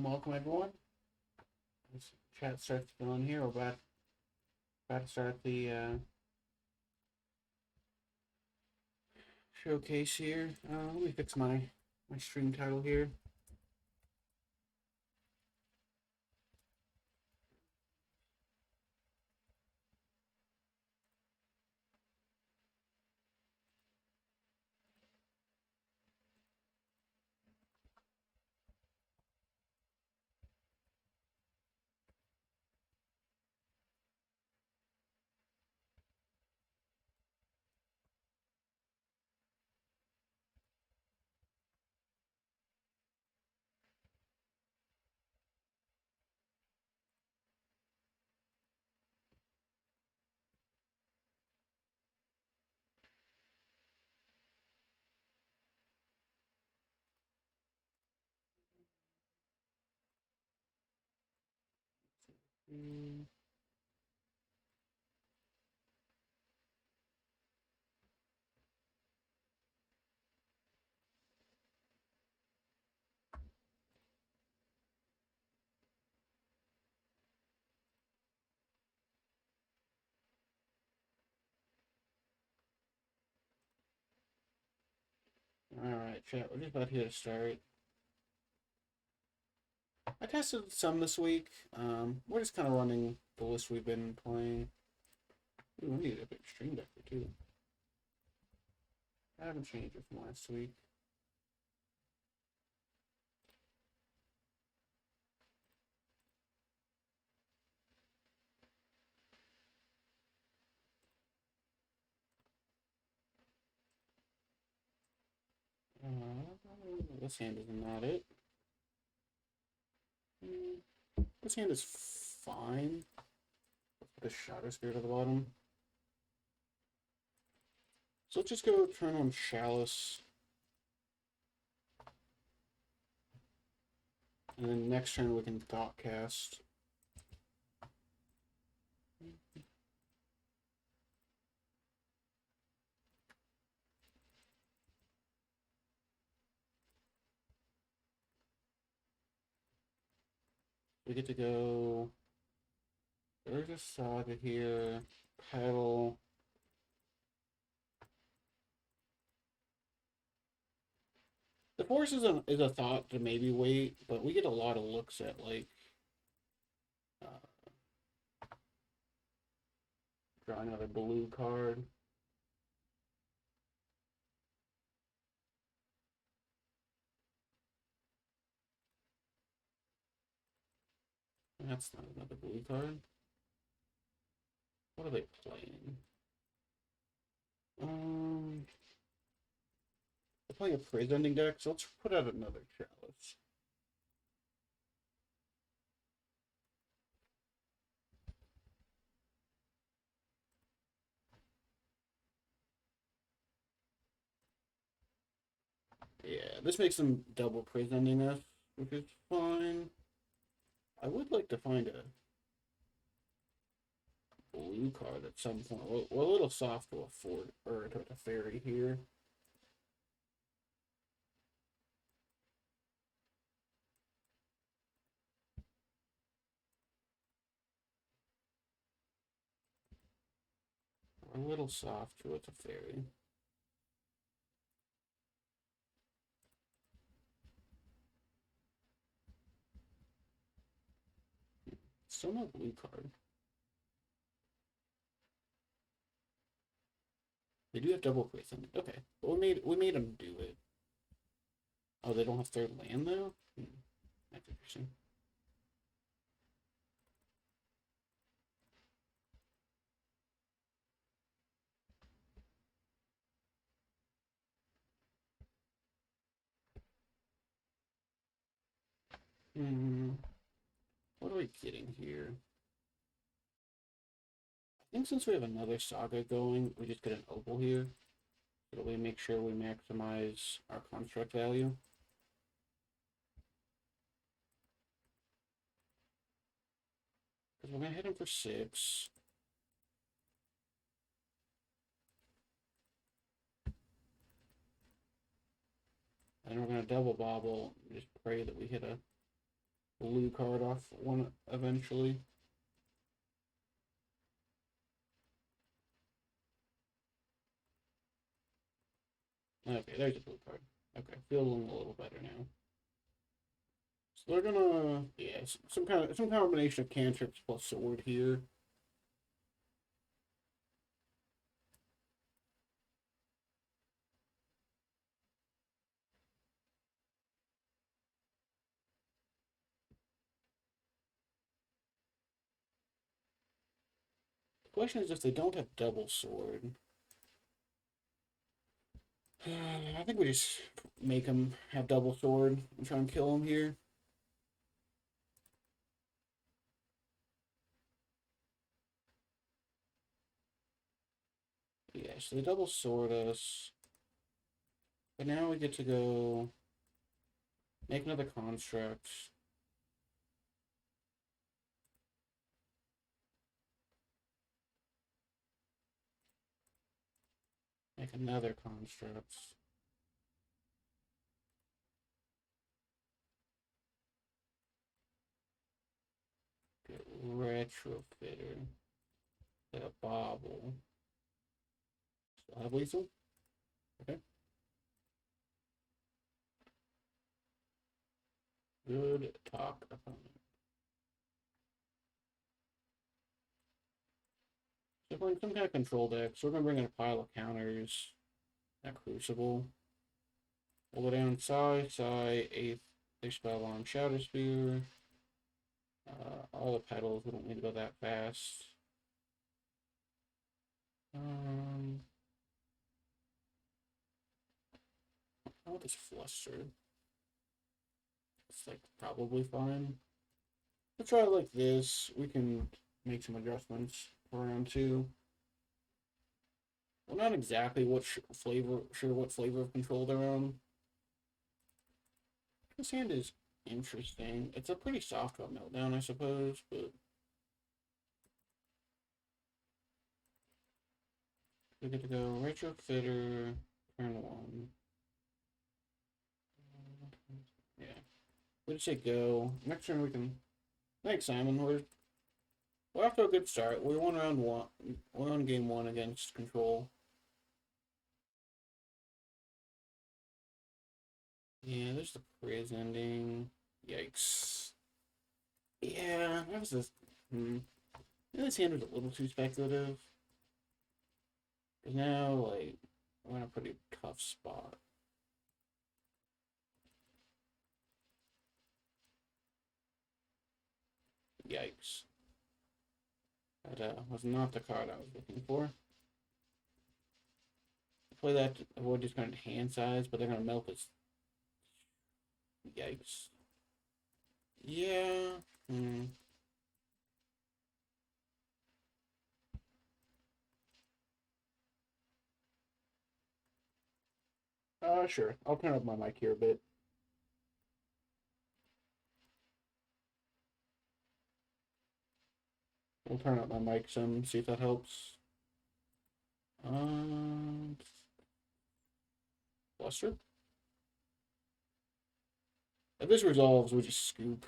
welcome everyone. As chat starts going here, we're about to start the showcase here. Let me fix my stream title here. Mm, Alright, chat, we're just about here to start. I tested some this week. We're just kind of running the list we've been playing. Ooh, we need a big stream deck too. I haven't changed it from last week. This hand is not it. This hand is fine. Let's put a Shadow Spirit at the bottom. So let's just go turn on Chalice. And then next turn we can Thought Cast. We get to go. There's a Saga here. Paddle. The Force is a thought to maybe wait, but we get a lot of looks at like uh, draw another blue card. That's not another blue card. What are they playing? They're playing a Praise Ending deck, so let's put out another Chalice. Yeah, this makes them double Praise Ending us, which is fine. I would like to find a blue card at some point. We're a little soft to afford or to a fairy here. We're a little soft to a fairy. Still no blue card. They do have double Praise Ending. Okay, but we made them do it. Oh, they don't have third land though. That's interesting. What are we getting here? I think since we have another Saga going, we just get an Opal here. So that we make sure we maximize our construct value. Because we're going to hit him for 6. And we're going to double bobble and just pray that we hit a blue card off one eventually. Okay, there's a blue card. Okay, feeling a little better now. So they're gonna, yeah, some combination of cantrips plus sword here. The question is if they don't have double sword. I think we just make them have double sword and try and kill them here. Yeah, so they double sword us. But now we get to go make another construct. Make another construct. Get retrofitter. Get a bobble. Still have lethal? Okay. Good talk, opponent. So playing some kind of control deck, so we're gonna bring in a pile of counters. That Crucible. We'll go down Psy, 8th, they spell on Shadow Spear. All the petals, we don't need to go that fast. I want this Fluster. It's like probably fine. We'll try it like this. We can make some adjustments for round 2. Well, not exactly what what flavor of control they're on. This hand is interesting. It's a pretty soft on Meltdown, I suppose, but we get to go Retrofitter, turn 1. Yeah. We just say go. Next turn we can. Thanks, Simon. We're off to a good start. We won round 1. We're on game 1 against control. Yeah, there's the Priz ending. Yikes. Yeah, that was just. This hand was a little too speculative. Because now, like, we're in a pretty tough spot. Yikes. That was not the card I was looking for. Play that, avoid just kind of hand size, but they're going to melt this. Yikes. Yeah. Sure. I'll turn up my mic here a bit. We'll turn up my mic some, see if that helps. Fluster. If this resolves, we just scoop.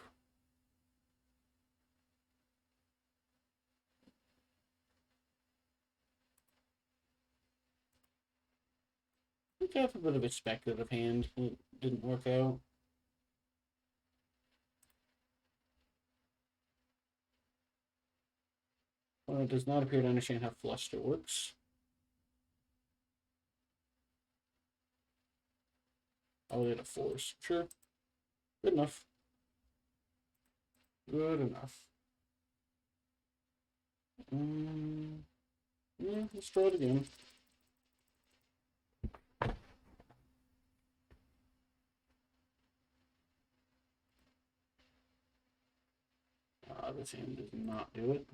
We have a bit of a speculative hand. It didn't work out. Well, it does not appear to understand how Fluster works. Oh, they had a force. Sure. Good enough. Good enough. Yeah, let's try it again. This hand does not do it.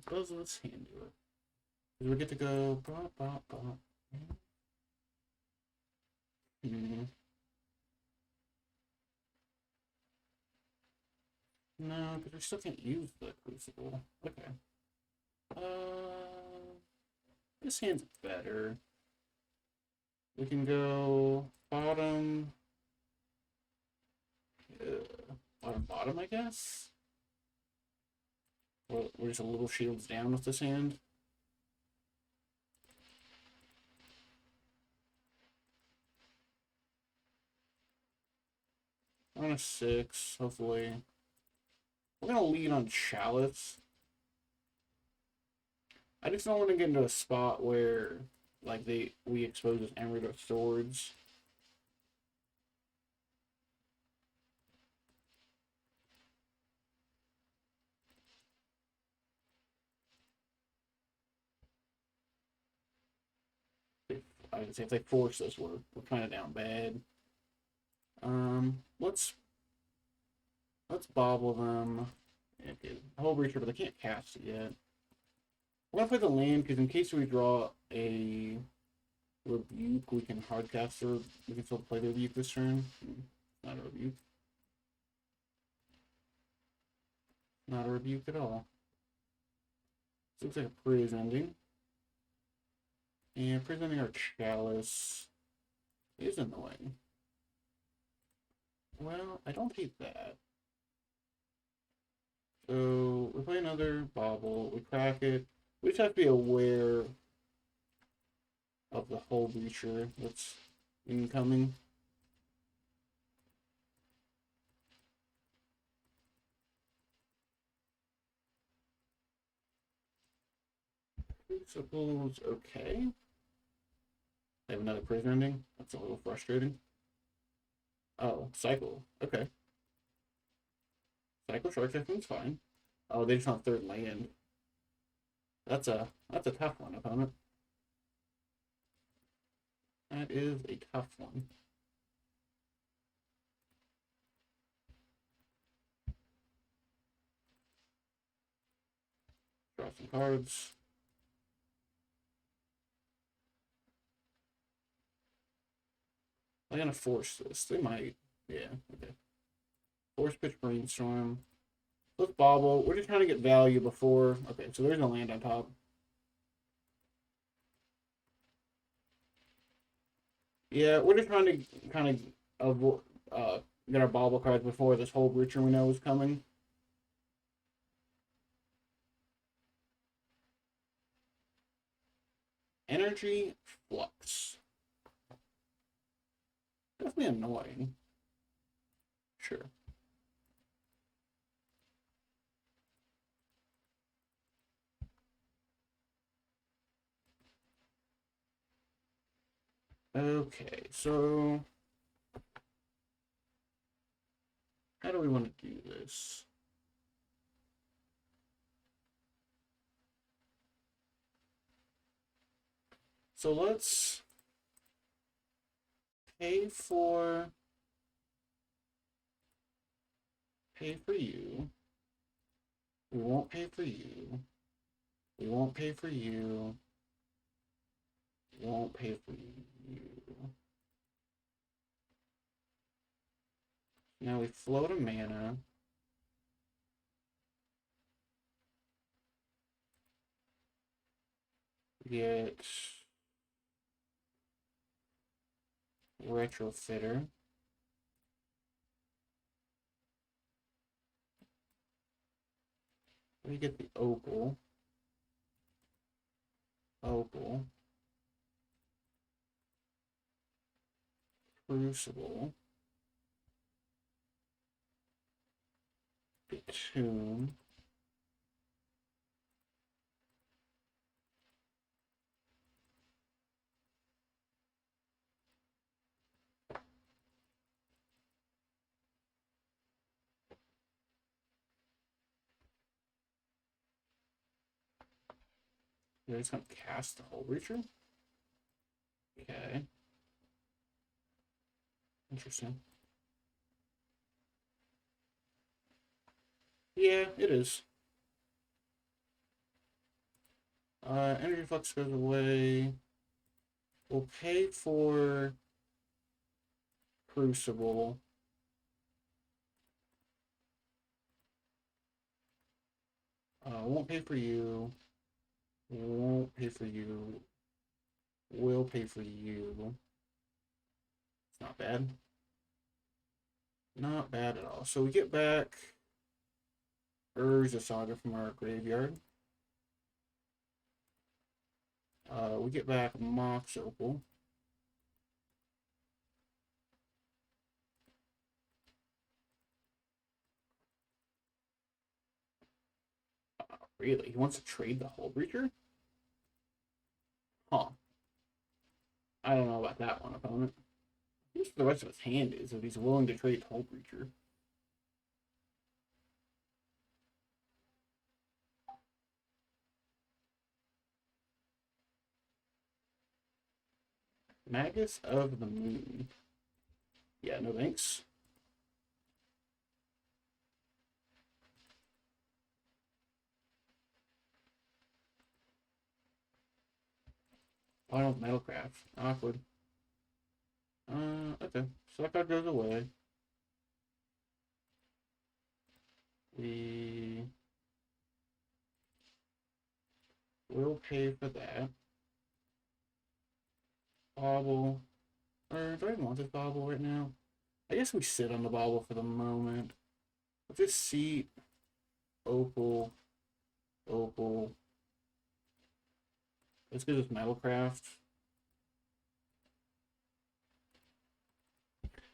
Does this hand do it? We get to go. No, because we still can't use the Crucible. Okay. This hand's better. We can go bottom, bottom, I guess. We're just a little shields down with this hand. On a 6, hopefully. We're gonna lead on shallots. I just don't want to get into a spot where like we expose this emerald of swords. I would say if they force us, we're kind of down bad. Let's bobble them. Okay, whole breacher, but they can't cast it yet. We're gonna play the land because in case we draw a rebuke, we can hardcast or we can still play the rebuke this turn. Not a rebuke. Not a rebuke at all. This looks like a Priz ending. And Priz ending our Chalice is annoying. Well, I don't hate that. So we play another bobble, we crack it. We just have to be aware of the whole breacher that's incoming. Suppose okay. I have another prison ending. That's a little frustrating. Oh, cycle. Okay. Cycle shark technique's fine. Oh, they just want third land. That's a tough one, opponent. That is a tough one. Draw some cards. I'm gonna force this. They might. Yeah, okay. Force pitch brainstorm. Let's bobble. We're just trying to get value before. Okay, so there's no land on top. Yeah, we're just trying to kind of avoid get our bobble cards before this whole breacher we know is coming. Energy flux. Definitely annoying. Sure. Okay, so how do we want to do this? So let's pay for you. We won't pay for you. We won't pay for you. We won't pay for you. Now we float a mana. Get retrofitter. We get the opal. Opal. Crucible. Tomb. They're just gonna cast the whole Reacher? Okay. Interesting. Yeah, it is. Energy flux goes away. We'll pay for Crucible. Won't pay for you. Won't pay for you. Will pay for you. not bad. Not bad at all. So we get back Urza Saga from our graveyard. We get back Mox Opal. Really? He wants to trade the Hull Breacher? Huh. I don't know about that one, opponent. Here's what the rest of his hand is, if he's willing to trade Hull Breacher. Magus of the Moon. Yeah, no thanks. Final Metalcraft. Awkward. Okay. So that card goes away. We will pay for that. Bobble. Or do I even want this bobble right now? I guess we sit on the bobble for the moment. Let's just see. Opal. Opal. Let's get this Metalcraft.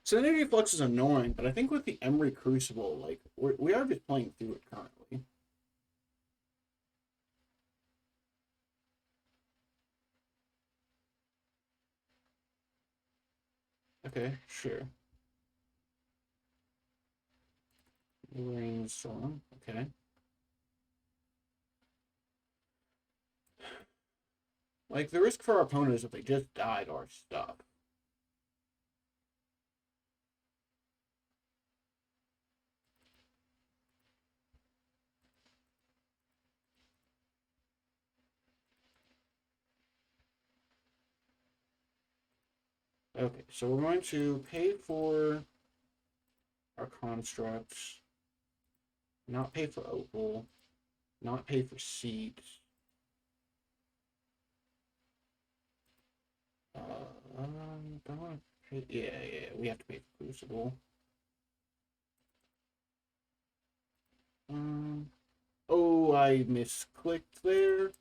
So Energy Flux is annoying, but I think with the Emery Crucible, like, we are just playing through it currently. Okay, sure. Rainstorm, okay. Like, the risk for our opponent is if they just died our stuff. Okay, so we're going to pay for our constructs, not pay for Opal, not pay for seeds. Don't want to pay. Yeah, we have to pay for Crucible. Oh, I misclicked there.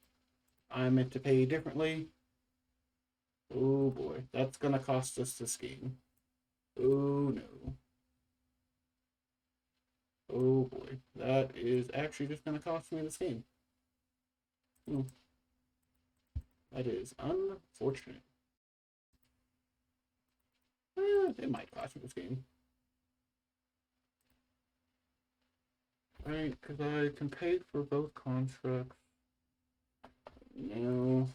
I meant to pay differently. Oh boy, that's gonna cost us this game. Oh no. Oh boy, that is actually just gonna cost me this game. That is unfortunate. It might cost me this game. Alright, because I can pay for both constructs. No.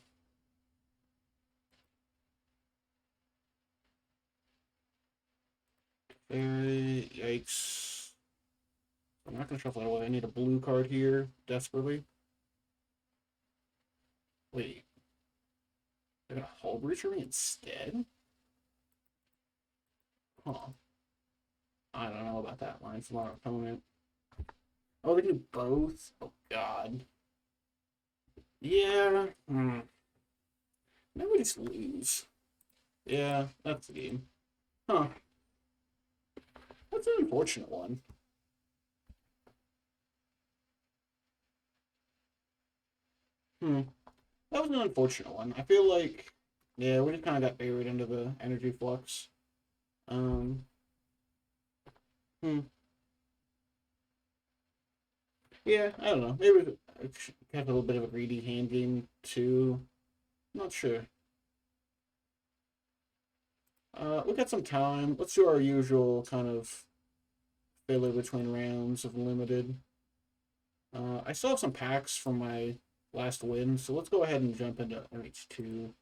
Very yikes. I'm not gonna shuffle that away. I need a blue card here desperately. Wait. They're gonna Hull Breacher me instead? Huh. I don't know about that line. It's a lot of opponent. Oh, they do both? Oh god. Yeah. Maybe we just lose. Yeah, that's the game. Huh. That's an unfortunate one. That was an unfortunate one. I feel like, yeah, we just kind of got buried into the energy flux. Um, hmm. Yeah, I don't know. Maybe it had a little bit of a greedy hand game too. Not sure. We got some time. Let's do our usual kind of filler between rounds of limited. I still have some packs from my last win, so let's go ahead and jump into RH2.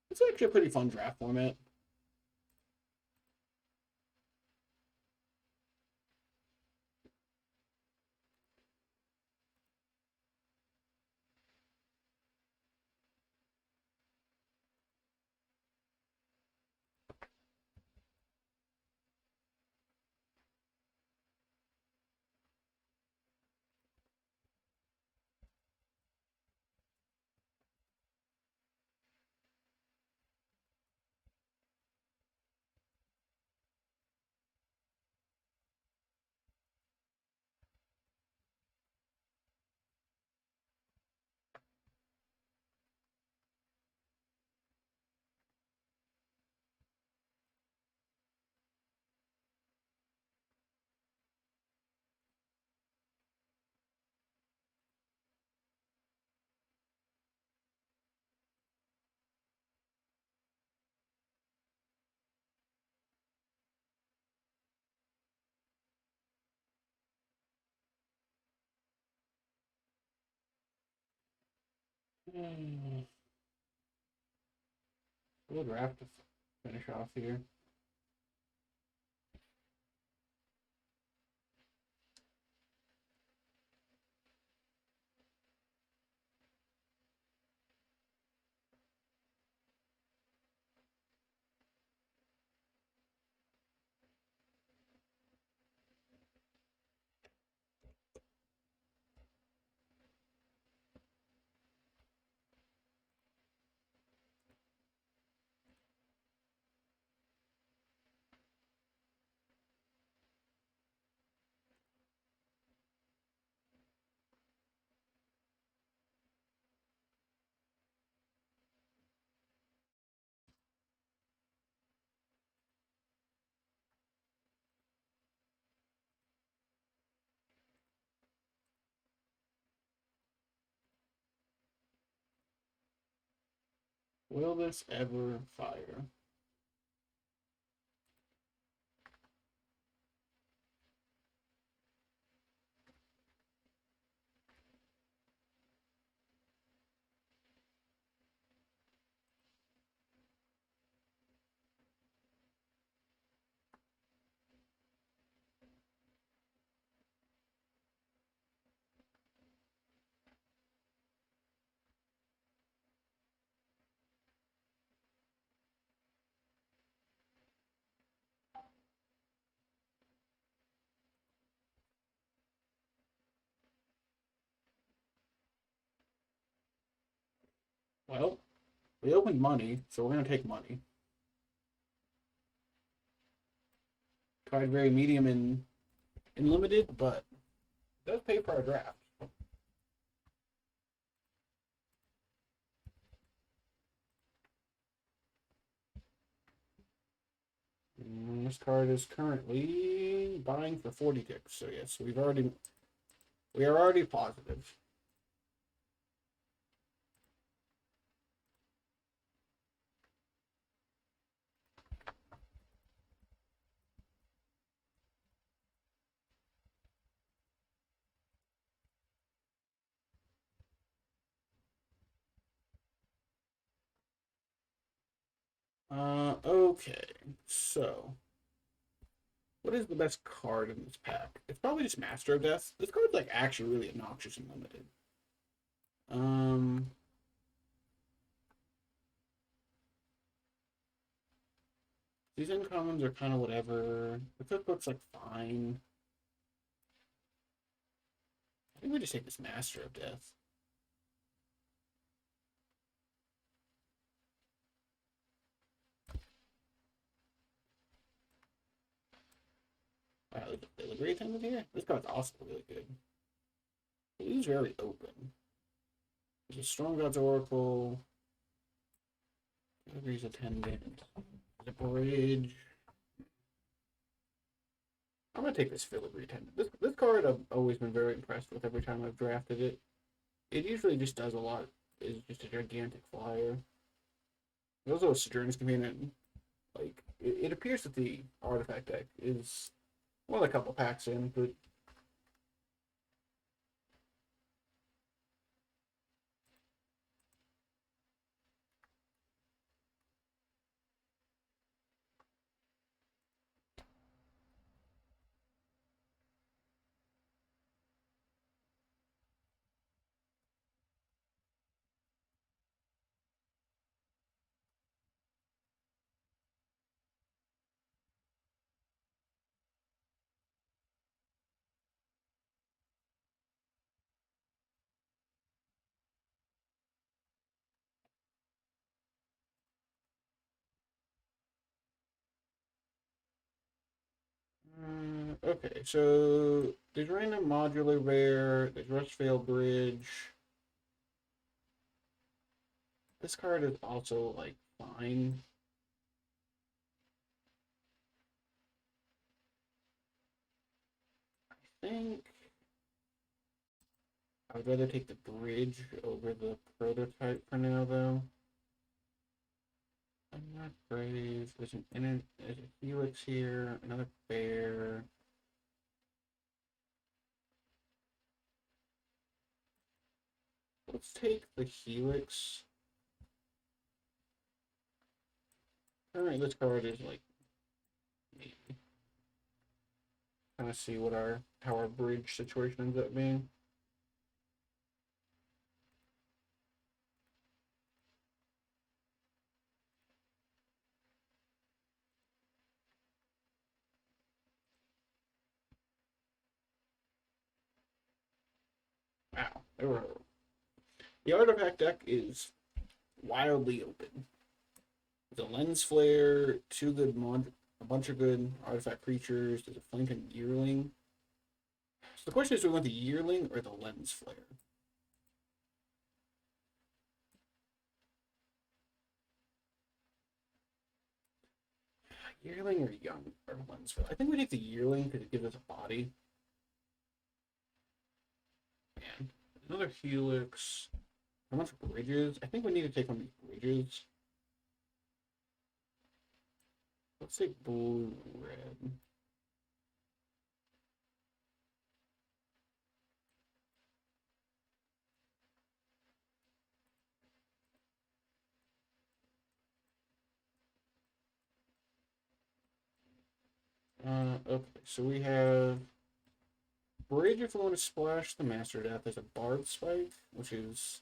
It's actually a pretty fun draft format. We'll draft to finish off here. Will this ever fire? Well, we opened money, so we're gonna take money. Tried very medium in limited, but it does pay for our draft. This card is currently buying for 40 ticks. So yes, we are already positive. Okay. So what is the best card in this pack? It's probably just Master of Death. This card's like actually really obnoxious and limited. Um, these uncommons are kind of whatever. The cookbook's like fine. I think we just take this Master of Death. Wow, the great time of here. This card's also really good. He's very open. There's a Storm God's Oracle. Delivery's Attendant. The Bridge. I'm gonna take this Filigree Attendant. This card I've always been very impressed with every time I've drafted it. It usually just does a lot. It's just a gigantic flyer. There's also a Sojourner's Companion. Like it appears that the artifact deck is well a couple packs in, but okay, so there's random modular rare, there's Rushvale Bridge. This card is also like fine. I think I would rather take the bridge over the prototype for now, though. I'm not brave. There's there's a Helix here, another bear. Let's take the Helix. Alright, this card is like maybe. Kind of see what how our bridge situation ends up being. Wow, the artifact deck is wildly open. The lens flare, two good a bunch of good artifact creatures. There's a flanking yearling. So the question is, do we want the yearling or the lens flare? Yearling or young or lens flare? I think we take the yearling because it gives us a body. And another helix. A bunch of bridges. I think we need to take one of these bridges. Let's take blue, red. Okay, so we have bridge if we want to splash the Master Death. There's a Bard Spike, which is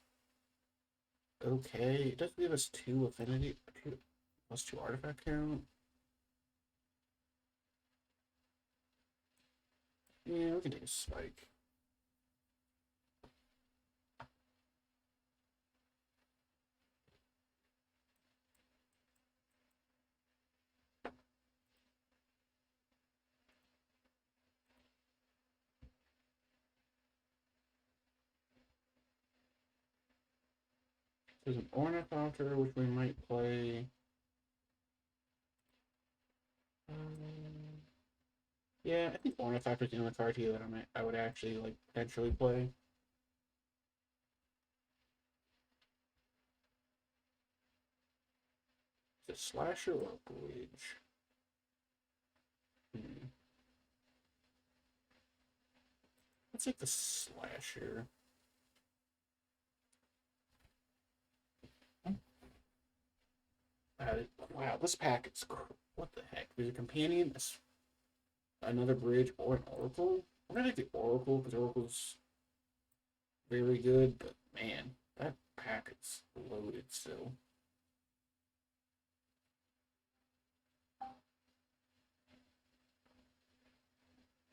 okay. It does give us 2 affinity, plus 2 artifact count. Yeah, we can take a Spike. There's an Ornithopter, which we might play. Yeah, I think Ornithopter's the only card here that I would actually like potentially play. Is it Slasher or Bridge? Let's take the Slasher. Wow, this pack is what the heck? There's a companion, another bridge, or an oracle. I'm gonna take the oracle because oracle's very good, but man, that pack is loaded still.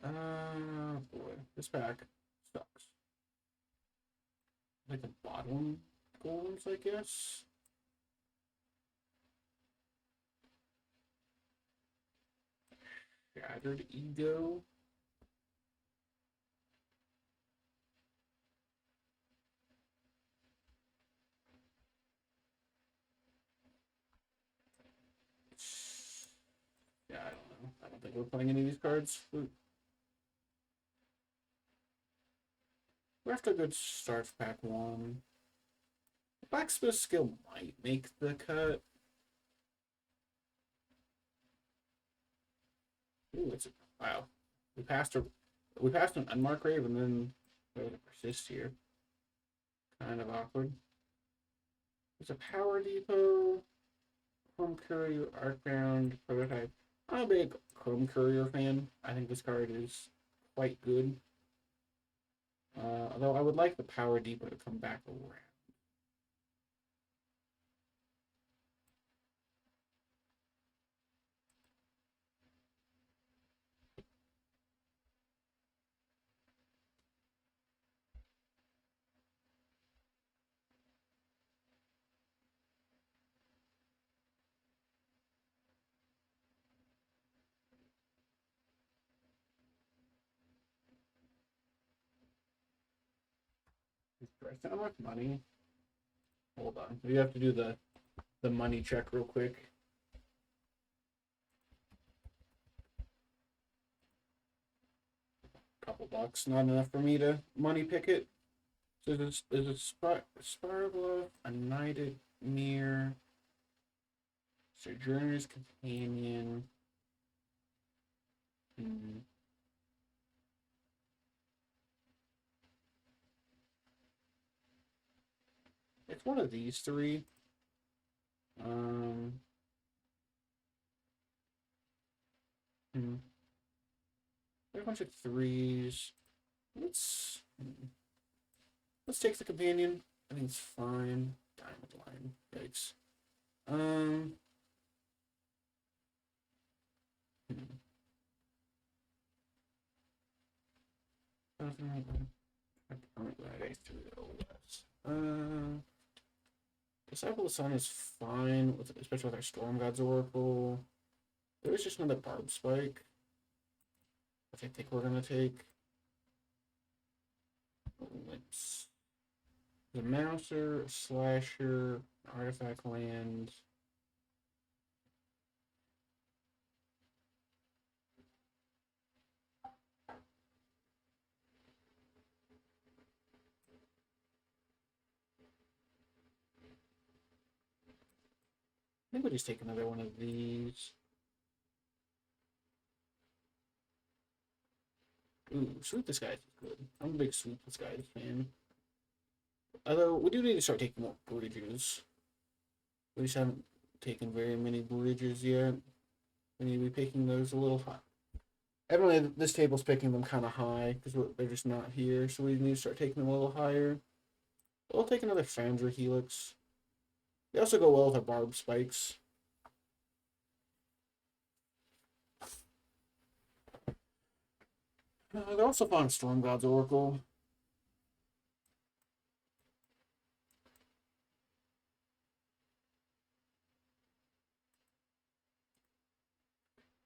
Boy, this pack sucks. Like the bottom golems, I guess. Shattered Ego. Yeah, I don't know. I don't think we're playing any of these cards. We're after a good start for pack 1. Blacksmith skill might make the cut. Ooh, it's wow. We passed an unmarked grave and then there's a persist here. Kind of awkward. There's a power depot, home courier, arcbound, prototype. I'm a big home courier fan. I think this card is quite good. Although I would like the power depot to come back around. Do I sound enough money? Hold on. We have to do the money check real quick. Couple bucks, not enough for me to money pick it. So there's a Sparbluff, a Knighted Mirror, Sojourner's Companion. one of these three. There's a bunch of threes. Let's take the companion. I think it's fine. Diamond line. Yikes. Disciple of the Sun is fine, especially with our Storm God's Oracle. There is just another Barb Spike, which I think we're gonna take. Let's the Mouser, Slasher, Artifact Land. I think we'll just take another one of these. Ooh, Sweep the Skies is good. I'm a big Sweep the Skies fan. Although, we do need to start taking more bridges. We just haven't taken very many bridges yet. We need to be picking those a little high. Evidently, this table's picking them kind of high, because they're just not here, so we need to start taking them a little higher. We'll take another Foundry Helix. They also go well with our Barb Spikes. They're also fun Storm God's Oracle.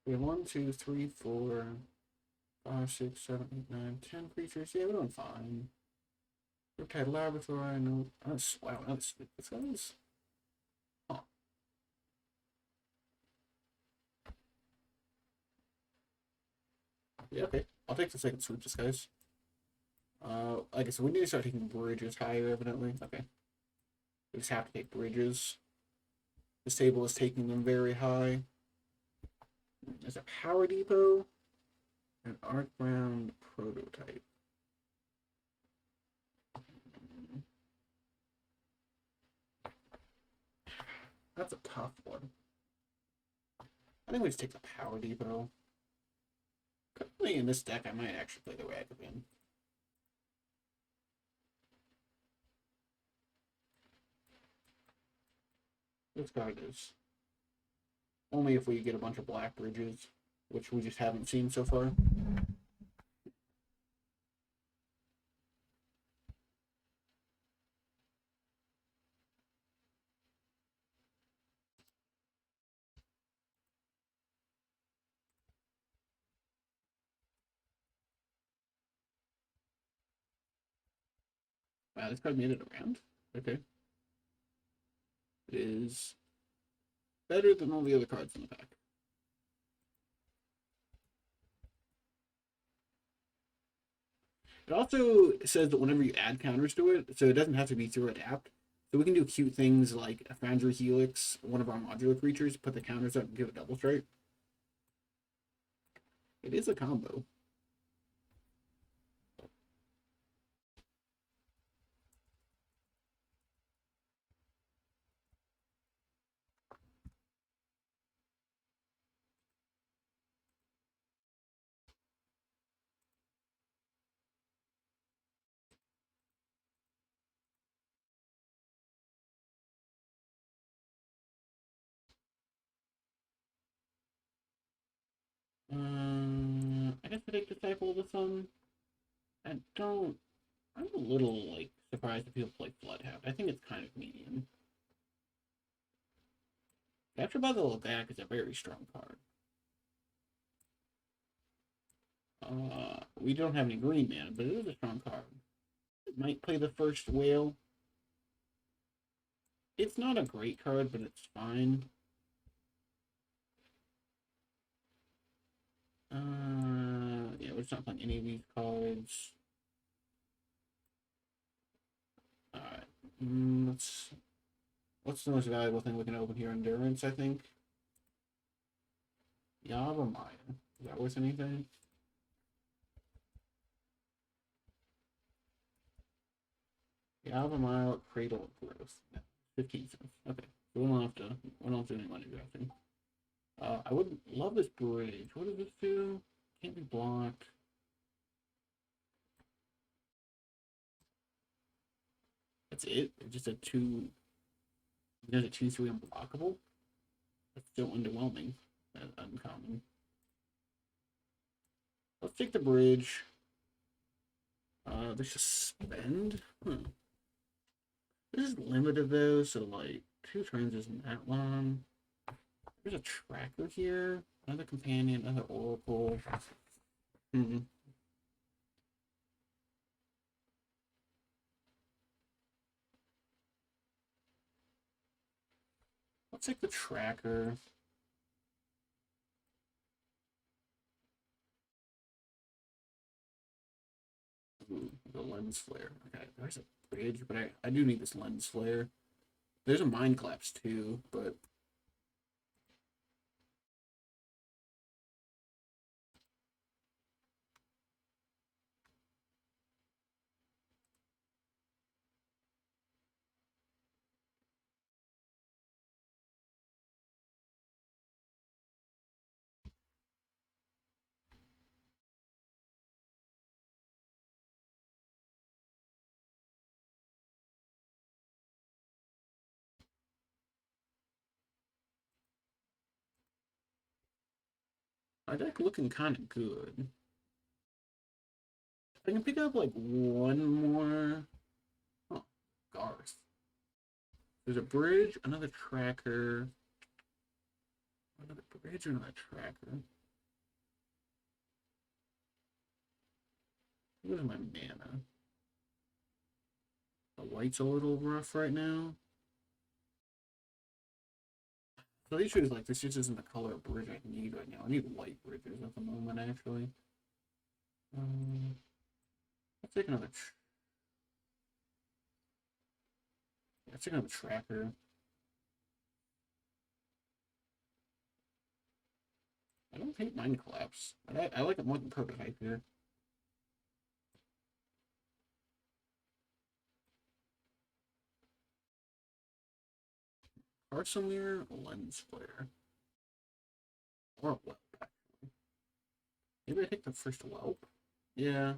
We have 1, 2, 3, 4, 5, 6, 7, 8, 9, 10 creatures. Yeah, we're doing fine. Riptide Laboratory. No, wow, that's this guy's. Huh. Yeah, okay. I'll take the second Sweep this guys. I guess we need to start taking bridges higher, evidently. Okay. We just have to take bridges. This table is taking them very high. There's a Power Depot. An Arcbound Prototype. That's a tough one. I think we just take the Power Depot. Currently in this deck, I might actually play the Ragavan. This card is only if we get a bunch of black bridges, which we just haven't seen so far. Wow, this card made it around. Okay. It is better than all the other cards in the pack. It also says that whenever you add counters to it, so it doesn't have to be through Adapt. So we can do cute things like a Foundry Helix, one of our modular creatures, put the counters up and give it double strike. It is a combo. I guess I take Disciple of the Sun. I'm a little, like, surprised that people play Floodhound. I think it's kind of medium. Captured by the Lagak is a very strong card. We don't have any green mana, but it is a strong card. It might play the first whale. It's not a great card, but it's fine. Yeah, we're just not playing any of these cards. Alright. What's the most valuable thing we can open here? Endurance, I think. Yavimaya. Is that worth anything? Albemarle Cradle of Growth. 15 cents. Okay. So we don't have to do any money drafting. I would love this bridge. What does this do? Can't be blocked. That's it? It just a 2. There's a 2/3 unblockable? That's still underwhelming. That's uncommon. Let's take the bridge. There's just spend. This is limited though, so like 2 turns isn't that long. There's a tracker here, another companion, another oracle. Let's take the tracker. Ooh, the lens flare. Okay, there's a bridge, but I do need this lens flare. There's a mind collapse too, but my deck looking kind of good. I can pick up like one more. Oh, Garth. There's a bridge, another tracker. Another bridge or another tracker. Where's my mana? The light's a little rough right now. So the issue is like this just isn't the color of bridge I need right now. I need white bridges at the moment, actually. Let's take another. Let's take another tracker. I don't hate Mind Collapse. I like it more than Prototype here. Arsenal Lens Flare. Or a Whelp, actually. Maybe I take the first Whelp? Yeah.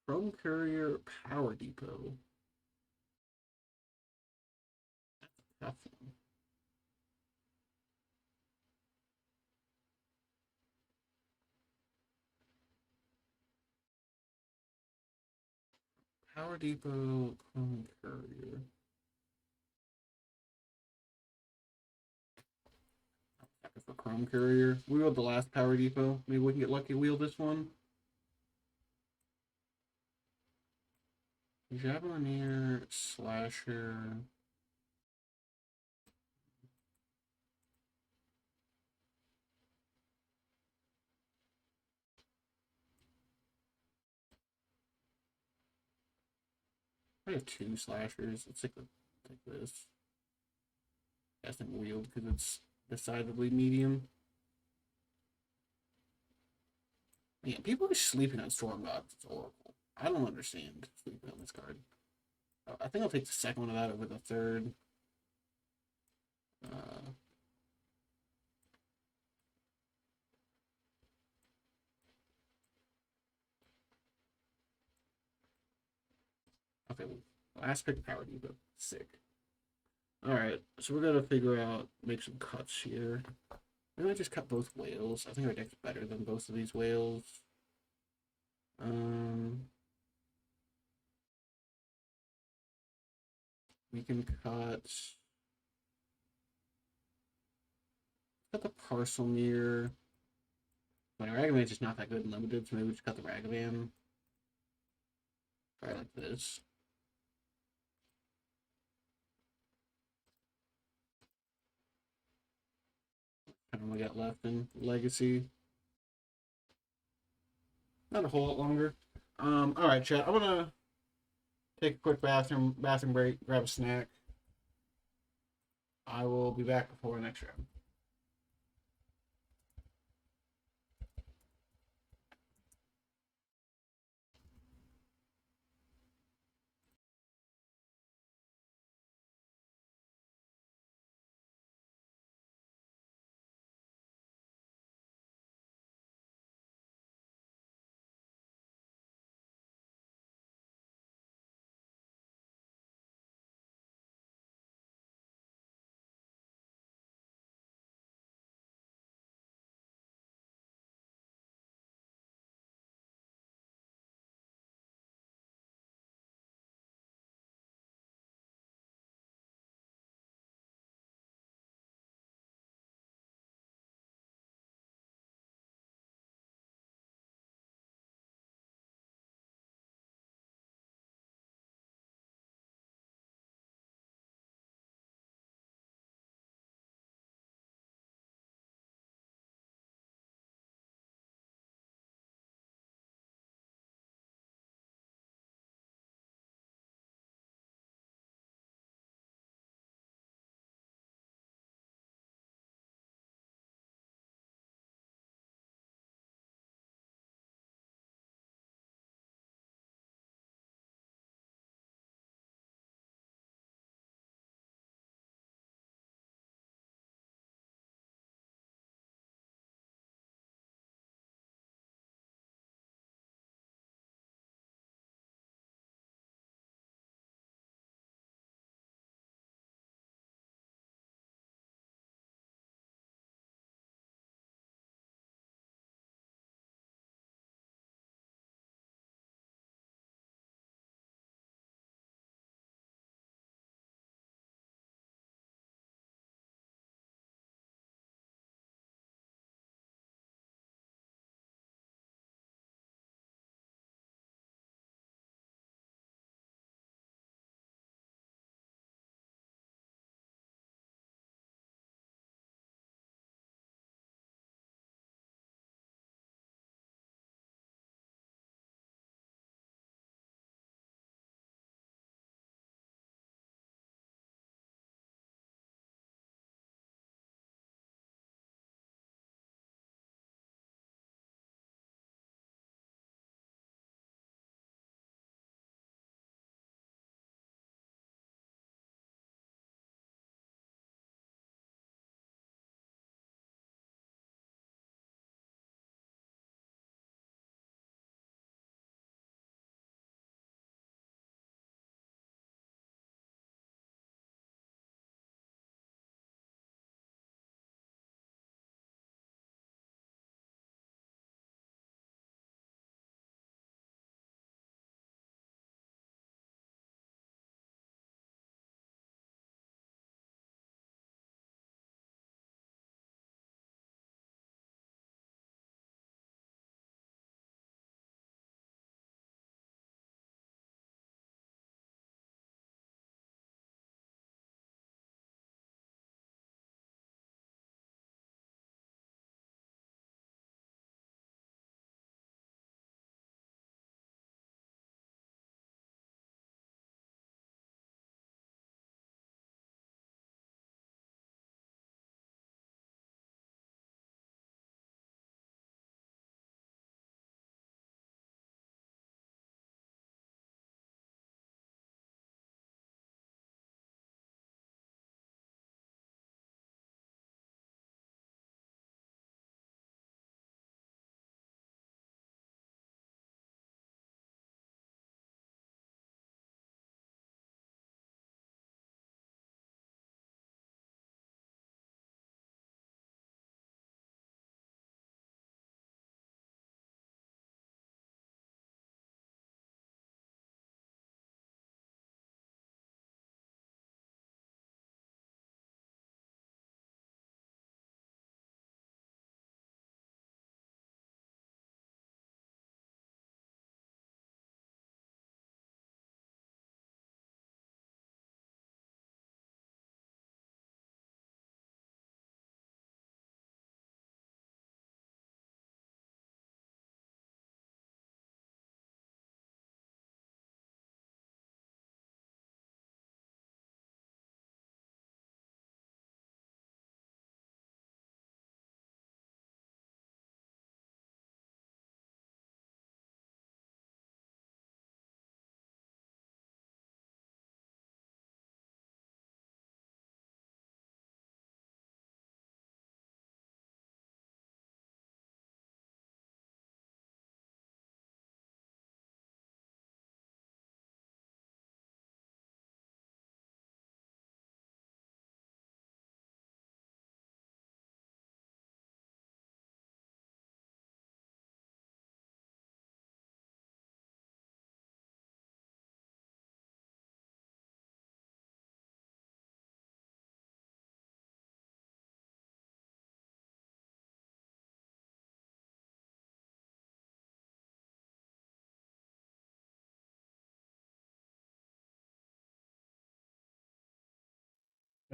Chrome Courier Power Depot. That's a tough one. Power Depot, Chrome Courier. For Chrome Courier. We wheeled the last Power Depot. Maybe we can get lucky wheel this one. Javelineer, Slasher. I have 2 Slashers. Let's take this. Hasn't wheeled because it's decidedly medium. Yeah, people are sleeping on Storm Gods. It's Oracle. I don't understand sleeping on this card. I think I'll take the second one of that over the third. Okay, last pick Power Depot. Sick. Alright, so we're gonna figure out, make some cuts here. Maybe I just cut both whales. I think our deck's better than both of these whales. We can cut the parcel mirror. My Ragavan's just not that good in limited, so maybe we just cut the Ragavan. Try like this. How long we got left in Legacy? Not a whole lot longer. Alright, chat. I'm gonna take a quick bathroom break, grab a snack. I will be back before the next round.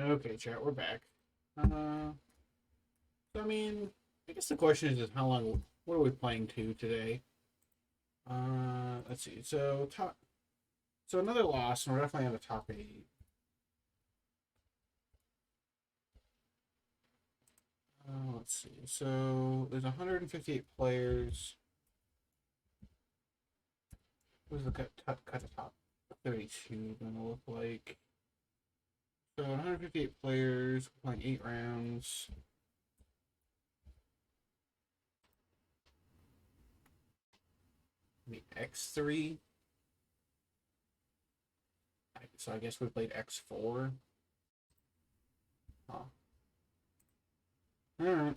Okay, chat, we're back. So I mean, I guess the question is how long? What are we playing to today? Let's see. So another loss, and we're definitely on the top eight. Let's see. So there's 158 players. What does the cut the top 32 gonna look like? So 158 players playing 8 rounds. The X3. So I guess we played X4. Huh. All right.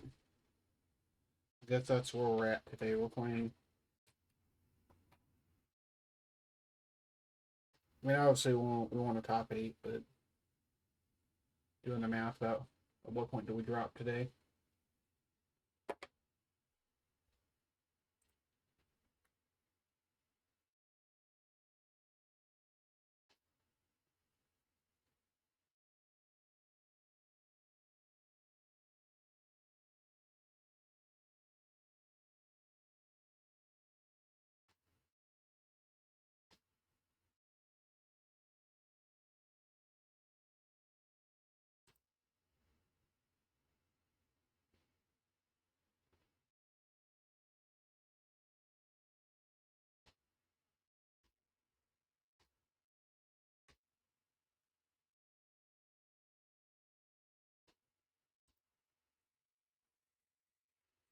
I guess that's where we're at today. We're playing. I mean, obviously we want a top eight, but doing the math about at what point do we drop today?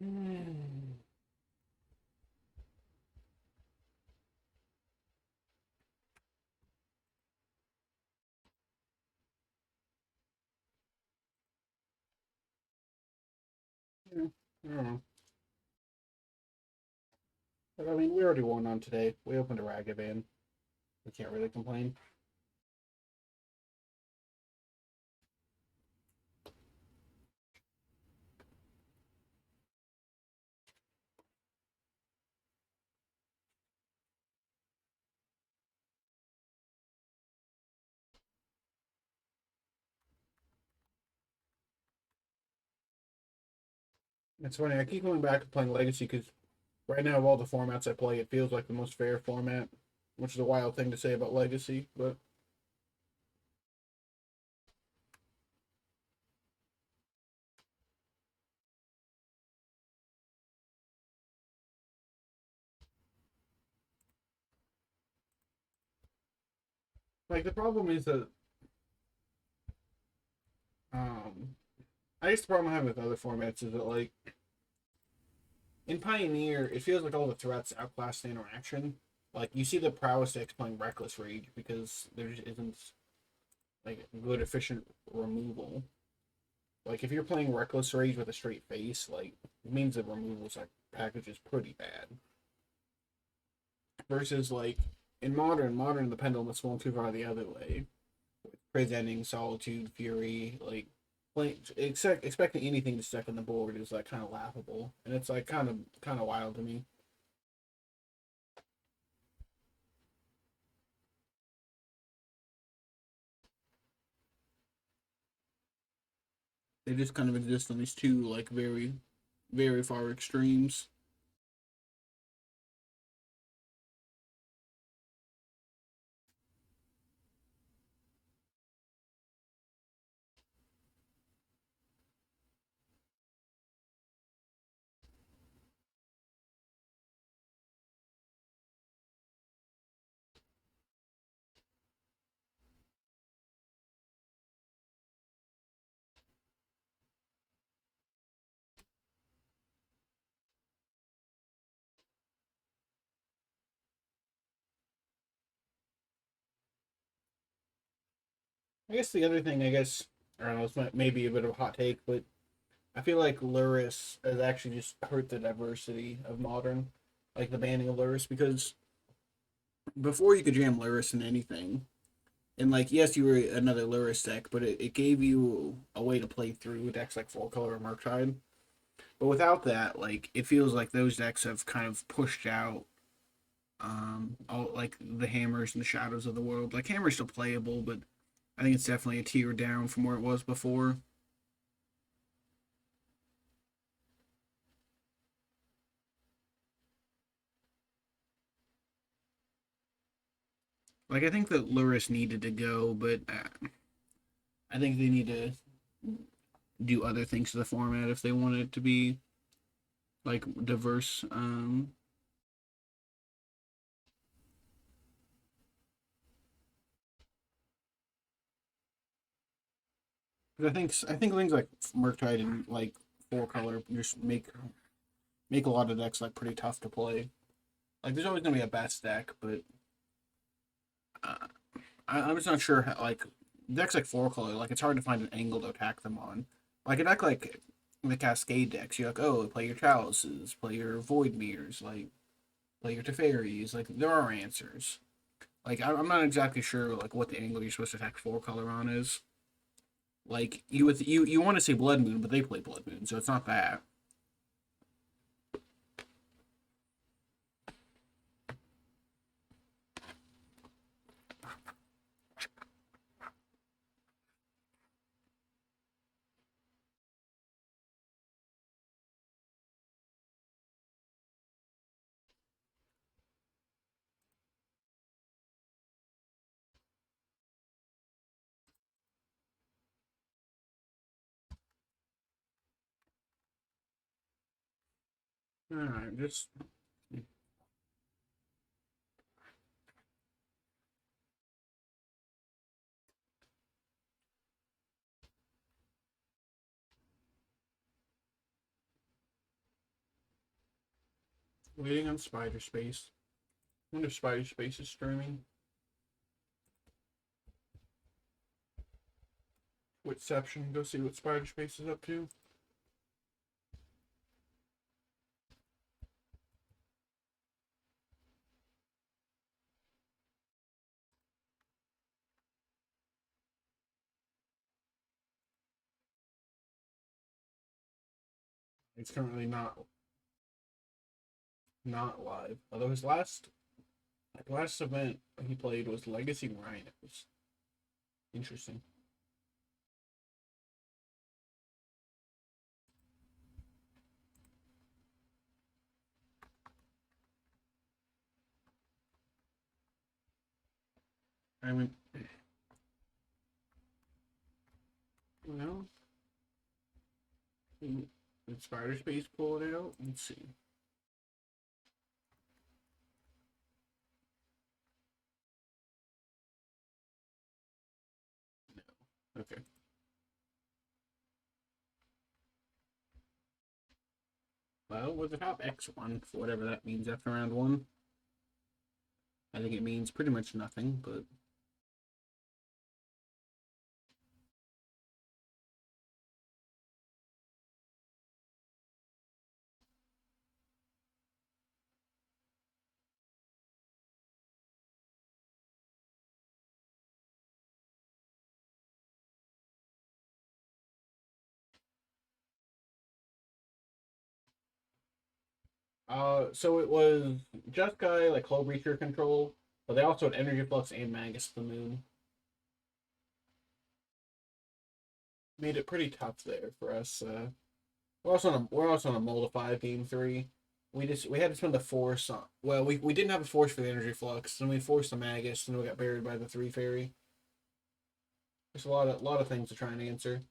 Hmm. Yeah, I don't know. But I mean, we already won on today. We opened a Ragavan. We can't really complain. It's funny. I keep going back to playing Legacy because right now of all the formats I play, it feels like the most fair format, which is a wild thing to say about Legacy, but like the problem is that um I guess the problem I have with other formats is that like in Pioneer, it feels like all the threats outclass the interaction. Like you see the prowess decks playing Reckless Rage because there just isn't like good efficient removal. Like if you're playing Reckless Rage with a straight face, like it means the removals like package is pretty bad. Versus like in modern the pendulum is swung too far the other way. Presenting Solitude, Fury, like expecting anything to stick on the board is like kind of laughable, and it's like kind of wild to me. They just kind of exist on these two like very far extremes. I guess the other thing, I don't know, it's maybe a bit of a hot take, but I feel like Luris has actually just hurt the diversity of modern, like the banning of Luris, because before you could jam Luris in anything, and like yes, you were another Luris deck, but it gave you a way to play through decks like Full Color or Murktide. But without that, like it feels like those decks have kind of pushed out all like the hammers and the shadows of the world. Like hammer's still playable, but I think it's definitely a tier down from where it was before. Like, I think that Luris needed to go, but I think they need to do other things to the format if they want it to be like diverse. But I think things like Murktide and like four color just make a lot of decks like pretty tough to play. Like there's always gonna be a best deck, but uh, I'm just not sure how, like decks like four color, like it's hard to find an angle to attack them on. Like a deck like the Cascade decks, you're like, oh, play your Chalices, play your Void Mirrors, like play your Teferis. Like there are answers. Like I'm not exactly sure like what the angle you're supposed to attack four color on is. Like you want to say Blood Moon, but they play Blood Moon, so it's not that. Alright, just waiting on Spider Space. I wonder if Spider Space is streaming. Witception, go see what Spider Space is up to. It's currently not live. Although his last event he played was Legacy Rhinos. Interesting. I mean, well, did Spider Space pull it out? Let's see. No. Okay. Well, with the top X1, for whatever that means after round one, I think it means pretty much nothing, but so it was just guy like Hull Breacher control, but they also had Energy Flux and Magus of the Moon. Made it pretty tough there for us. We're also on a mold of five game three. We had to spend the force on. Well, we didn't have a force for the Energy Flux, then we forced the Magus, and we got buried by the three fairy. There's a lot of things to try and answer.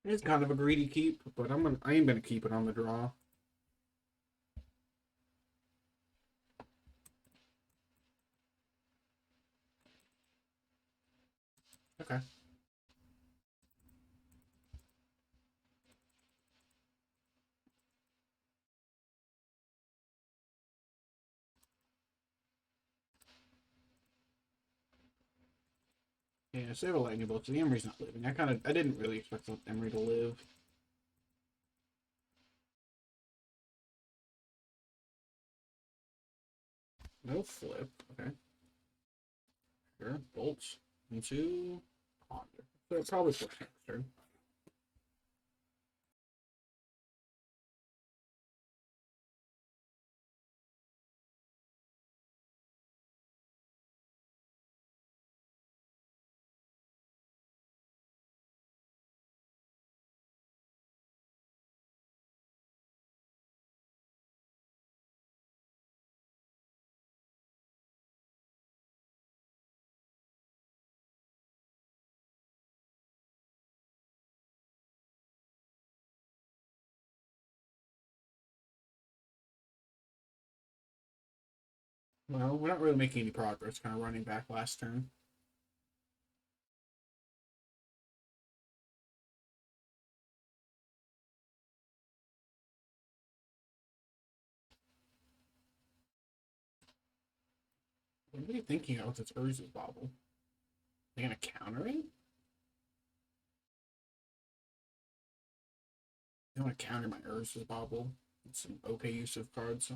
It's kind of a greedy keep, but I am gonna keep it on the draw. Okay. Yeah, save a lightning bolt. So the Emery's not living. I didn't really expect the Emery to live. No flip. Okay. Sure. Bolts into ponder. So probably for next turn. Well, we're not really making any progress. Kind of running back last turn. What are they thinking of with its Urza's Bobble? They're gonna counter it? They want to counter my Urza's Bobble. It's an okay use of cards.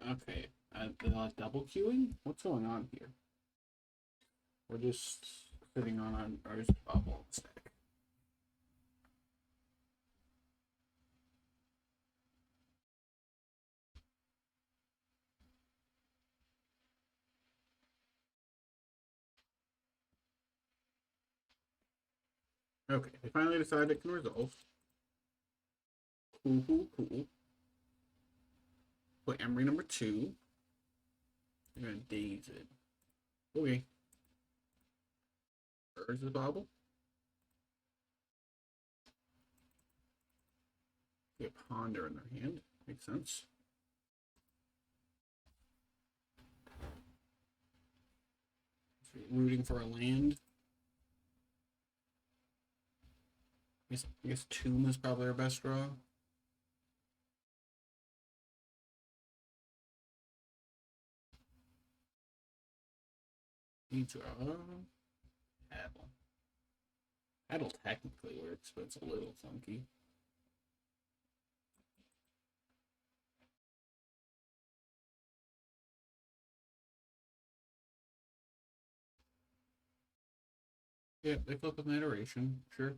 Okay. Double queuing? What's going on here? We're just sitting on our bubble stack. Okay, they finally decided it can resolve. Cool, cool, cool. Put Emery number 2. They're gonna daze it. Okay. Urza's Bobble. Get Ponder in their hand. Makes sense. Rooting for a land. I guess Tomb is probably our best draw. Need to Paddle. Paddle technically works, but it's a little funky. Yeah, they flip an iteration, sure.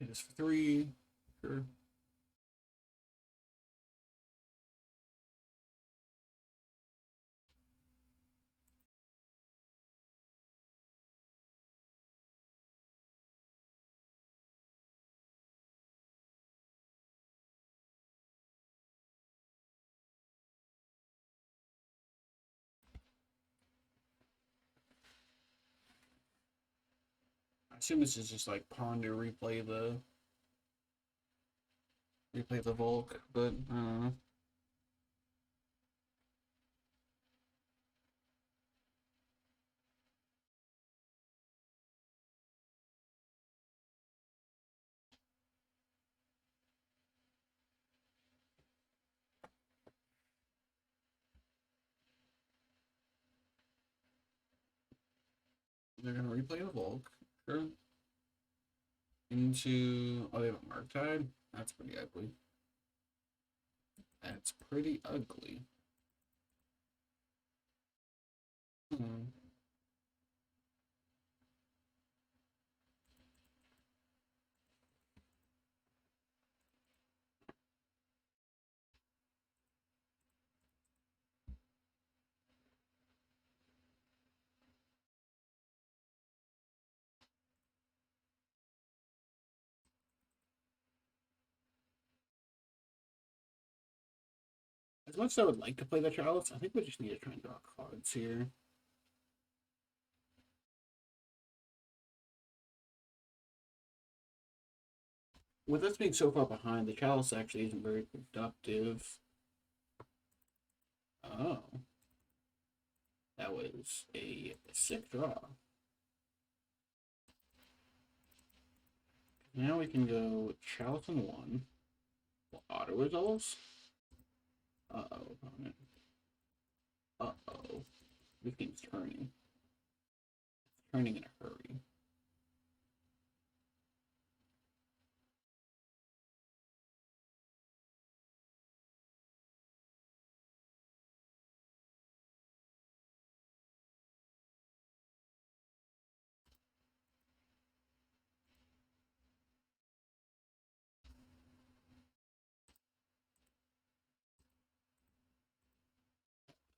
It is for 3, sure. I assume this is just like Ponder replay the Volk, but I don't know. They're gonna replay the Volk, sure. Into they have a Marktide. That's pretty ugly. That's pretty ugly. Hmm. As much as I would like to play the Chalice, I think we just need to try and draw cards here. With us being so far behind, the Chalice actually isn't very productive. Oh. That was a sick draw. Now we can go Chalice in 1. Auto resolves. Uh-oh, opponent. Uh-oh. This game's turning. It's turning in a hurry.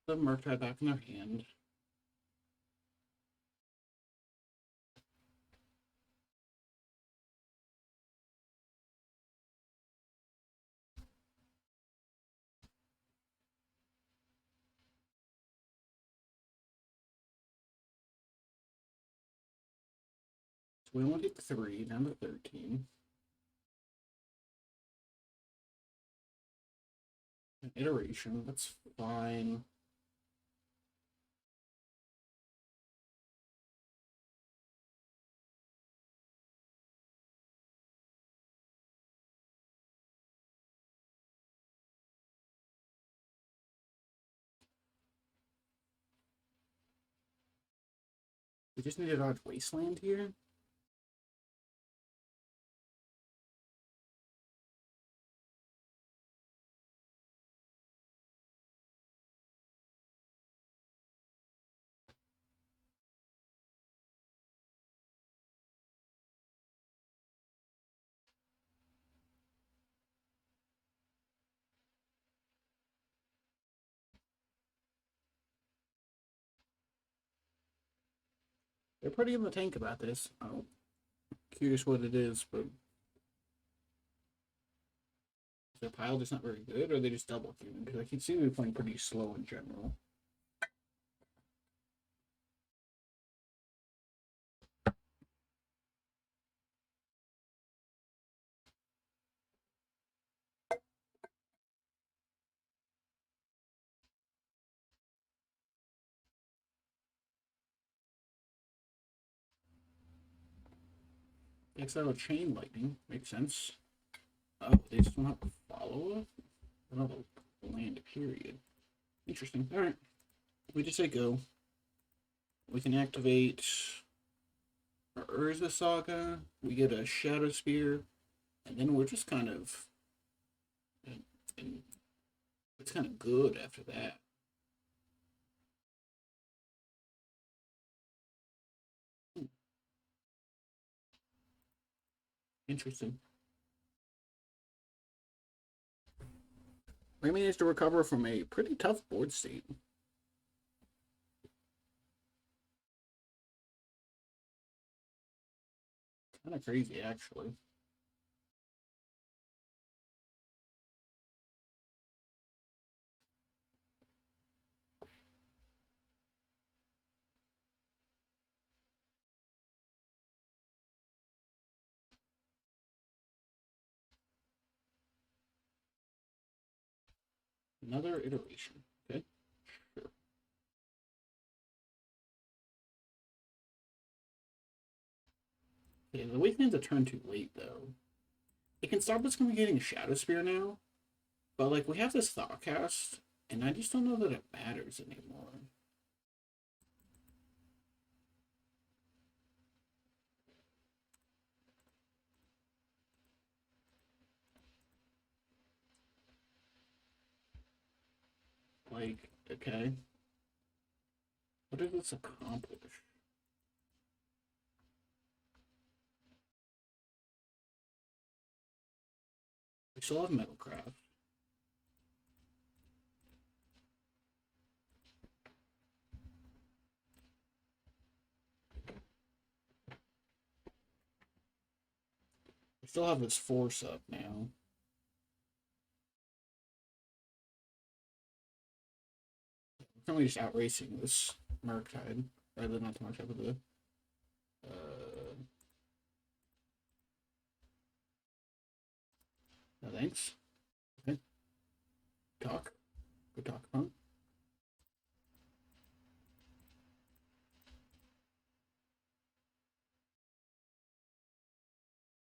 The Murktide back in their hand. So we only get 3, down to 13. An iteration, that's fine. We just need to dodge Wasteland here. They're pretty in the tank about this. I'm curious what it is, but is their pile just not very good, or are they just double queuing? Because I can see they're playing pretty slow in general. Next, I have a Chain Lightning. Makes sense. Oh, they just want to follow up? Another land, period. Interesting. Alright. We just say go. We can activate our Urza Saga. We get a Shadow Spear. And then we're just kind of... And it's kind of good after that. Interesting. We managed to recover from a pretty tough board state. Kind of crazy, actually. Another iteration. Okay, sure. Okay, the Wakeman's a turn too late, though. It can stop us from getting Shadow Spear now, but, like, we have this Thoughtcast, and I just don't know that it matters anymore. like, okay. What does this accomplish? We still have metalcraft. We still have this force up now. We're currently just outracing this Murktide. Rather not too much of the no thanks. Okay. Talk. Good talk, huh?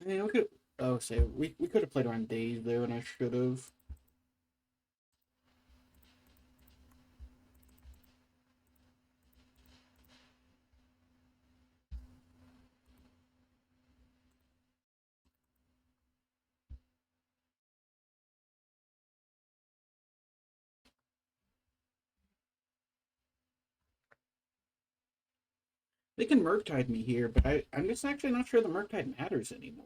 I mean, we could. Oh, say we could have played around days there, and I should have. They can Murktide me here, but I'm just actually not sure the Murktide matters anymore.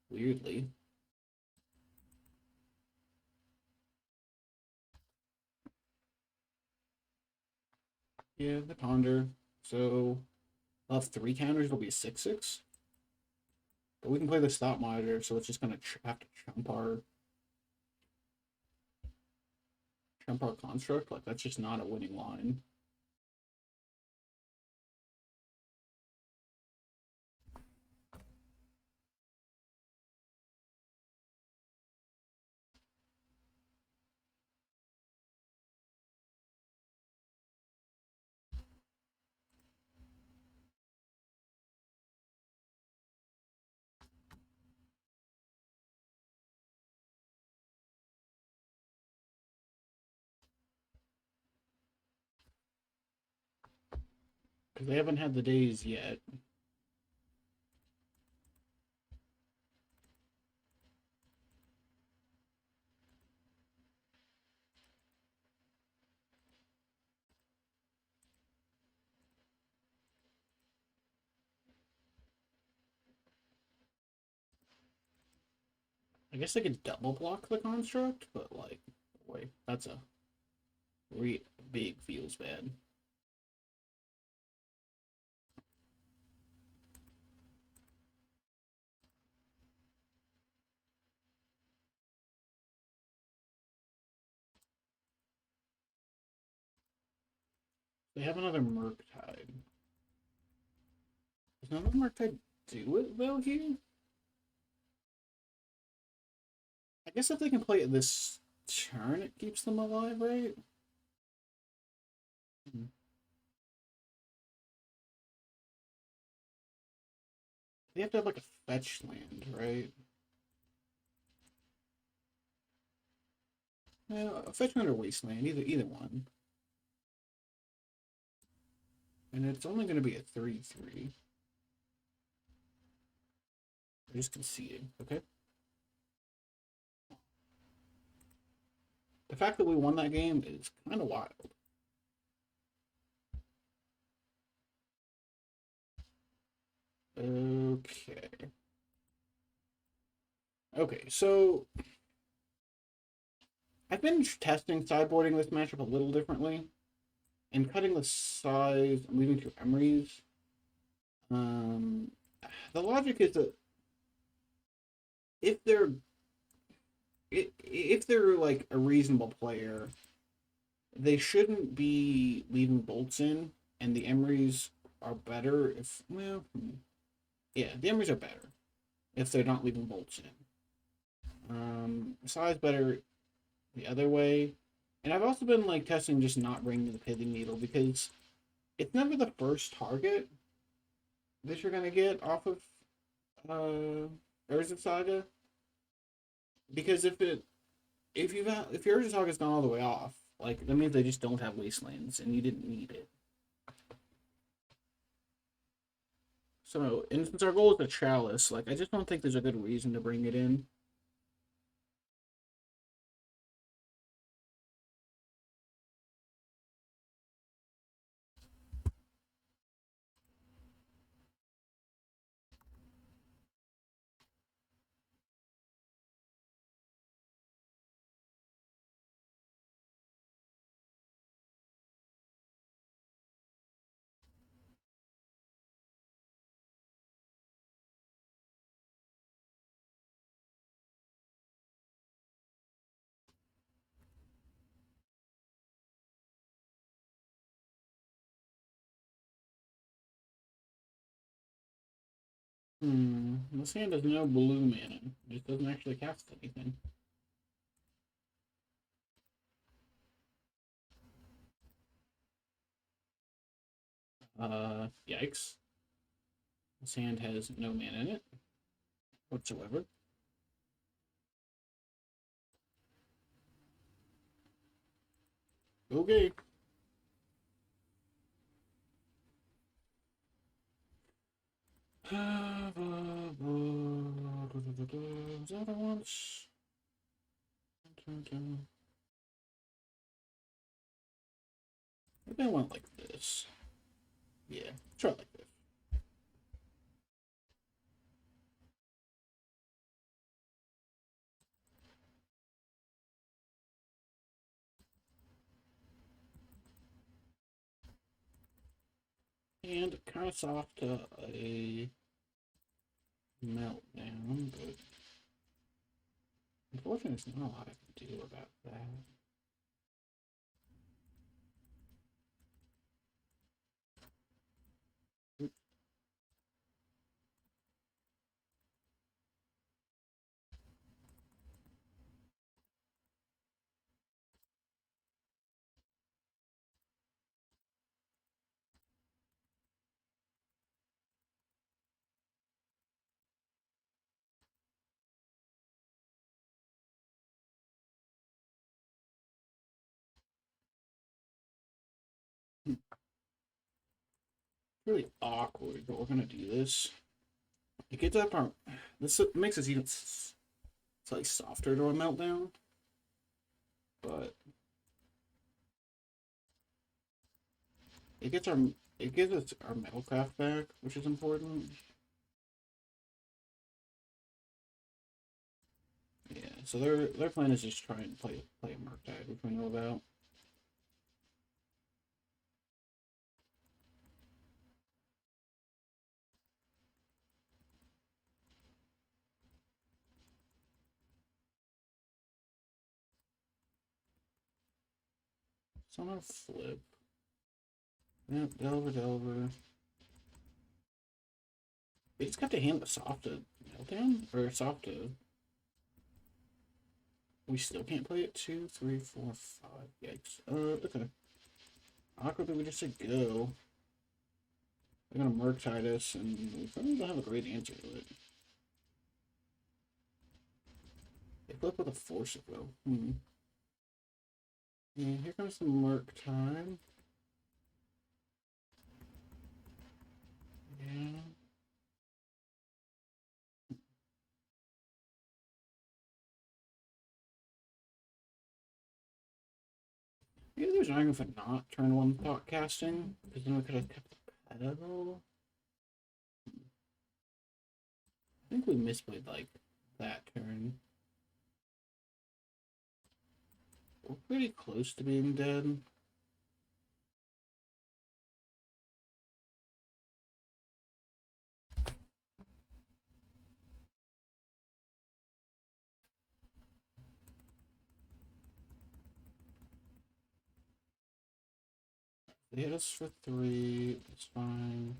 Weirdly. Yeah, the Ponder. So I'll have 3 counters, it'll be a 6/6. But we can play the stop monitor, so it's just gonna have to trump our construct. Like, that's just not a winning line. Because they haven't had the days yet. I guess I could double block the construct, but like, wait, that's a big feels bad. They have another Murktide. Does another Murktide do it though here? I guess if they can play it this turn, it keeps them alive, right? Hmm. They have to have like a fetch land, right? Yeah, a fetch land or wasteland, either one. And it's only going to be a 3/3. They're just conceding, okay? The fact that we won that game is kind of wild. Okay. Okay, so I've been testing sideboarding this matchup a little differently and cutting the size and leaving 2 Emerys. The logic is that if they're if they're like a reasonable player, they shouldn't be leaving bolts in, and the Emerys are better if yeah, the Emerys are better if they're not leaving bolts in. Size better the other way. And I've also been like testing just not bringing the pithing needle because it's never the first target that you're gonna get off of Urza Saga. Because if your Urza Saga's gone all the way off, like that means they just don't have wastelands and you didn't need it. So, and since our goal is a chalice, like I just don't think there's a good reason to bring it in. This hand has no blue mana. It doesn't actually cast anything. Yikes. This hand has no mana in it whatsoever. Okay. Is that what I want? Maybe I want like this. Yeah, try like this. And kind of soft a meltdown, but unfortunately, there's not a lot I can do about that. Really awkward, but we're gonna do this. You get that part. This makes us even slightly softer to a meltdown, but it gets our it gives us our metalcraft back, which is important. Yeah, so their plan is just try and play a Murktide, which we know about. So I'm gonna flip. Yep, Delver. We just got to hand the soft to meltdown or soft to. We still can't play it. 2, 3, 4, 5. Yikes. Okay. Awkwardly, we just said go. They're gonna Murktide us, and we probably don't have a great answer to it. They flip with a Force of Will. Yeah, here comes the Murktide. Yeah. Maybe there's an argument for not turn 1 thought casting, because then we could have kept the pedal. I think we misplayed like that turn. We're pretty close to being dead. They hit us for 3. That's fine.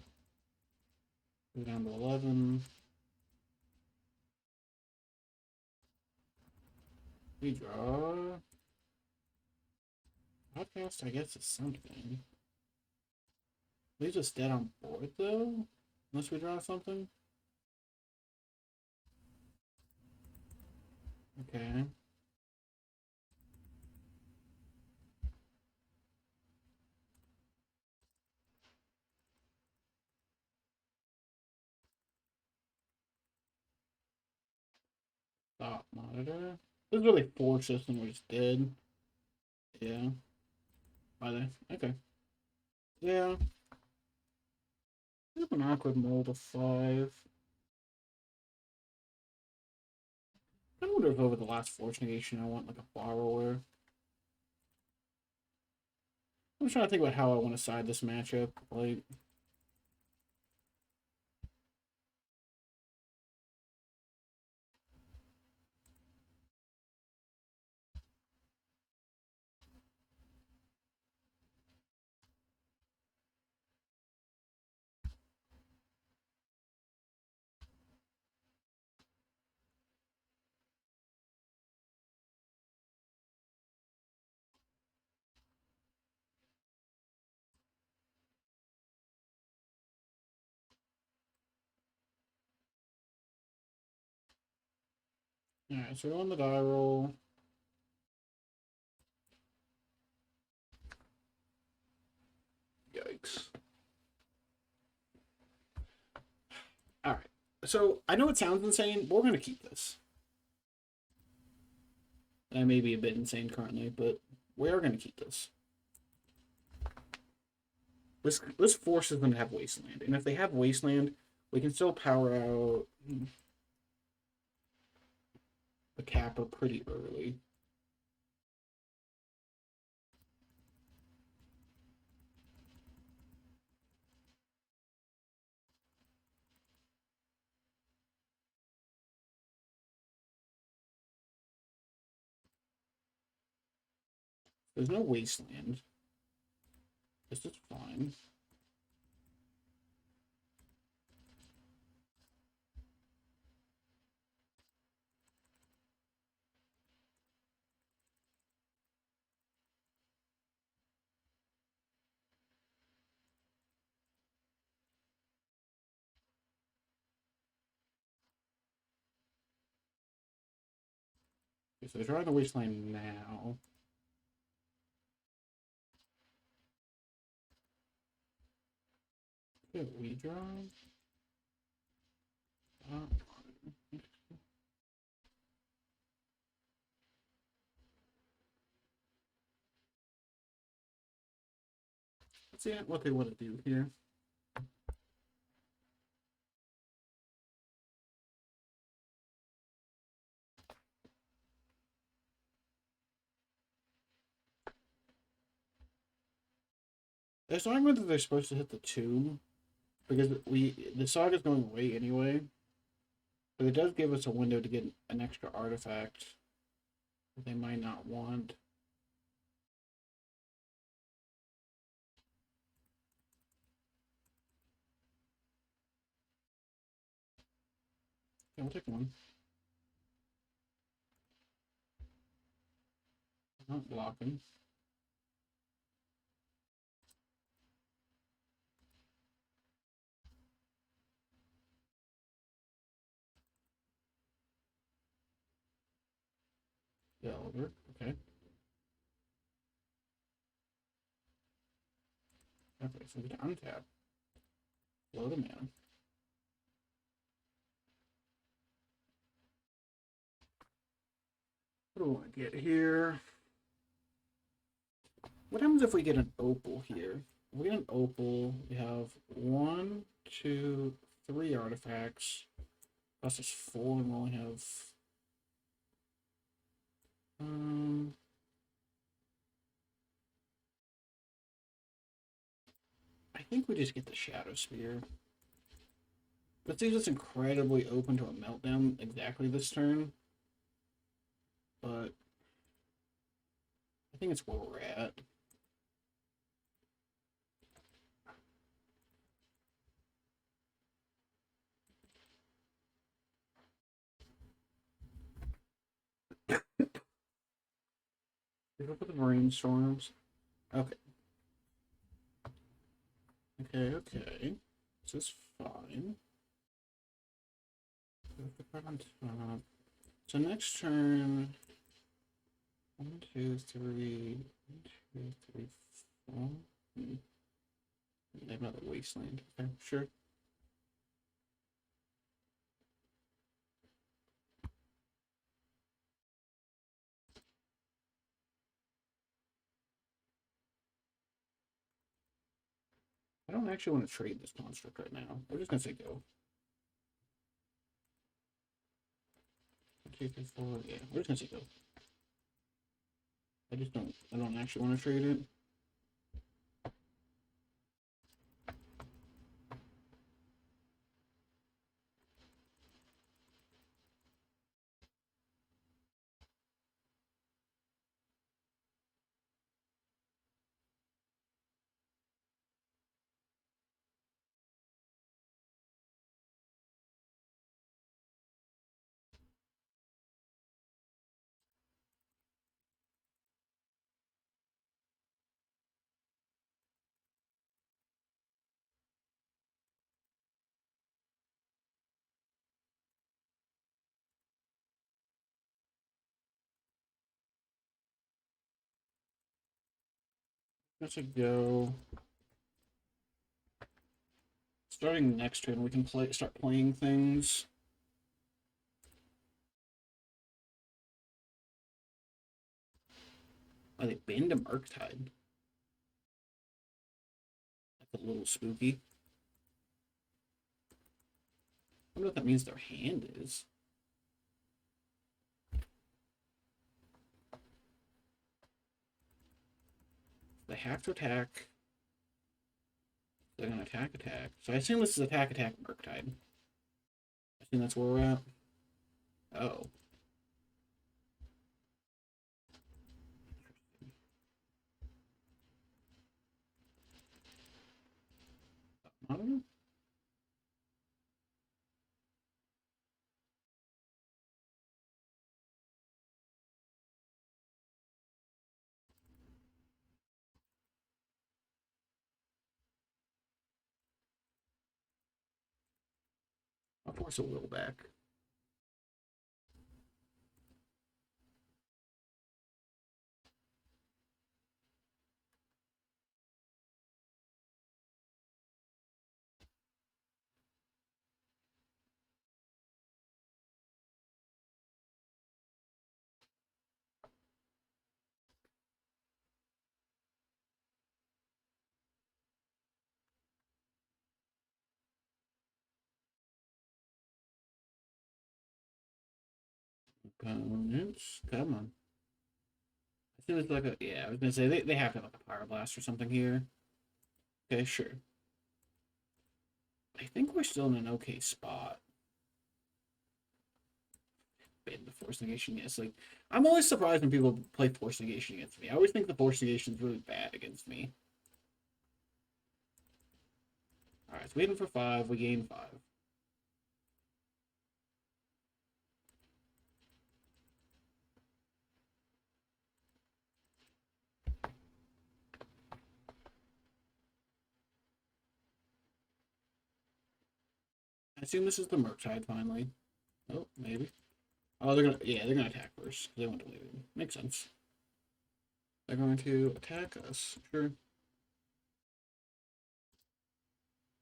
Go down to 11. We draw. Podcast, I guess, is something. Leaves us dead on board, though? Unless we draw something? Okay. Thought monitor. This is really forces and we're just dead. Yeah. Are they? Okay. Yeah. We have an awkward mold of 5. I wonder if over the last Force Negation I want like a borrower. I'm trying to think about how I want to side this matchup. Like, Alright, so on the die roll. Yikes. Alright. So I know it sounds insane, but we're gonna keep this. I may be a bit insane currently, but we are gonna keep this. This forces them to have Wasteland. And if they have Wasteland, we can still power out the Kappa pretty early. There's no Wasteland. This is fine. Okay, so they're trying the Wasteland now. Okay, we draw. Let's see what they want to do here. It's not that they're supposed to hit the 2, because the Saga's going away anyway. But it does give us a window to get an extra artifact that they might not want. Okay, we'll take one. Not blocking. Yeah, over. Okay. Okay, so we can untap. Blow the mana. What do we want to get here? What happens if we get an opal here? If we get an opal, we have 1, 2, 3 artifacts. Plus is 4, and we only have I think we just get the Shadow Spear. This leaves us incredibly open to a meltdown exactly this turn. But I think it's where we're at. Look at the brainstorms. Okay. Okay. This is fine. So next turn. 1, 2, 3. 1, 2, 3, 4. They have another Wasteland. Okay, sure. I don't actually want to trade this construct right now. We're just gonna say go. 1, 2, 3, 4. Yeah, we're just gonna say go. I don't actually want to trade it. That's a go. Starting next turn, we can start playing things. Oh, they banned a Murktide. That's a little spooky. I wonder what that means their hand is. They have to attack. They're gonna attack. So I assume this is attack Murktide. I think that's where we're at. Oh. I don't know. I'll force a will back. Opponents, come on. I think it's like a, yeah, I was gonna say they have to have like a Power Blast or something here. Okay, sure. I think we're still in an okay spot. Ban the Force Negation, yes. Like, I'm always surprised when people play Force Negation against me. I always think the Force Negation is really bad against me. Alright, so we hit him for 5, we gain 5. I assume this is the Murktide finally. Oh, maybe. Oh, they're gonna attack first. They want to leave it. Makes sense. They're going to attack us. Sure.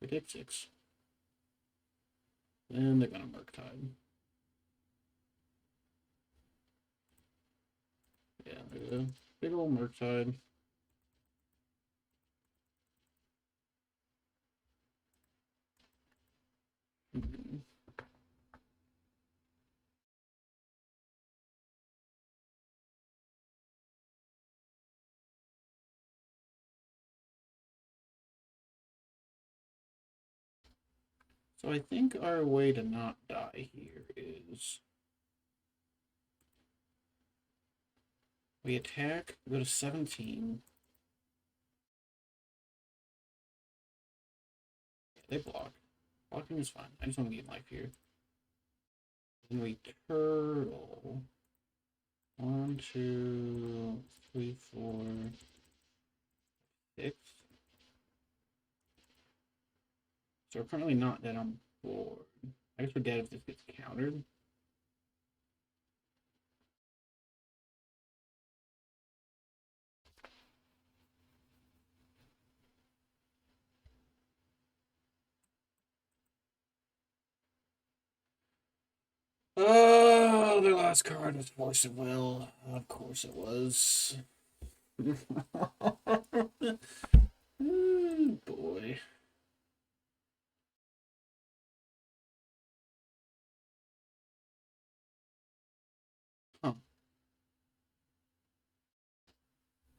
We take 6. Then they're gonna Murktide. Yeah, there's a big old Murktide. So I think our way to not die here is we attack, go to 17. Yeah, they block. Blocking is fine. I just want to gain life here. Then we turtle. 1, 2, 3, 4, 6. So we're currently not dead on board. I guess we're dead if this gets countered. Oh, their last card was Force of Will. Of course it was. Boy. Huh.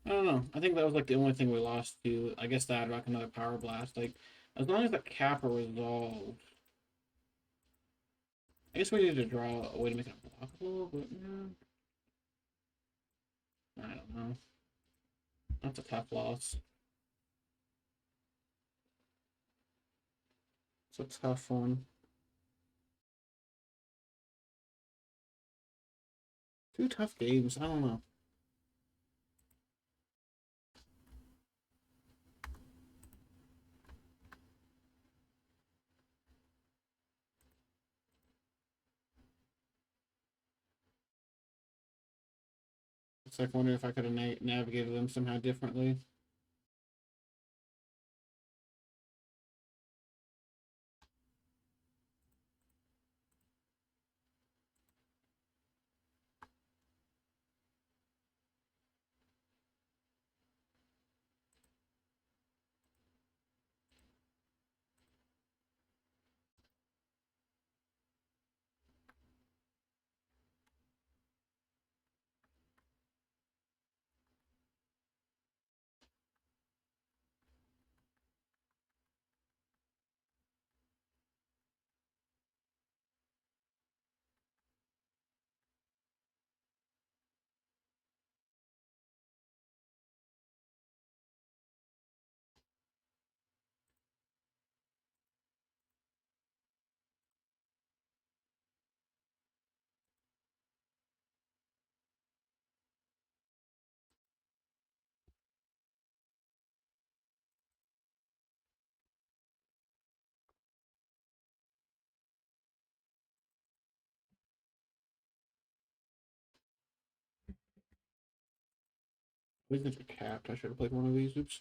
I don't know. I think that was like the only thing we lost to. I guess that rock another Power Blast. Like, as long as the Kappa resolved. I guess we need to draw a way to make it unblockable, but I don't know. That's a tough loss. It's a tough one. Two tough games. I don't know. It's like wondering if I could have navigated them somehow differently. Poisons are capped. I should have played one of these. Oops.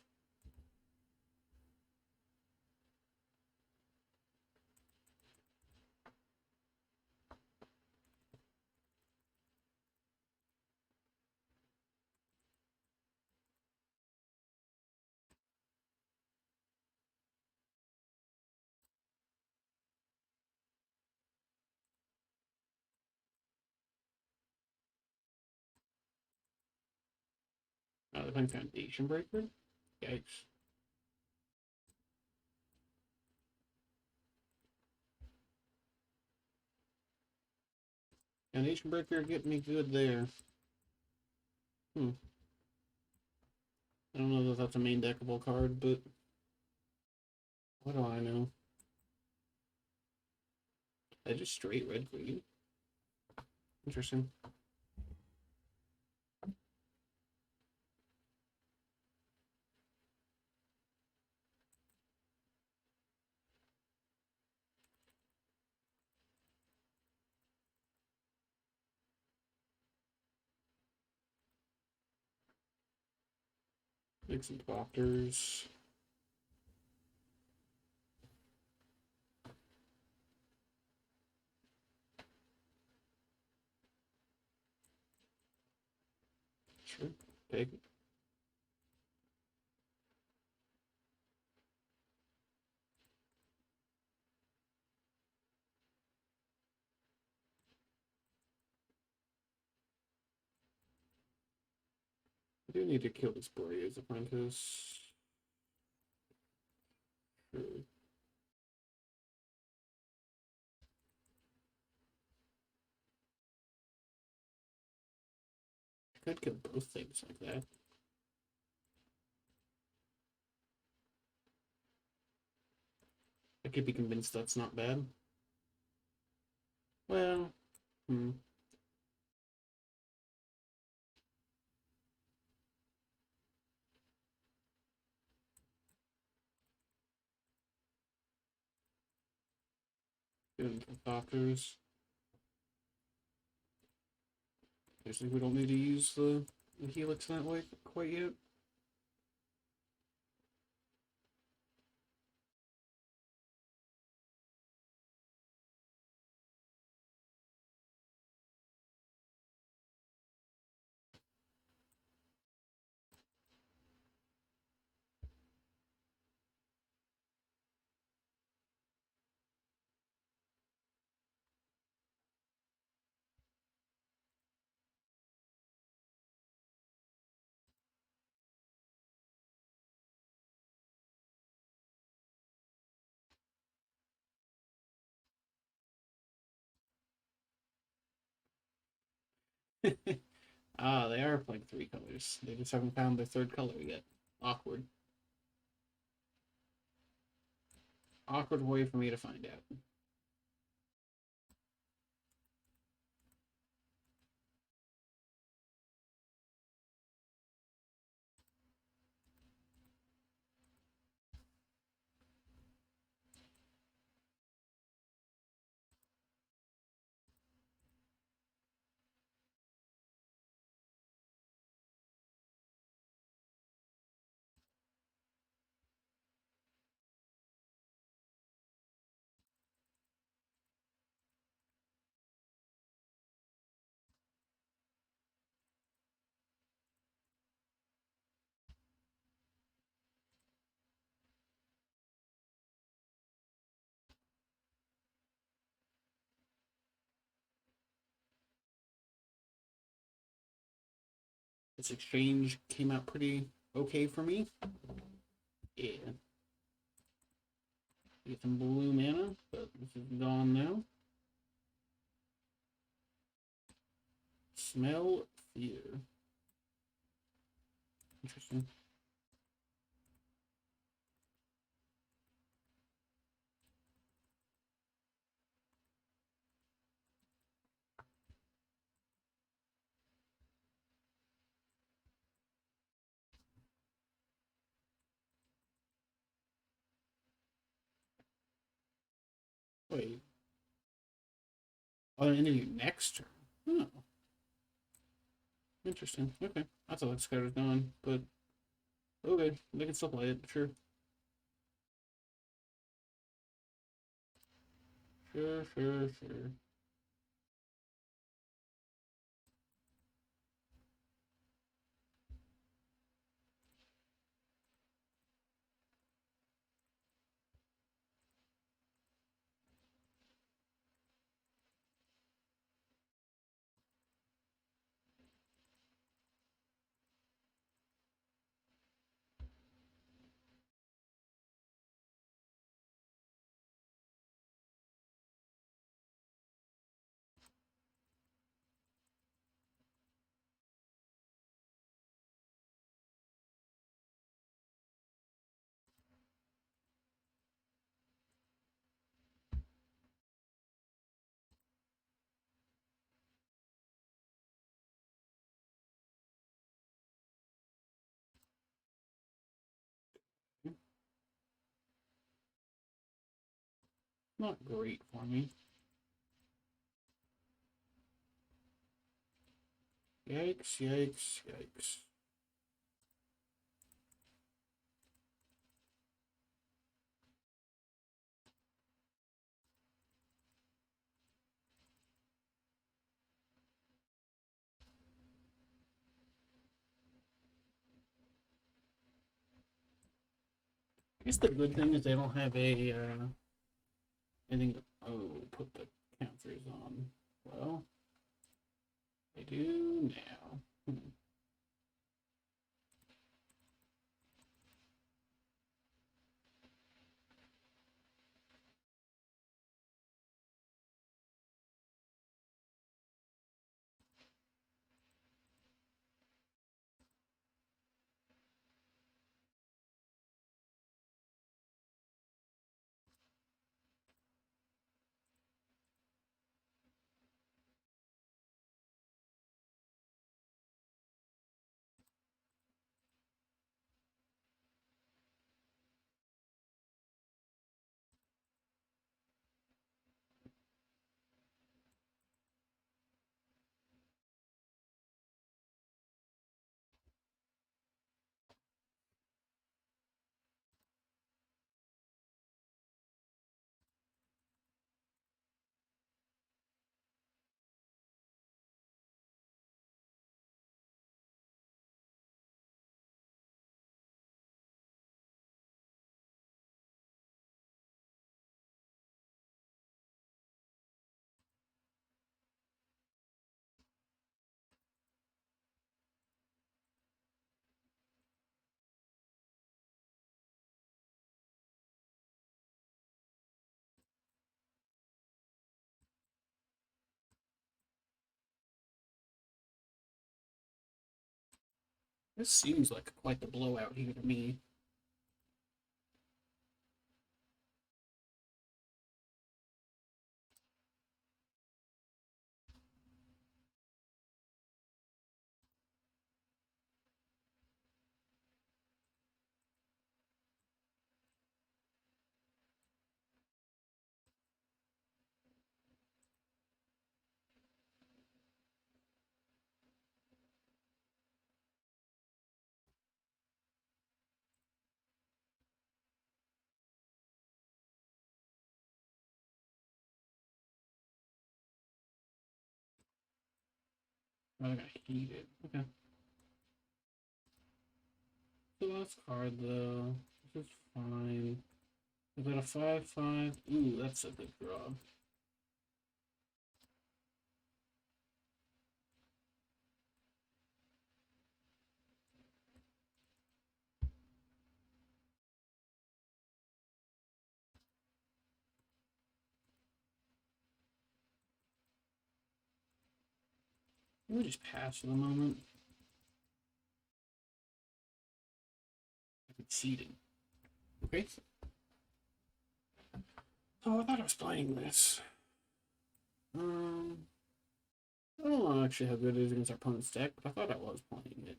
Oh, they're playing Foundation Breaker? Yikes. Foundation Breaker getting me good there. I don't know that that's a main deckable card, but what do I know? I just straight red green. Interesting. Make some doctors. Sure. Take it. I do need to kill this Borea's apprentice. Sure. I could kill both things like that. I could be convinced that's not bad. Well, doing doctors. Guessing we don't need to use the helix that way quite yet. Ah, they are playing three colors. They just haven't found their third color yet. Awkward. Awkward way for me to find out. This exchange came out pretty okay for me. Yeah. Get some blue mana, but this is gone now. Smell fear. Interesting. Wait. Oh, an interview next turn. Oh. Interesting. Okay. I thought this card was gone, but okay. They can still play it. Sure. Sure, sure, sure. Not great for me. Yikes, yikes, yikes. I guess the good thing is they don't have a anything to put the counters on. Well, they do now. This seems like quite the blowout here to me. I'm gonna heat it. Okay. The last card though. This is fine. Is that a 5/5? Ooh, that's a good draw. Let me just pass for the moment. Conceding. Okay. Oh, I thought I was playing this. I don't know actually how good it is against our opponent's deck, but I thought I was playing it.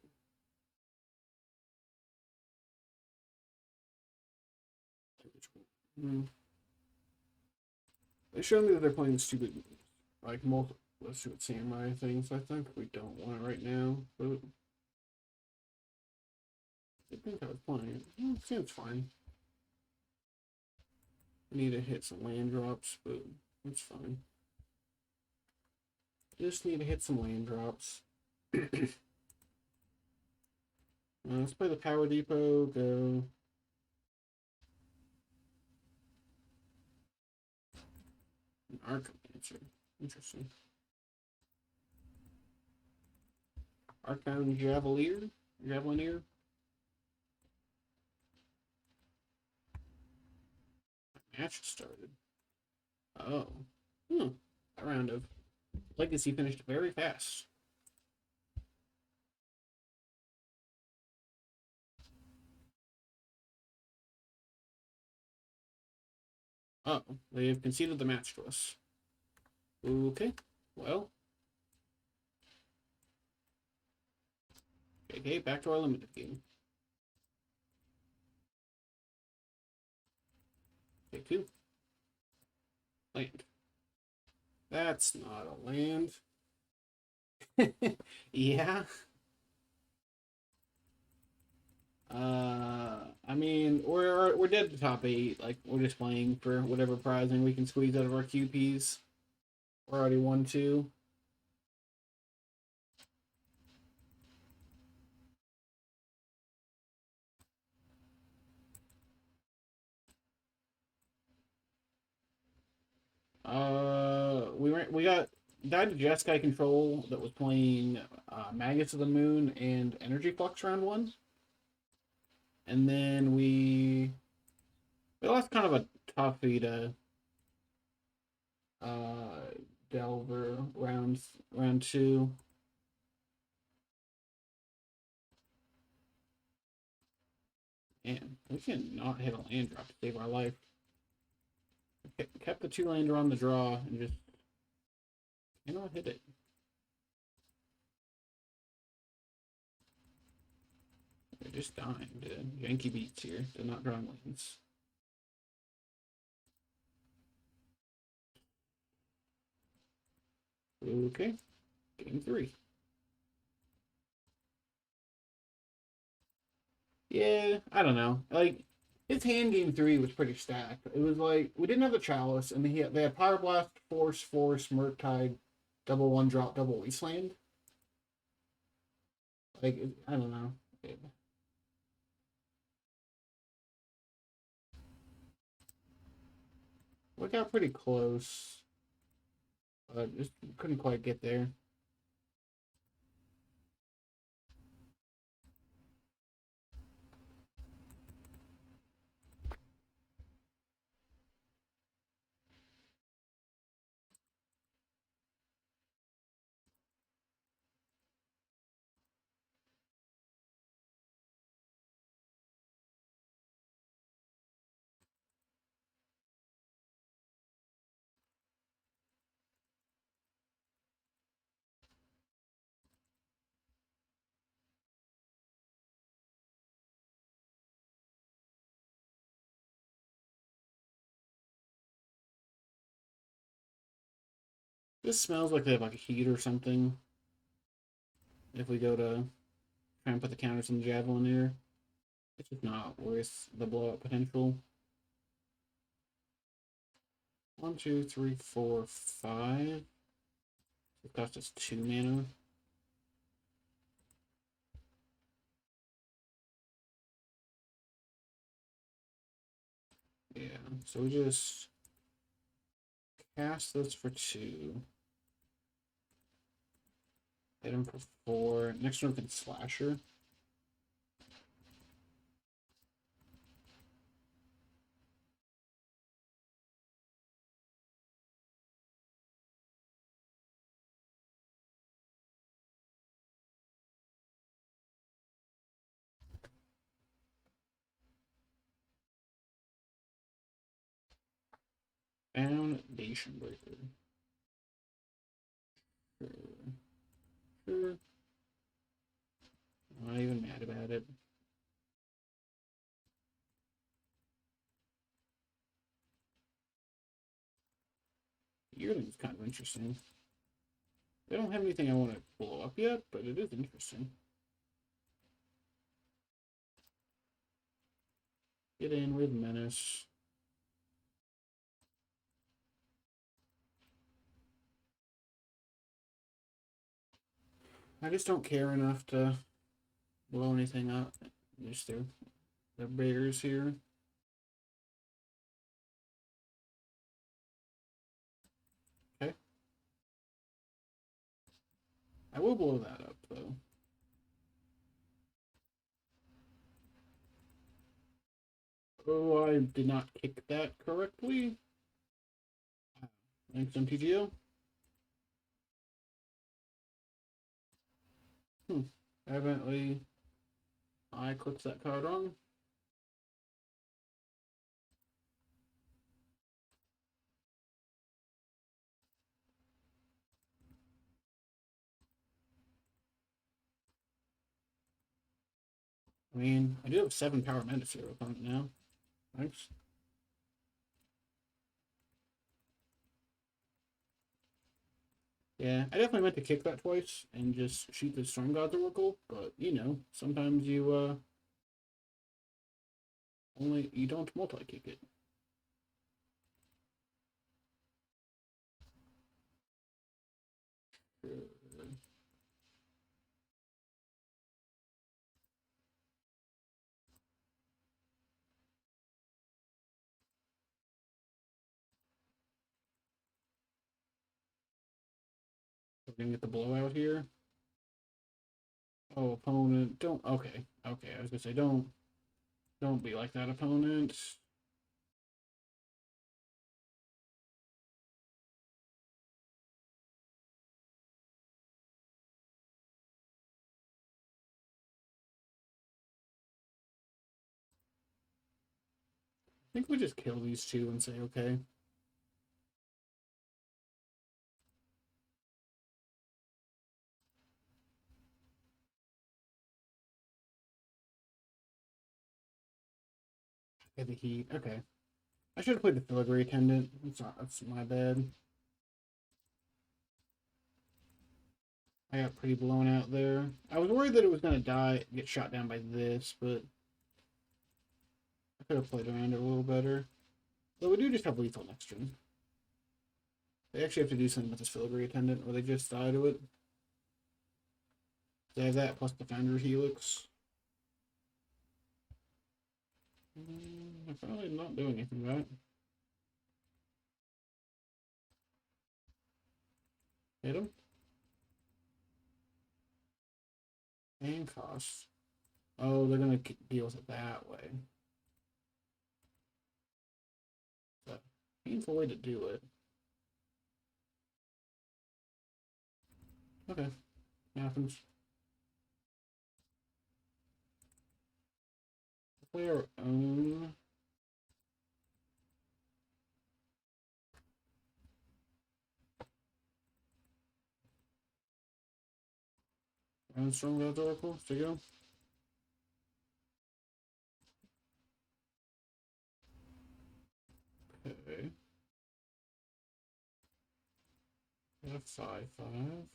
Hmm. They showed me that they're playing stupid moves. Like multiple. Let's see what samurai things. I think we don't want it right now, but I think I was playing it. Seems fine. Need to hit some land drops, but that's fine. Just need to hit some land drops. Let's play the Power Depot. Go. An Archmancer. Interesting. Archbound Javelineer. Match started. Oh. That round of Legacy finished very fast. Oh, they've conceded the match to us. Okay, well. Okay, back to our limited game. Take 2. Land. That's not a land. Yeah. I mean, we're dead to top 8. Like, we're just playing for whatever prizing we can squeeze out of our QPs. We're already 1-2. We got died to Jeskai Control that was playing Maggots of the Moon and Energy Flux round 1. And then we lost kind of a toughie to Delver round 2. Man, we cannot hit a land drop to save our life. Kept the 2-lander on the draw and just cannot hit it. They're just dying to Yankee beats here. They're not drawing lands. Okay, game 3. Yeah, I don't know. Like, his hand game 3 was pretty stacked. It was like, we didn't have the Chalice, and they had Power Blast, Force, Murktide, double 1-drop, double Wasteland. Like, I don't know. We got pretty close, but just couldn't quite get there. This smells like they have like a heat or something. If we go to try and put the counters on the Javelin here, it's just not worth the blowout potential. 1, 2, 3, 4, 5. It cost us 2 mana. Yeah, so we just cast this for 2. Hit him for 4. Next one can Slasher. Foundation Breaker. Sure. I'm not even mad about it. Yearling's kind of interesting. They don't have anything I want to blow up yet, but it is interesting. Get in with Menace. I just don't care enough to blow anything up. Just their bears here. Okay. I will blow that up though. Oh, I did not kick that correctly. Thanks, MTGO. Evidently, I clicked that card wrong. I mean, I do have 7 power Menace here now. Thanks. Yeah, I definitely meant to kick that twice and just shoot the Storm God's Oracle, but you know, sometimes you you don't multi-kick it. We're gonna get the blowout here. Oh, opponent, don't. Okay, okay. I was gonna say don't be like that, opponent. I think we just kill these two and say okay. Get the heat. Okay. I should have played the filigree attendant. That's my bad. I got pretty blown out there. I was worried that it was gonna die, get shot down by this, but I could have played around it a little better. But we do just have lethal next turn. They actually have to do something with this filigree attendant, or they just die to it. They have that plus the Founder Helix. They're probably not doing anything about it. Hit him. And cost. Oh, they're gonna deal with it that way. It's a painful way to do it. Okay, happens. Play our own. Strong God's Oracle to go. Okay. F5/5.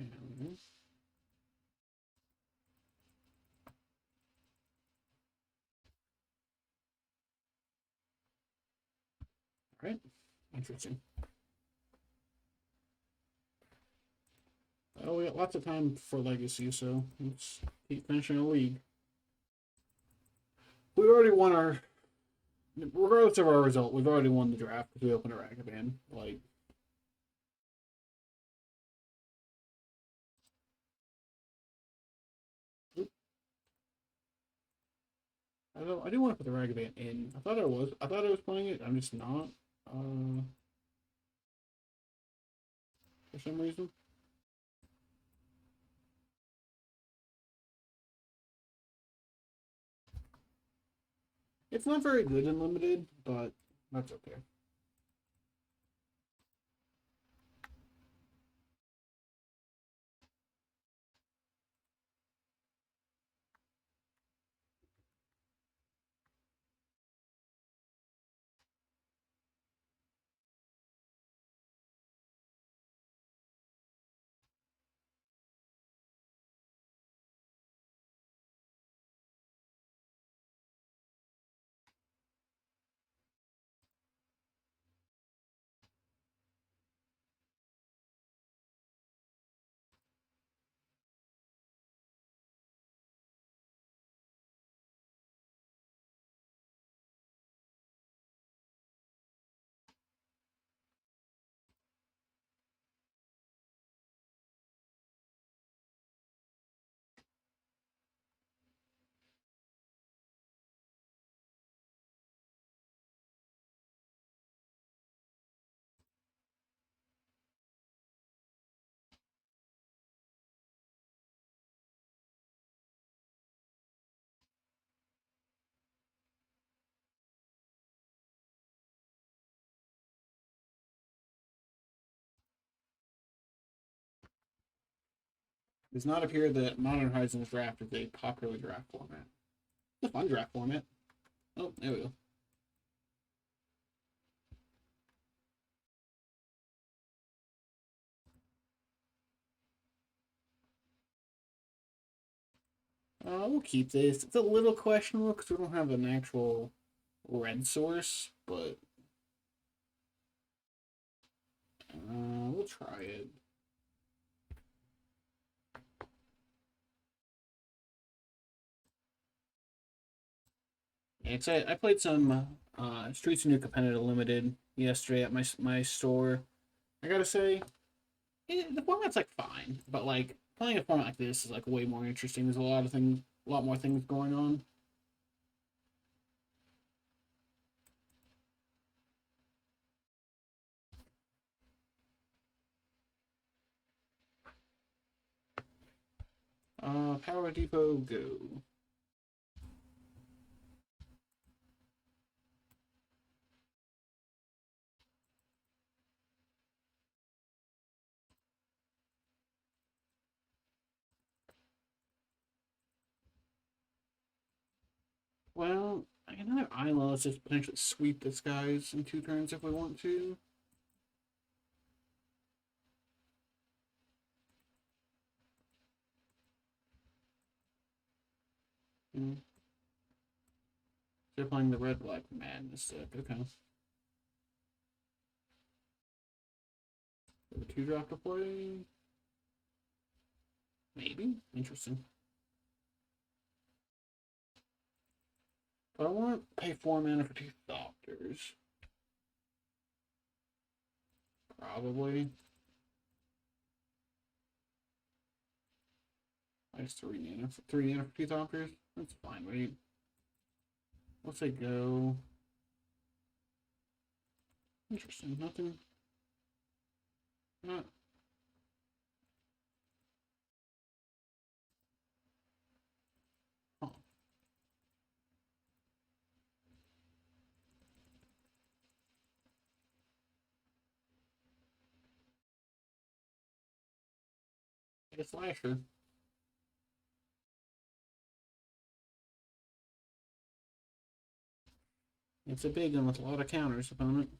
And right. Interesting. Oh, we got lots of time for Legacy, so let's keep finishing the league. We already won our. Regardless of our result, we've already won the draft because we opened a Ragavan. Like, I do want to put the Ragavan in. I thought I was. I thought I was playing it. I'm just not. For some reason. It's not very good in limited, but that's okay. It does not appear that Modern Horizons Draft is a popular draft format. It's a fun draft format. Oh, there we go. We'll keep this. It's a little questionable because we don't have an actual red source, but we'll try it. It's I played some Streets of New Capenna Limited yesterday at my store. I gotta say, the format's like fine, but like playing a format like this is like way more interesting. There's a lot more things going on. Power Depot, go. Well, I can another island. Let's just potentially sweep this guys in 2 turns if we want to. Hmm. They're playing the red black madness deck. Okay. The 2 drop to play. Maybe. Interesting. But I want to pay 4 mana for 2 Doctors. Probably. I just 3 mana. 3 mana for 2 Doctors. That's fine, right? Let's say go. Interesting. Nothing. Not. Huh. Get a slasher. It's a big one with a lot of counters, opponent.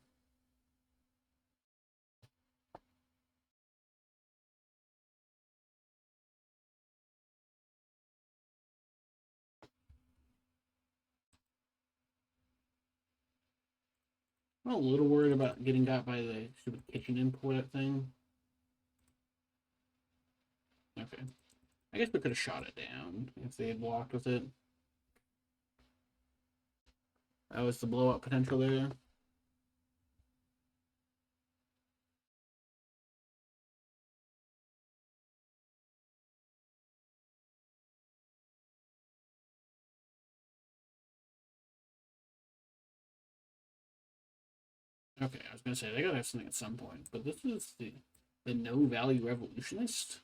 I'm a little worried about getting got by the stupid kitchen import thing. Okay. I guess we could have shot it down if they had blocked with it. That was the blow up potential there. Okay, I was gonna say they gotta have something at some point, but this is the no value revolutionist.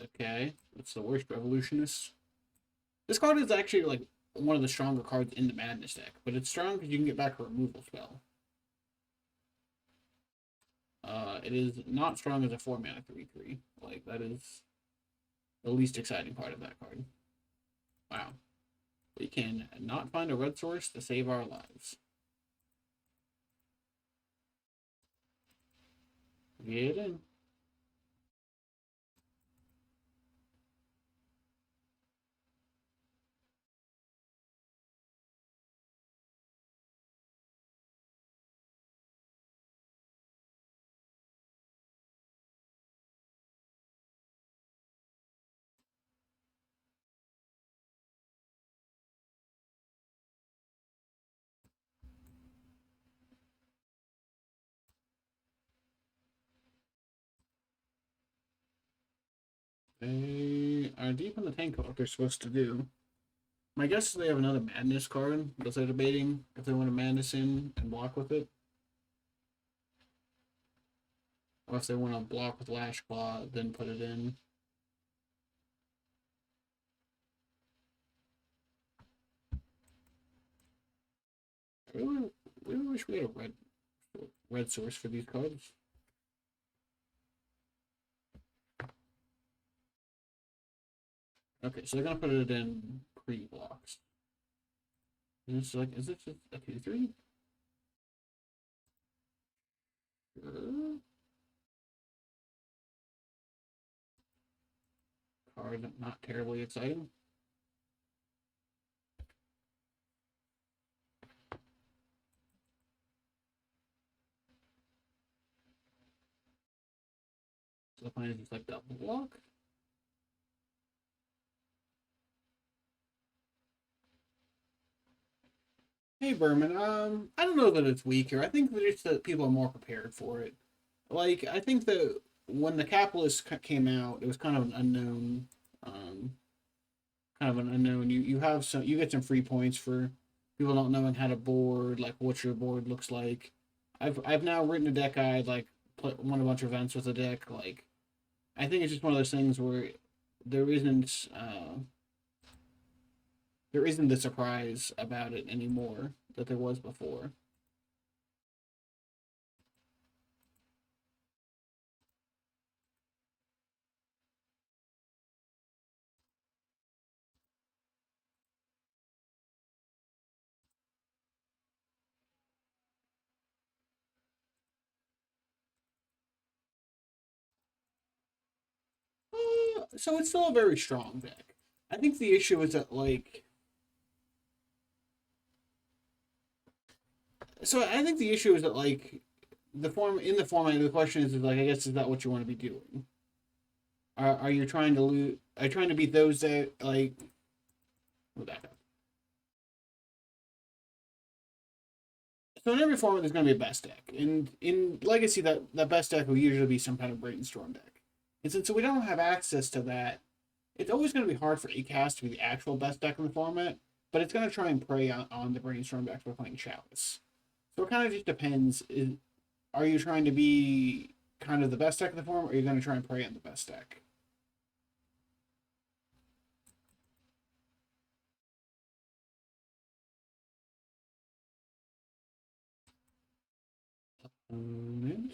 Okay, that's the worst revolutionist. This card is actually like one of the stronger cards in the madness deck, but it's strong because you can get back a removal spell. It is not strong as a 4 mana 3/3. Like that is the least exciting part of that card. Wow, we can not find a red source to save our lives. Get in. They are deep in the tank what they're supposed to do. My guess is they have another madness card that they're debating if they want to madness in and block with it. Or if they want to block with Lash Claw, then put it in. I really wish we had a red source for these cards. Okay, so they're gonna put it in pre-blocks. Is it just a 2/3? Sure. Card not terribly exciting. So the plan is just like double block. Hey Berman, I don't know that it's weaker. I think that it's that people are more prepared for it. Like, I think that when the Capitalist came out, it was kind of an unknown, um, You have some, you get some free points for people not knowing how to board, like what your board looks like. I've now written a deck guide, like won a bunch of events with a deck. Like, I think it's just one of those things where there isn't uh, there isn't the surprise about it anymore that there was before. So it's still a very strong deck. I think the issue is that I think the issue is that the format the question is like I guess is that what you want to be doing? Are you trying to lose? Are you trying to beat those that like? We'll back up. So in every format, there's going to be a best deck, and in Legacy, that best deck will usually be some kind of brainstorm deck. And since we don't have access to that, it's always going to be hard for ACAST to be the actual best deck in the format. But it's going to try and prey on the brainstorm decks by playing Chalice. So it kind of just depends. Are you trying to be kind of the best deck in the form, or are you going to try and prey on the best deck? Um,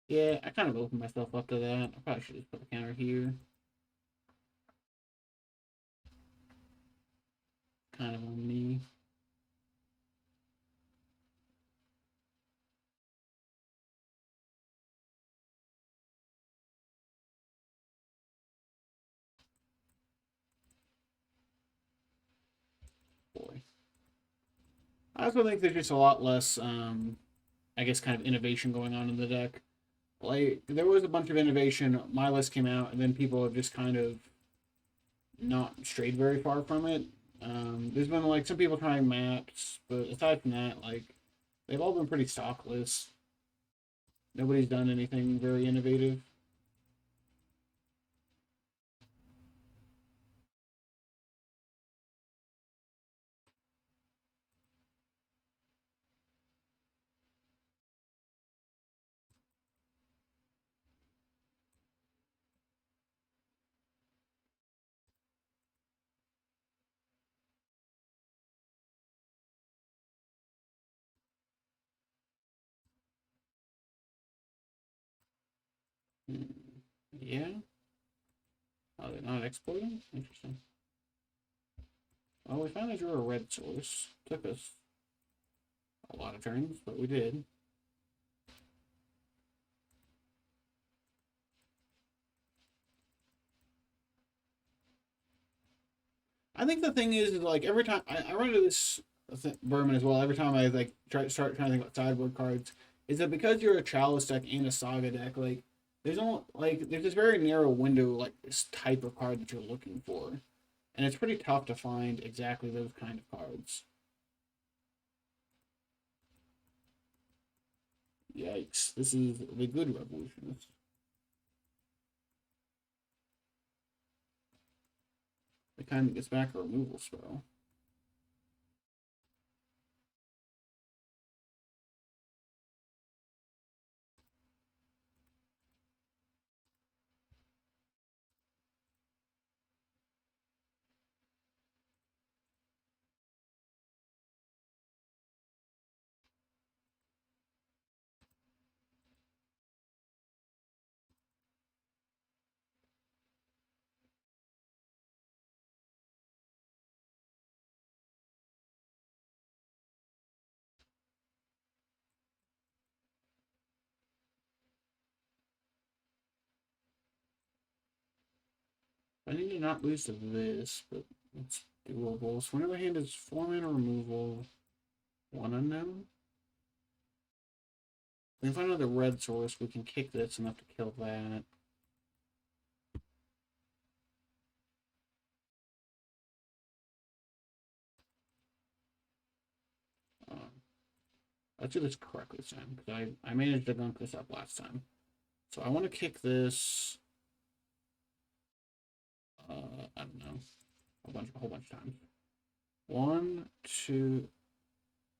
Yeah, I kind of opened myself up to that. I probably should just put the counter here. Kind of on me. Boy. I also think there's just a lot less, I guess, kind of innovation going on in the deck. Like, there was a bunch of innovation. My list came out, and then people have just kind of not strayed very far from it. There's been, like, some people trying maps, but aside from that, like, they've all been pretty stock lists. Nobody's done anything very innovative. Hmm. Yeah? Oh, they're not exploiting? Interesting. Well, we finally drew a red source. Took us a lot of turns, but we did. I think the thing is like every time I run into this Berman as well. Every time I like start trying to think about sideboard cards, is that because you're a Chalice deck and a Saga deck, like there's this very narrow window like this type of card that you're looking for, and it's pretty tough to find exactly those kind of cards. Yikes! This is the good revolutionist. The kind that gets back a removal spell. I need to not lose to this, but it's doable. So whenever hand is 4-mana removal, 1 unknown. We can find another red source. We can kick this enough to kill that. Let's do this correctly this time, because I managed to gunk this up last time. So I want to kick this. I don't know, a whole bunch of times. 1, 2.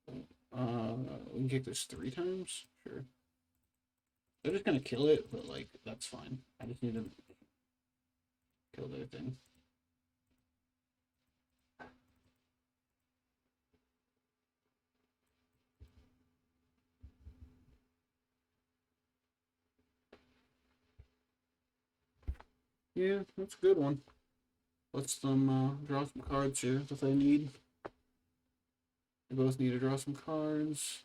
We can kick this 3 times. Sure. They're just gonna kill it, but like that's fine. I just need to kill their thing. Yeah, that's a good one. Let's them draw some cards here that they need. They both need to draw some cards.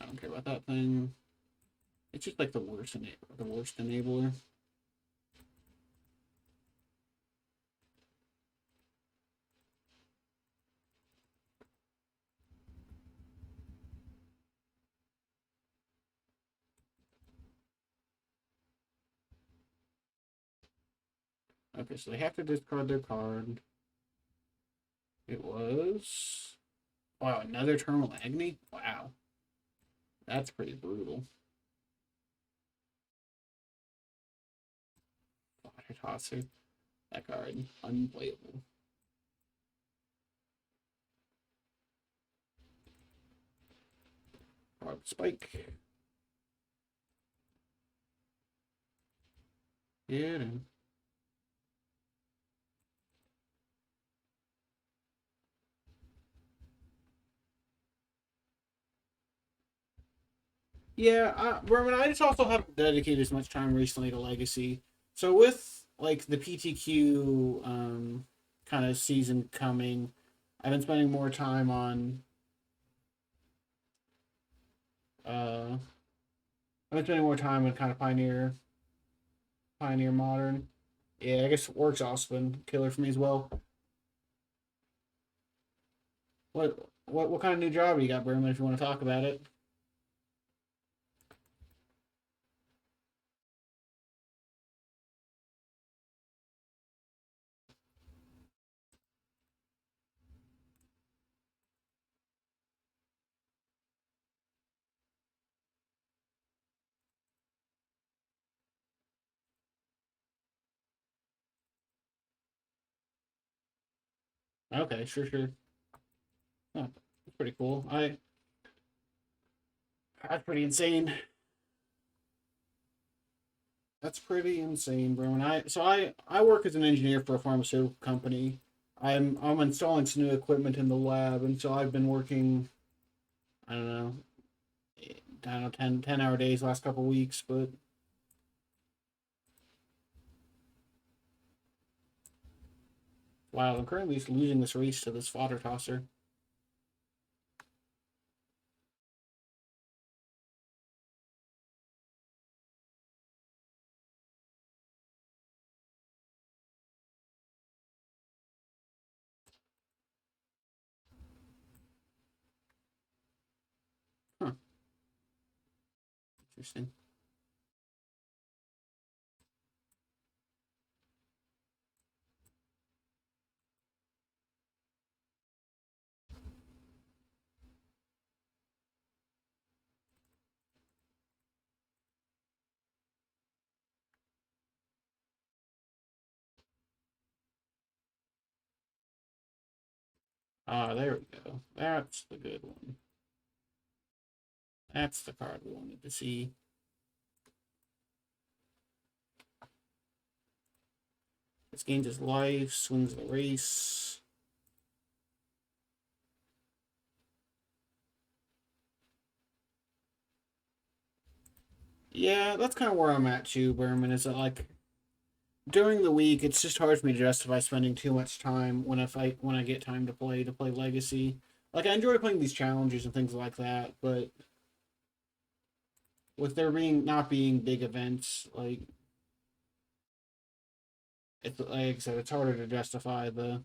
I don't care about that thing. It's just like the worst enabler. Okay, so they have to discard their card. It was... Wow, another Terminal Agony? Wow. That's pretty brutal. Fire Tosser. That card, unplayable. Card Spike. Yeah. Yeah, Roman, I just also haven't dedicated as much time recently to Legacy. So with like the PTQ kind of season coming, I've been spending more time on I've been spending more time on kind of Pioneer Modern. Yeah, I guess work's also been killer for me as well. What kind of new job you got, Berman, if you want to talk about it? Okay, sure. Oh, that's pretty cool. That's pretty insane. That's pretty insane, bro. And I work as an engineer for a pharmaceutical company. I'm installing some new equipment in the lab, and so I've been working. I don't know, I don't know, 10 hour days last couple weeks, but wow, I'm currently losing this race to this fodder tosser. Huh, interesting. Ah, there we go. That's the good one. That's the card we wanted to see. This gains his life, swings the race. Yeah, that's kind of where I'm at too, Berman. Is that like during the week, it's just hard for me to justify spending too much time when I get time to play Legacy. Like I enjoy playing these challenges and things like that, but with there being not being big events, like it's like I said, it's harder to justify the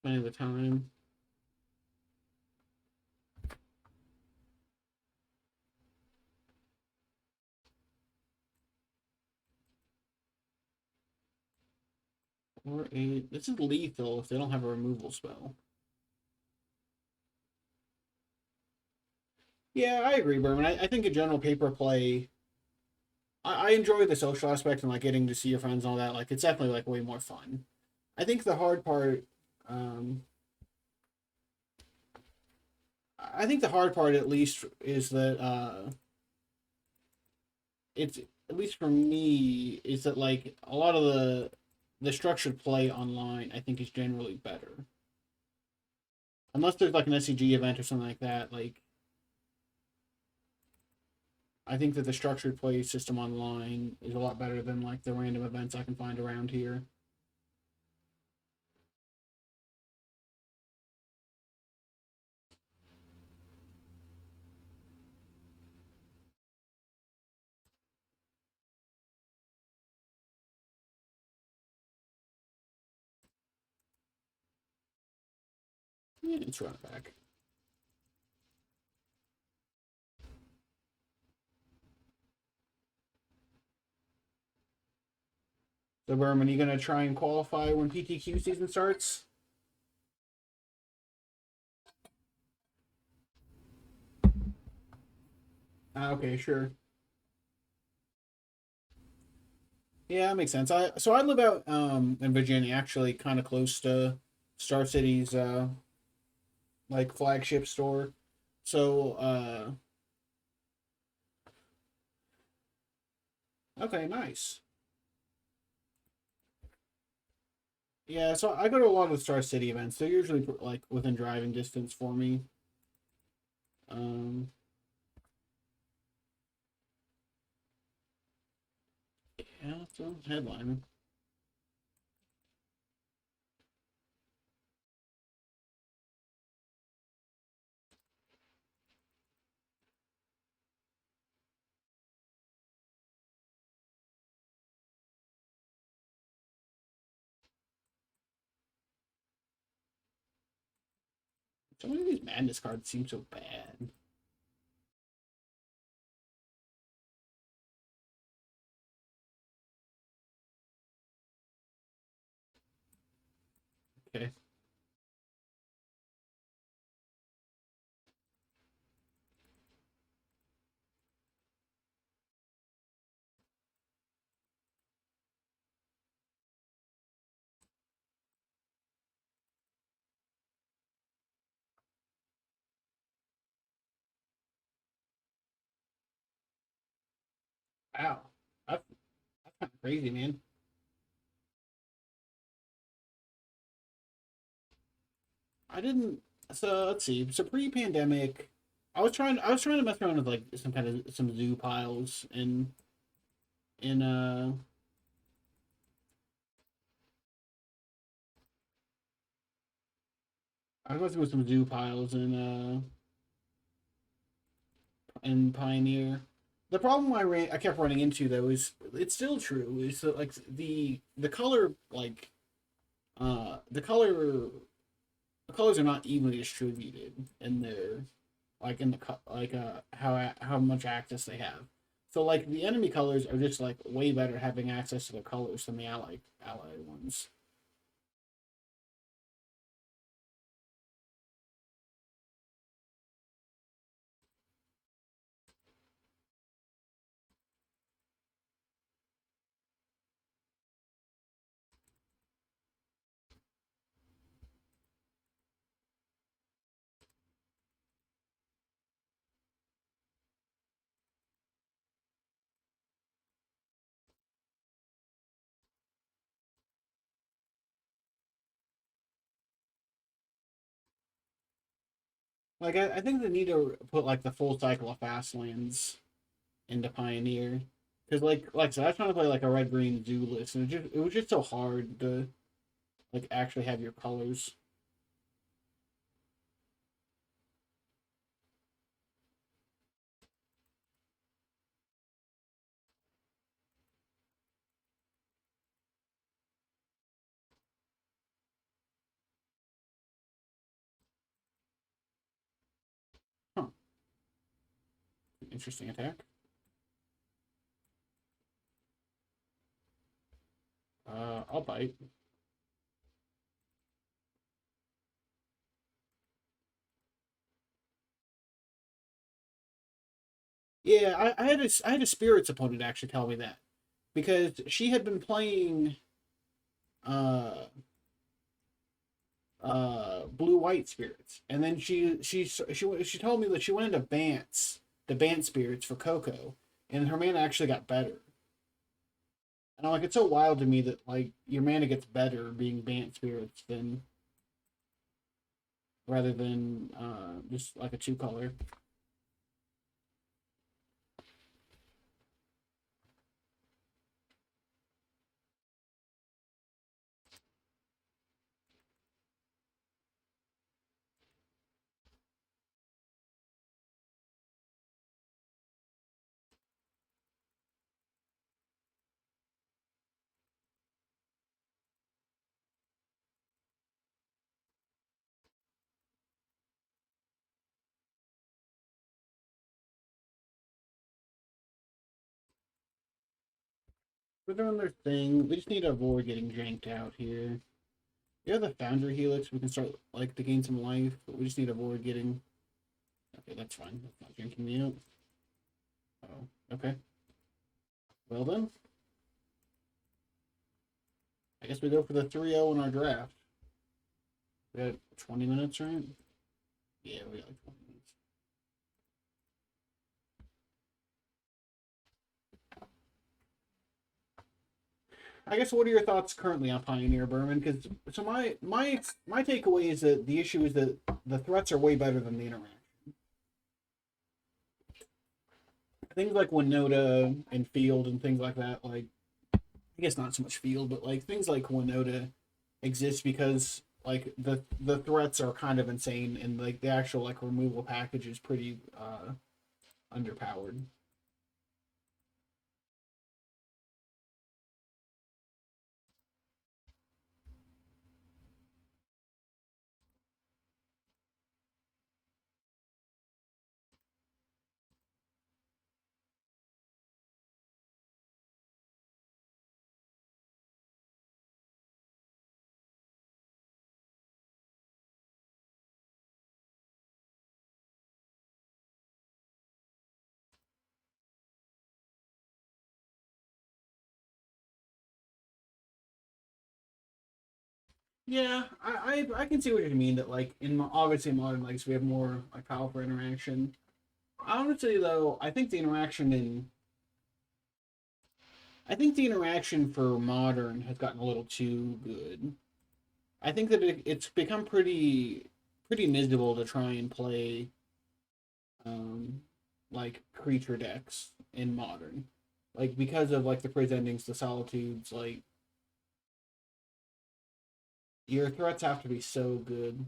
spending the time. Or a this is lethal if they don't have a removal spell. Yeah, I agree, Berman. I think in general paper play I enjoy the social aspect and like getting to see your friends and all that. Like it's definitely like way more fun. I think the hard part um I think the hard part at least is that it's at least for me is that like a lot of the structured play online I think is generally better. Unless there's like an SCG event or something like that, like I think that the structured play system online is a lot better than like the random events I can find around here. Yeah, let's run it back. So Berman, you gonna try and qualify when PTQ season starts? Okay, sure. Yeah, that makes sense. I live out in Virginia, actually kind of close to Star City's like flagship store. So okay, nice. Yeah, so I go to a lot of the Star City events. They're usually like within driving distance for me. Um yeah, so headline. Some of these madness cards seem so bad. Okay. Wow. That's kind of crazy, man. I didn't. So let's see. So pre-pandemic, I was trying to mess around with like some zoo piles in I was messing with some zoo piles in Pioneer. The problem I kept running into though is it's still true is that like the color like the colors are not evenly distributed in their like in the like how much access they have. So like the enemy colors are just like way better having access to the colors than the ally ones. Like I think they need to put like the full cycle of fast lands into Pioneer Because so I was trying to play like a red green zoo list, and it was just so hard to like actually have your colors. Huh. Interesting attack. I'll bite. Yeah, I had a spirits opponent actually tell me that because she had been playing uh blue white spirits, and then she told me that she went into the Bant spirits for Coco, and her mana actually got better. And I'm like, it's so wild to me that like your mana gets better being Bant spirits than rather than just like a two color. We're doing their thing. We just need to avoid getting janked out here. You have the Foundry Helix. We can start like to gain some life, but we just need to avoid getting. Okay, that's fine. That's not janking me out. Oh, okay. Well then, I guess we go for the 3-0 in our draft. We got 20 minutes, right? Yeah, we got like 20 minutes. I guess what are your thoughts currently on Pioneer, Berman? Because so my takeaway is that the issue is that the threats are way better than the interaction. Things like Winota and Field and things like that, like I guess not so much Field, but like things like Winota exist because like the threats are kind of insane and like the actual like removal package is pretty underpowered. Yeah, I can see what you mean that like in obviously modern legacy we have more like powerful interaction. Honestly though, I think the interaction for modern has gotten a little too good. I think that it's become pretty miserable to try and play um like creature decks in modern. Like because of like the Priz endings, the solitudes, like your threats have to be so good.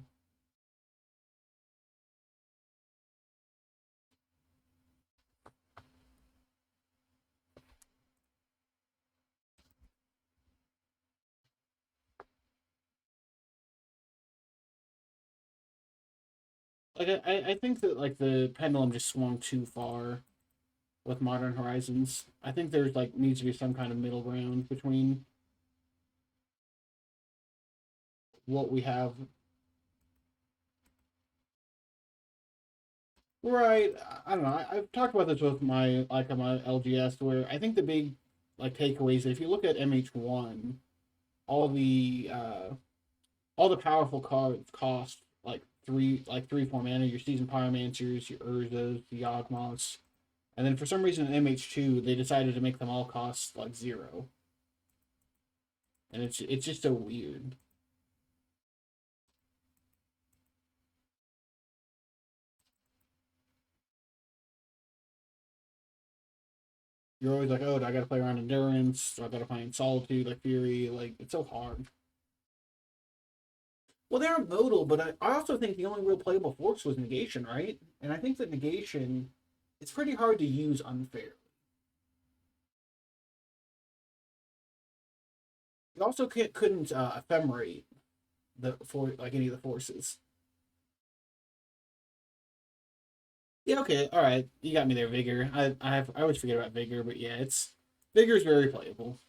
Like I think that like the pendulum just swung too far with Modern Horizons. I think there's like needs to be some kind of middle ground between what we have. Right. I don't know. I've talked about this with my like on my LGS where I think the big like takeaways if you look at MH1, all the uh all the powerful cards cost like three four mana, your seasoned pyromancers, your Urzas, the Yawgmoths. And then for some reason in MH2 they decided to make them all cost like zero. And it's just so weird. you're always like, oh, do I gotta play around endurance? Do I gotta play in solitude like Fury? Like it's so hard. Well, they're modal, but I also think the only real playable force was negation, right? And I think that negation, it's pretty hard to use unfairly. You also couldn't ephemerate the for like any of the forces. Yeah, okay, all right, you got me there, vigor. I always forget about vigor, but yeah, it's vigor's very playable.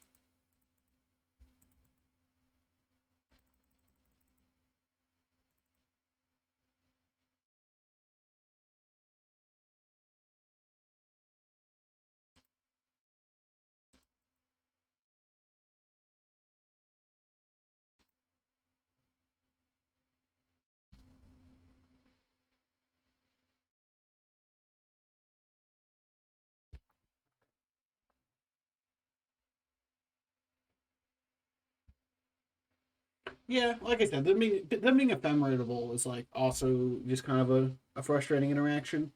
Yeah, like I said, them being ephemeratable is like also just kind of a frustrating interaction.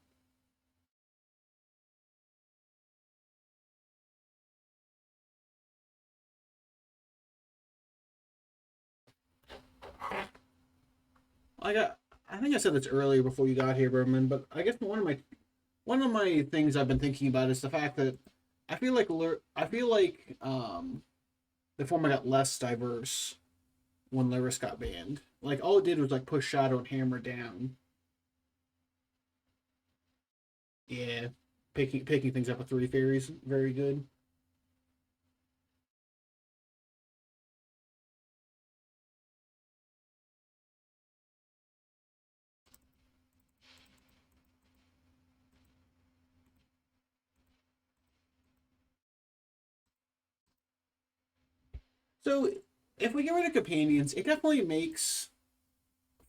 Like I think I said this earlier before you got here, Berman, but I guess one of my things I've been thinking about is the fact that I feel like the format got less diverse when Lyris got banned. Like all it did was like push Shadow and Hammer down. Yeah, picking things up with three fairies, very good. So if we get rid of companions, it definitely makes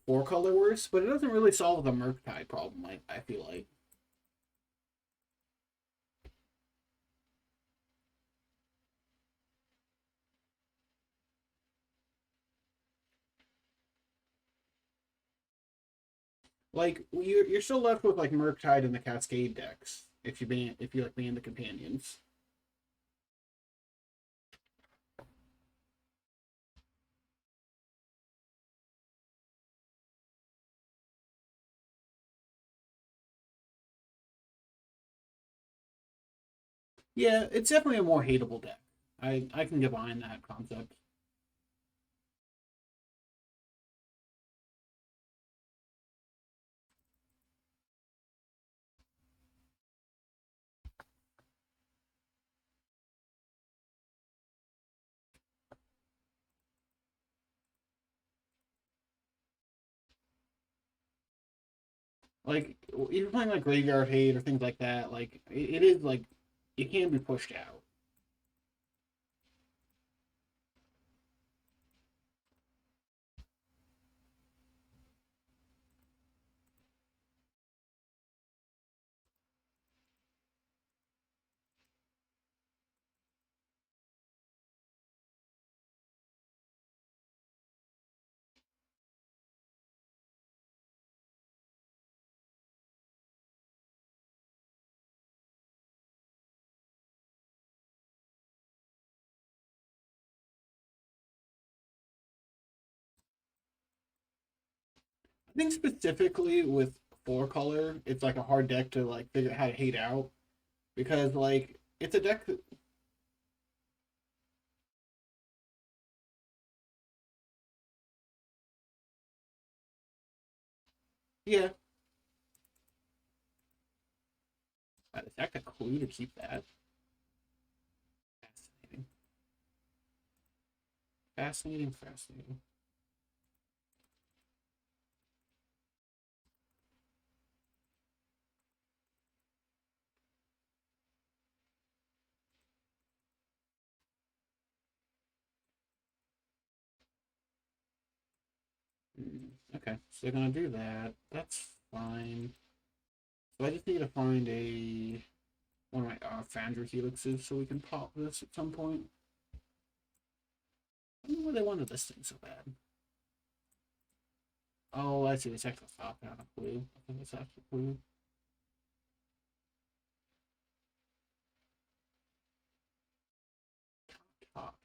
four color worse, but it doesn't really solve the Murktide problem. I feel like you're still left with like Murktide and the Cascade decks if you like ban the companions. Yeah, it's definitely a more hateable deck. I can get behind that concept. Like if you're playing like Graveyard Hate or things like that, like it is like it can be pushed out. I think specifically with four color, it's like a hard deck to like figure out how to hate out because like it's a deck. Yeah, is that a clue to keep that? Fascinating, fascinating, fascinating. Okay, so they're gonna do that. That's fine. So I just need to find a one of my Foundry Helixes so we can pop this at some point. I don't know why they wanted this thing so bad. Oh, I see. It's actually stop out of blue. I think it's actually blue.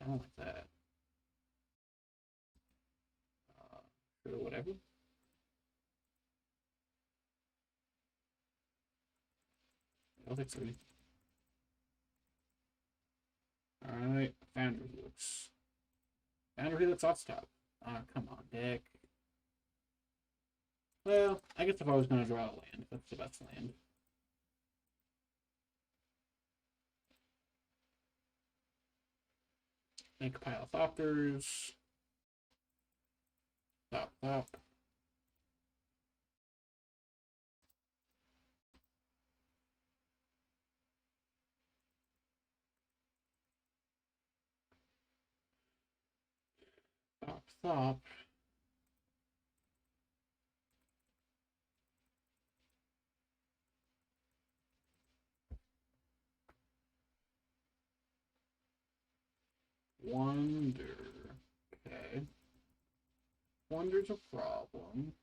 I don't like that. Sure, whatever. I'll take 3. Alright, Founder Helix. Founder Helix off top. Come on, deck. Well, I guess if I was going to draw a land, that's the best land. Make a pile of Thopters. Thop, thop. Thop, thop. Wonder. Okay. Wonder's a problem.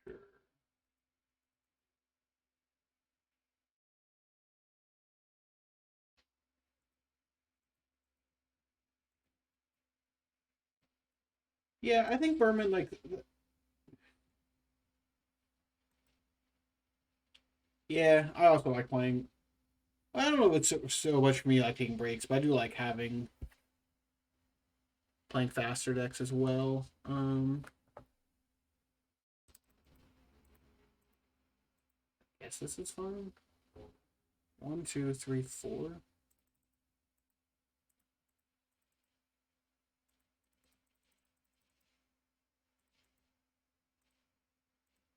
Sure. Yeah, I think Berman, like, yeah, I also like playing. I don't know if it's so much for me like taking breaks, but I do like having playing faster decks as well. Guess this is fine. 1, 2, 3, 4.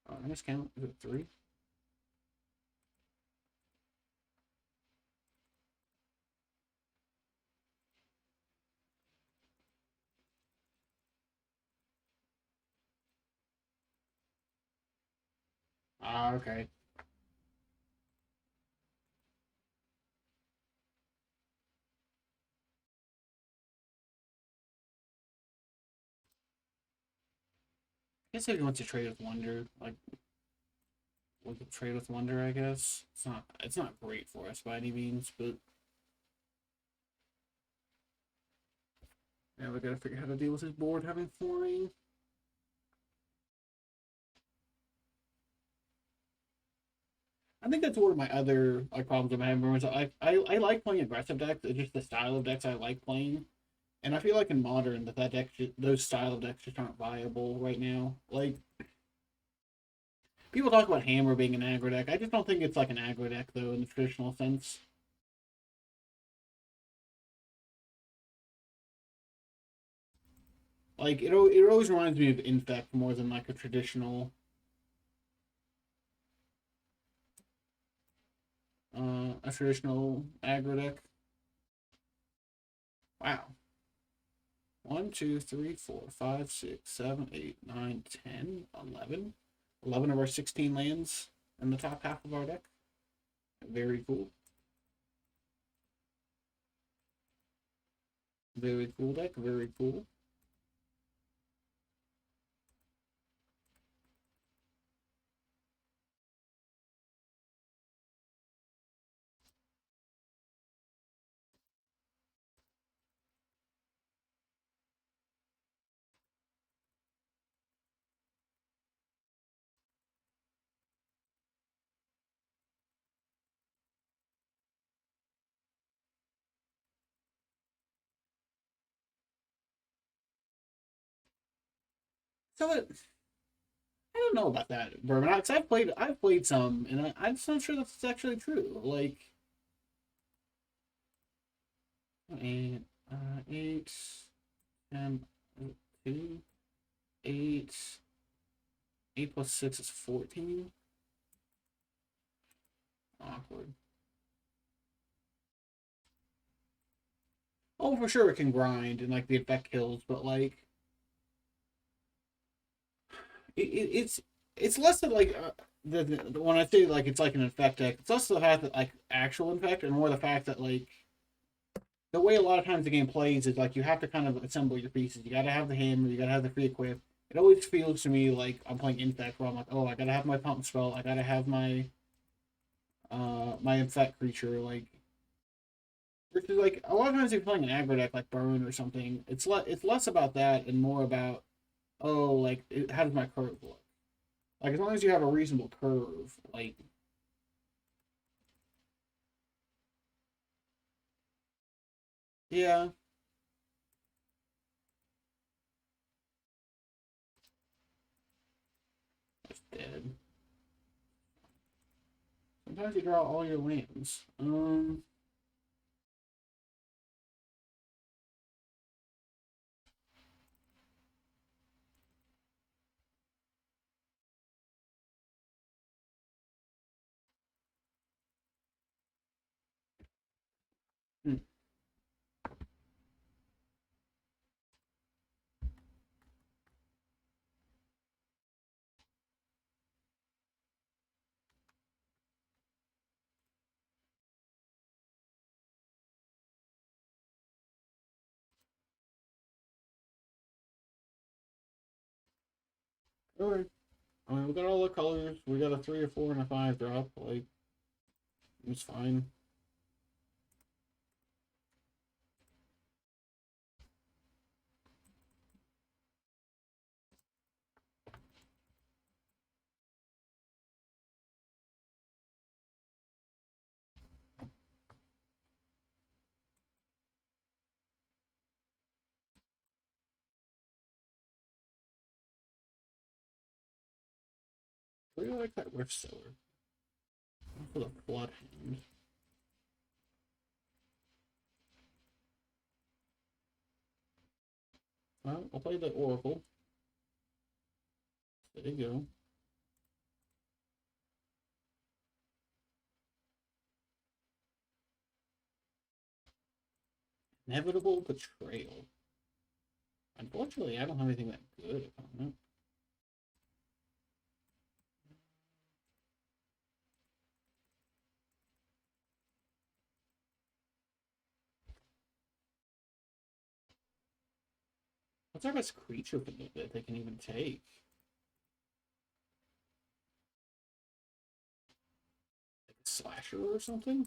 I miscount. Is it 3? Okay. I guess if he wants to trade with Wonder, like we could trade with Wonder. I guess it's not great for us by any means, but yeah, we gotta figure out how to deal with his board having flying. I think that's one of my other like problems I'm having. I like playing aggressive decks. It's just the style of decks I like playing, and I feel like in modern that those style of decks just aren't viable right now. Like people talk about Hammer being an aggro deck. I just don't think it's like an aggro deck though in the traditional sense. Like it always reminds me of Infect more than like a traditional aggro deck. Wow. 1, 2, 3, 4, 5, 6, 7, 8, 9, 10, 11. 11 of our 16 lands in the top half of our deck. Very cool. Very cool deck. Very cool. So I don't know about that, Bourbon. I've played some, and I'm just not sure that's actually true. Like, eight, 8, 10, 2, 8, 8 plus 6 is 14. Awkward. Oh, for sure it can grind and like the effect kills, but like it's less than like when I say like it's like an infect deck, it's less the fact that like actual infect and more the fact that like the way a lot of times the game plays is like you have to kind of assemble your pieces. You gotta have the hammer, you gotta have the free equip. It always feels to me like I'm playing Infect where I'm like, oh, I gotta have my pump spell, I gotta have my Infect creature, like versus like a lot of times if you're playing an aggro deck like Burn or something, it's less about that and more about oh like how does my curve look? Like as long as you have a reasonable curve, like yeah, it's dead. Sometimes you draw all your lands. Hmm. Alright. I mean, we got all the colors. We got a 3, a 4, and a 5 drop. Like, it's fine. I really like that Rift Sower. For the Bloodhound. Well, I'll play the Oracle. There you go. Inevitable Betrayal. Unfortunately, I don't have anything that good upon it. What's our best creature that they can even take? Like a Slasher or something?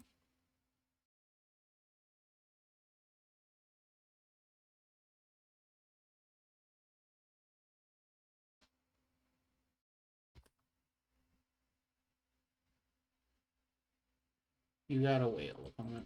You gotta wail upon it.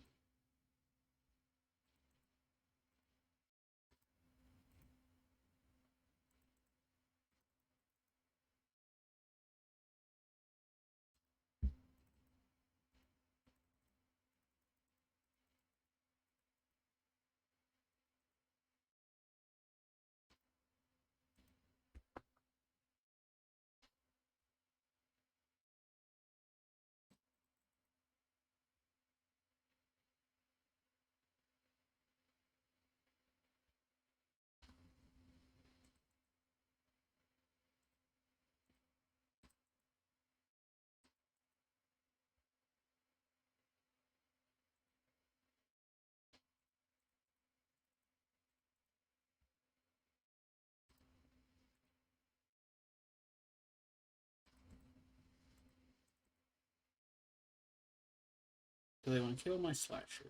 Do they want to kill my Slasher?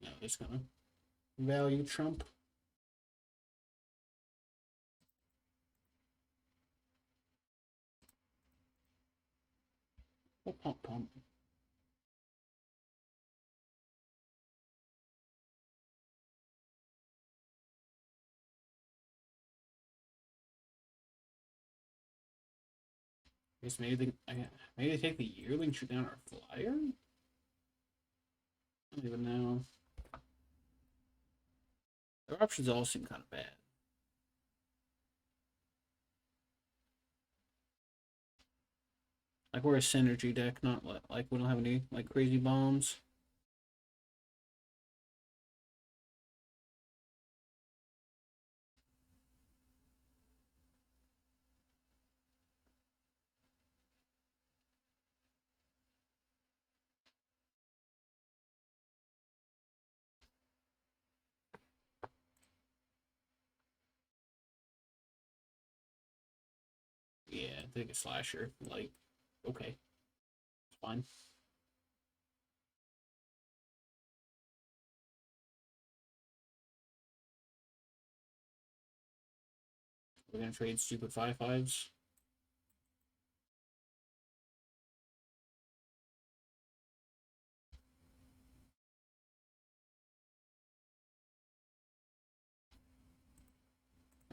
No, they're just gonna value Trump. Oh, pump pump. I guess maybe they take the yearling, shoot down our flyer. I don't even know. Their options all seem kind of bad. Like we're a synergy deck, not like we don't have any like crazy bombs. Yeah, take a slasher. Like, okay, it's fine. We're gonna trade stupid 5/5s.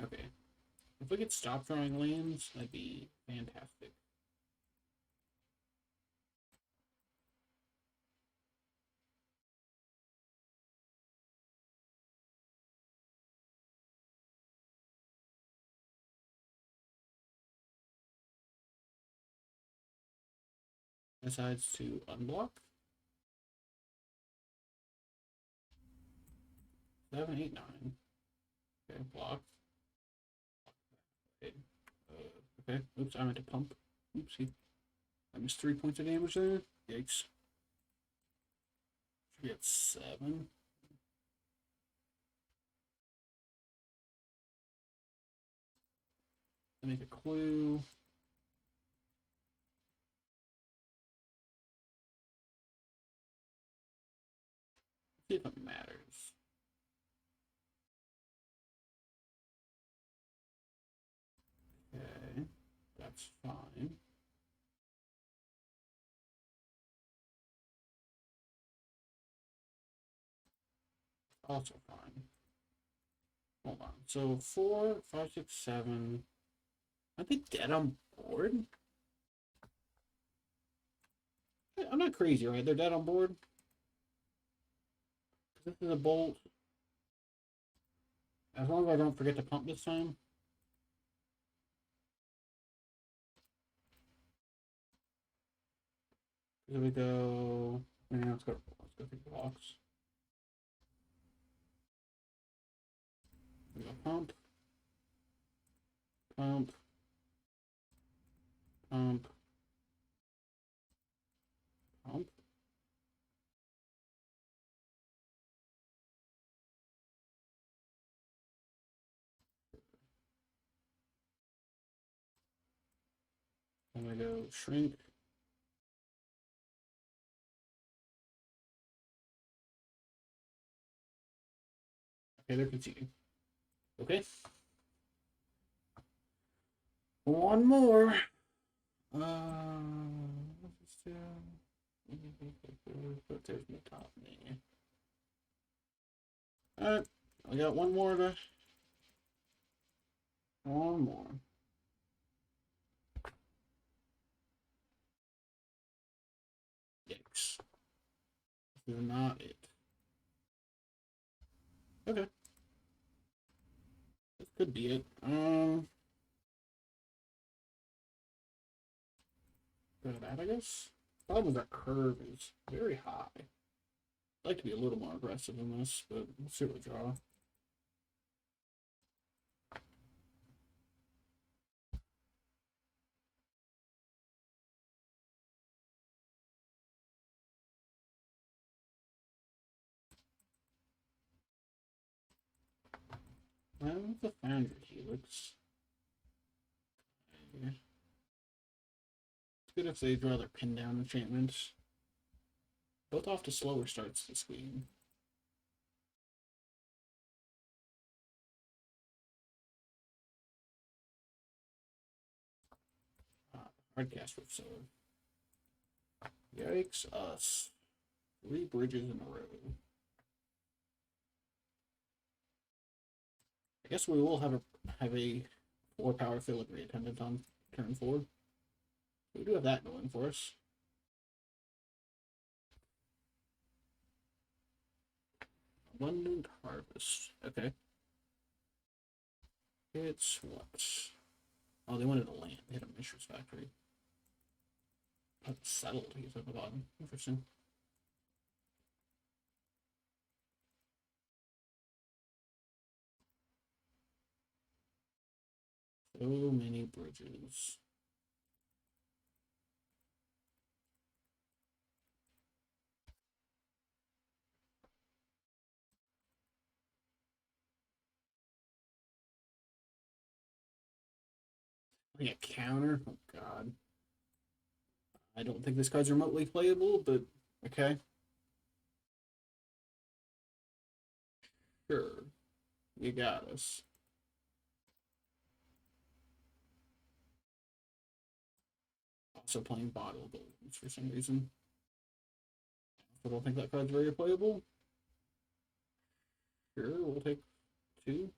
Okay. If we could stop drawing lands, that'd be fantastic. Decides to unblock. 7, 8, 9. Okay, block. Okay. Okay. Oops, I meant to pump. Oopsie. I missed 3 points of damage there. Yikes. Should be at 7. I make a clue. See if it matters. Okay, that's fine. Also fine. Hold on. So 4, 5, 6, 7. Are they dead on board? I'm not crazy, right? They're dead on board. This is a bolt. As long as I don't forget to pump this time. Here we go. Yeah, let's go through blocks. We go pump. Pump. Pump. Pump. And we go shrink. Okay, they're conceding. Okay. One more. But there's no top man. Alright, I got one more to. One more. Yikes. This is not it. Okay. This could be it. Go to that, I guess. Problem is that curve is very high. I'd like to be a little more aggressive in this, but we'll see what we draw. Well, the Foundry Helix. It's good if they draw their pin down enchantments. Both off to slower starts this game. Hardcast Roof Sword. Yikes us. 3 bridges in a row. I guess we will have a 4-power filigree attendant on turn 4. We do have that going for us. Abundant Harvest. Okay. It's what? Oh, they wanted a land. They had a Mishra's Factory. Oh, it's settled. He's at the bottom. Interesting. So many bridges. a counter. Oh god. I don't think this card's remotely playable, but okay. Sure. You got us. Also playing bottle balloons for some reason. I don't think that card's very playable. Sure, we'll take two.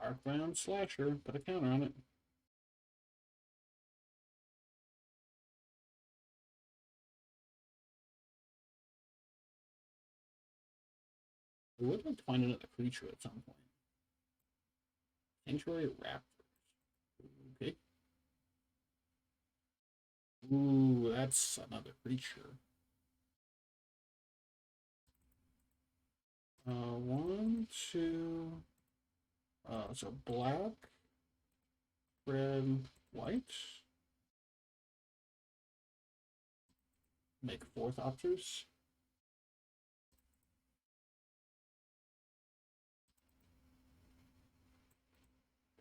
Arcbound Slasher, put a counter on it. We would like to find another creature at some point. Sanctuary Raptors. Okay. Ooh, that's another creature. One, two. So black, red, white. Make fourth opters.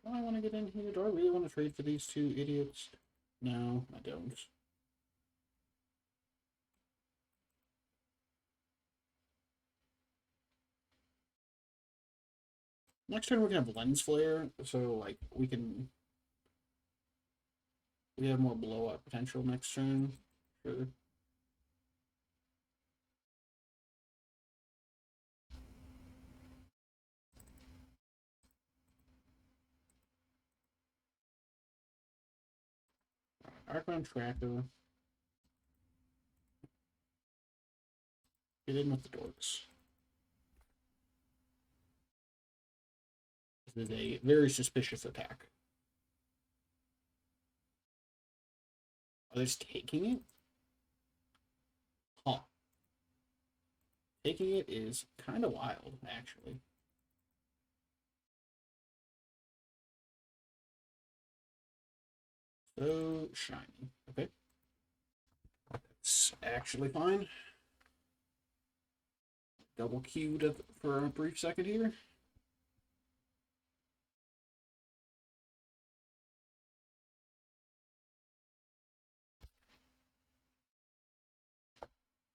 Do I want to get in here? Do I really want to trade for these two idiots? No, I don't. Next turn we can have Lens Flare, so like we have more blow up potential next turn. Sure. Arcbound Tracker. Get in with the dorks. This is a very suspicious attack. Are they just taking it? Huh. Taking it is kind of wild, actually. So shiny. Okay. That's actually fine. Double queued for a brief second here.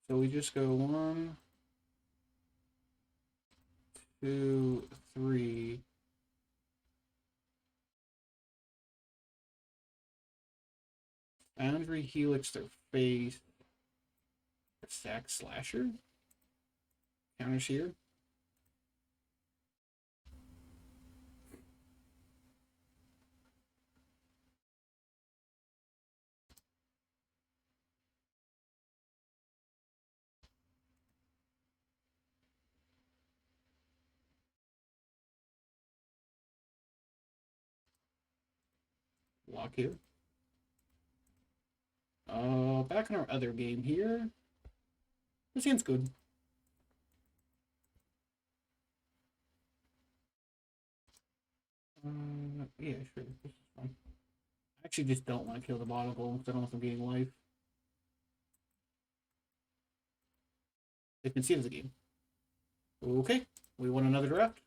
So we just go 1, 2, 3. Foundry Helix their face. Stack Slasher. Counters here. Lock here. Back in our other game here. This game's good. Yeah, sure. This is fun. I actually just don't want to kill the bottle goal because I don't want them getting life. They can see it as a game. Okay, we won another draft.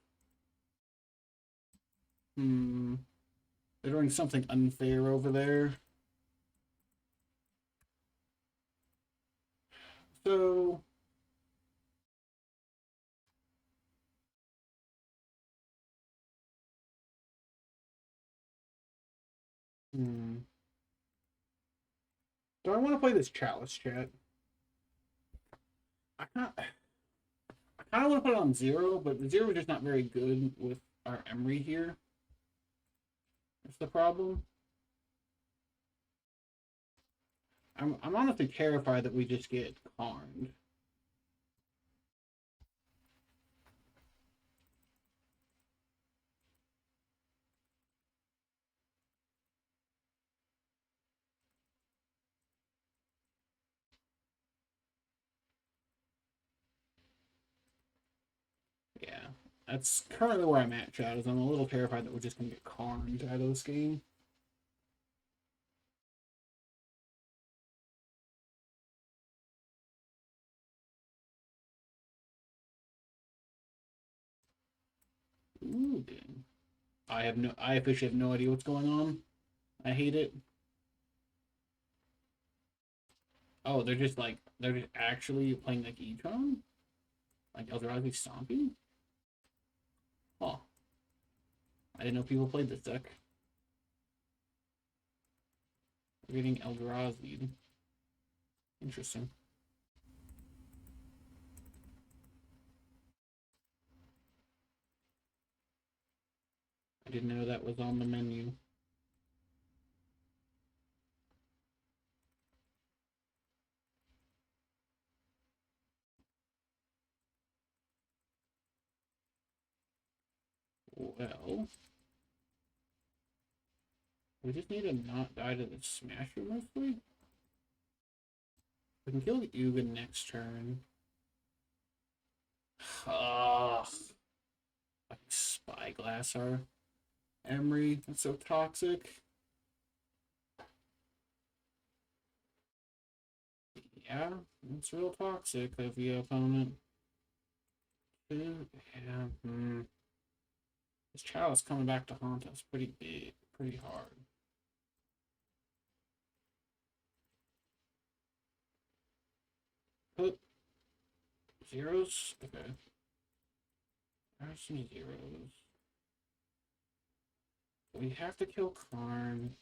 They're doing something unfair over there. So do I want to play this Chalice chat? I kind of want to put it on 0, but the 0 is just not very good with our Emery here. That's the problem. I'm honestly terrified that we just get carned. Yeah, that's currently where I'm at, Chad. Is I'm a little terrified that we're just gonna get carned out of this game. Ooh, I officially have no idea what's going on. I hate it. Oh, they're just actually playing like E-Tron? Like Eldrazi Stompy? Oh, I didn't know people played this deck. We're getting Eldrazi. Interesting. I didn't know that was on the menu. Well, we just need to not die to the Smasher mostly. We can kill the Yuga next turn. Ugh. Fucking Spyglass our Emery. That's so toxic. Yeah, it's real toxic of the opponent. Yeah, This child is coming back to haunt us pretty big, pretty hard. Put zeros? Okay. There's some zeros. We have to kill Karn.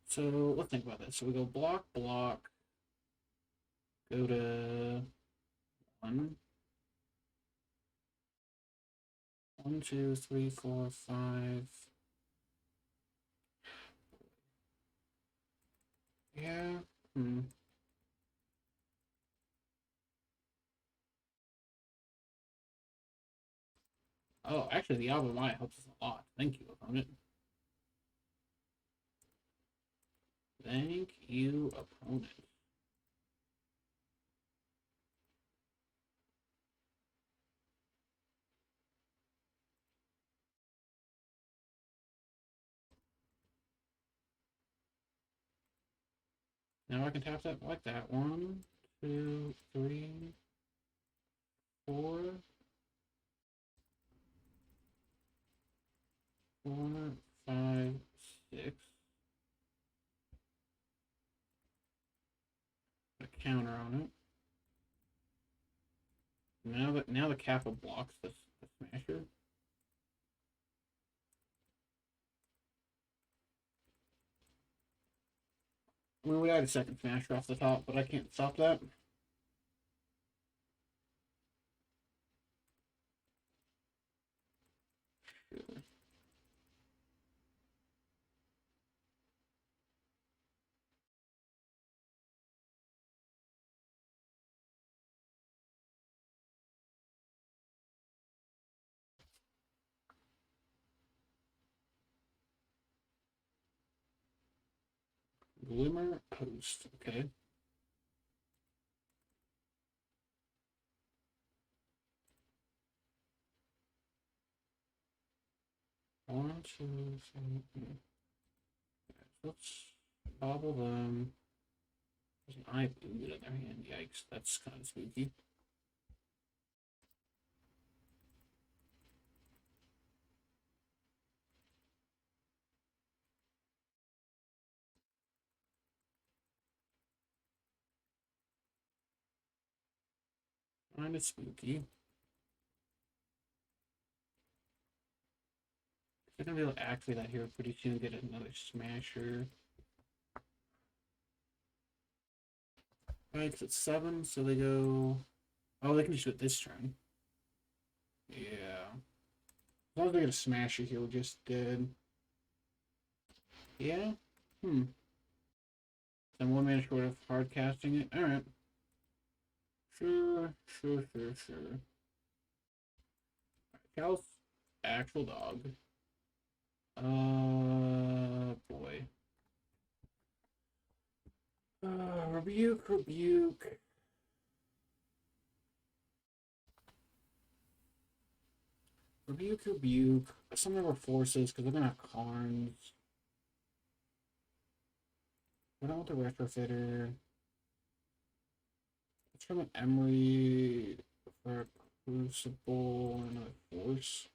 So let's think about this. So we go block, block, go to 1. 1, 2, 3, 4, 5. Yeah. Oh, actually, the Alba Maya helps us a lot. Thank you, opponent. Thank you, opponent. Now I can tap that like that. 1, 2, 3, 4, 4, 5, 6. Put a counter on it. Now the Kappa blocks the Smasher. I mean, we had a second Smasher off the top, but I can't stop that. Sure. Glimmer Post. Okay. One, two, three. Let's bobble them. There's an eye boot in their hand. Yikes, that's kind of spooky. Kind of spooky. They're gonna be able to activate that here pretty soon. Get another Smasher. Right, it's 7, so they go. Oh, they can just do it this turn. Yeah. As long as they get a Smasher here, we're just dead. Yeah? Then 1 mana short of hard casting it. Alright. Sure. Cal's actual dog. Boy. Rebuke. Rebuke. Some of our forces, because they're gonna have Karns. We don't want the retrofitter. Let's try an Emery for a Crucible and a Force.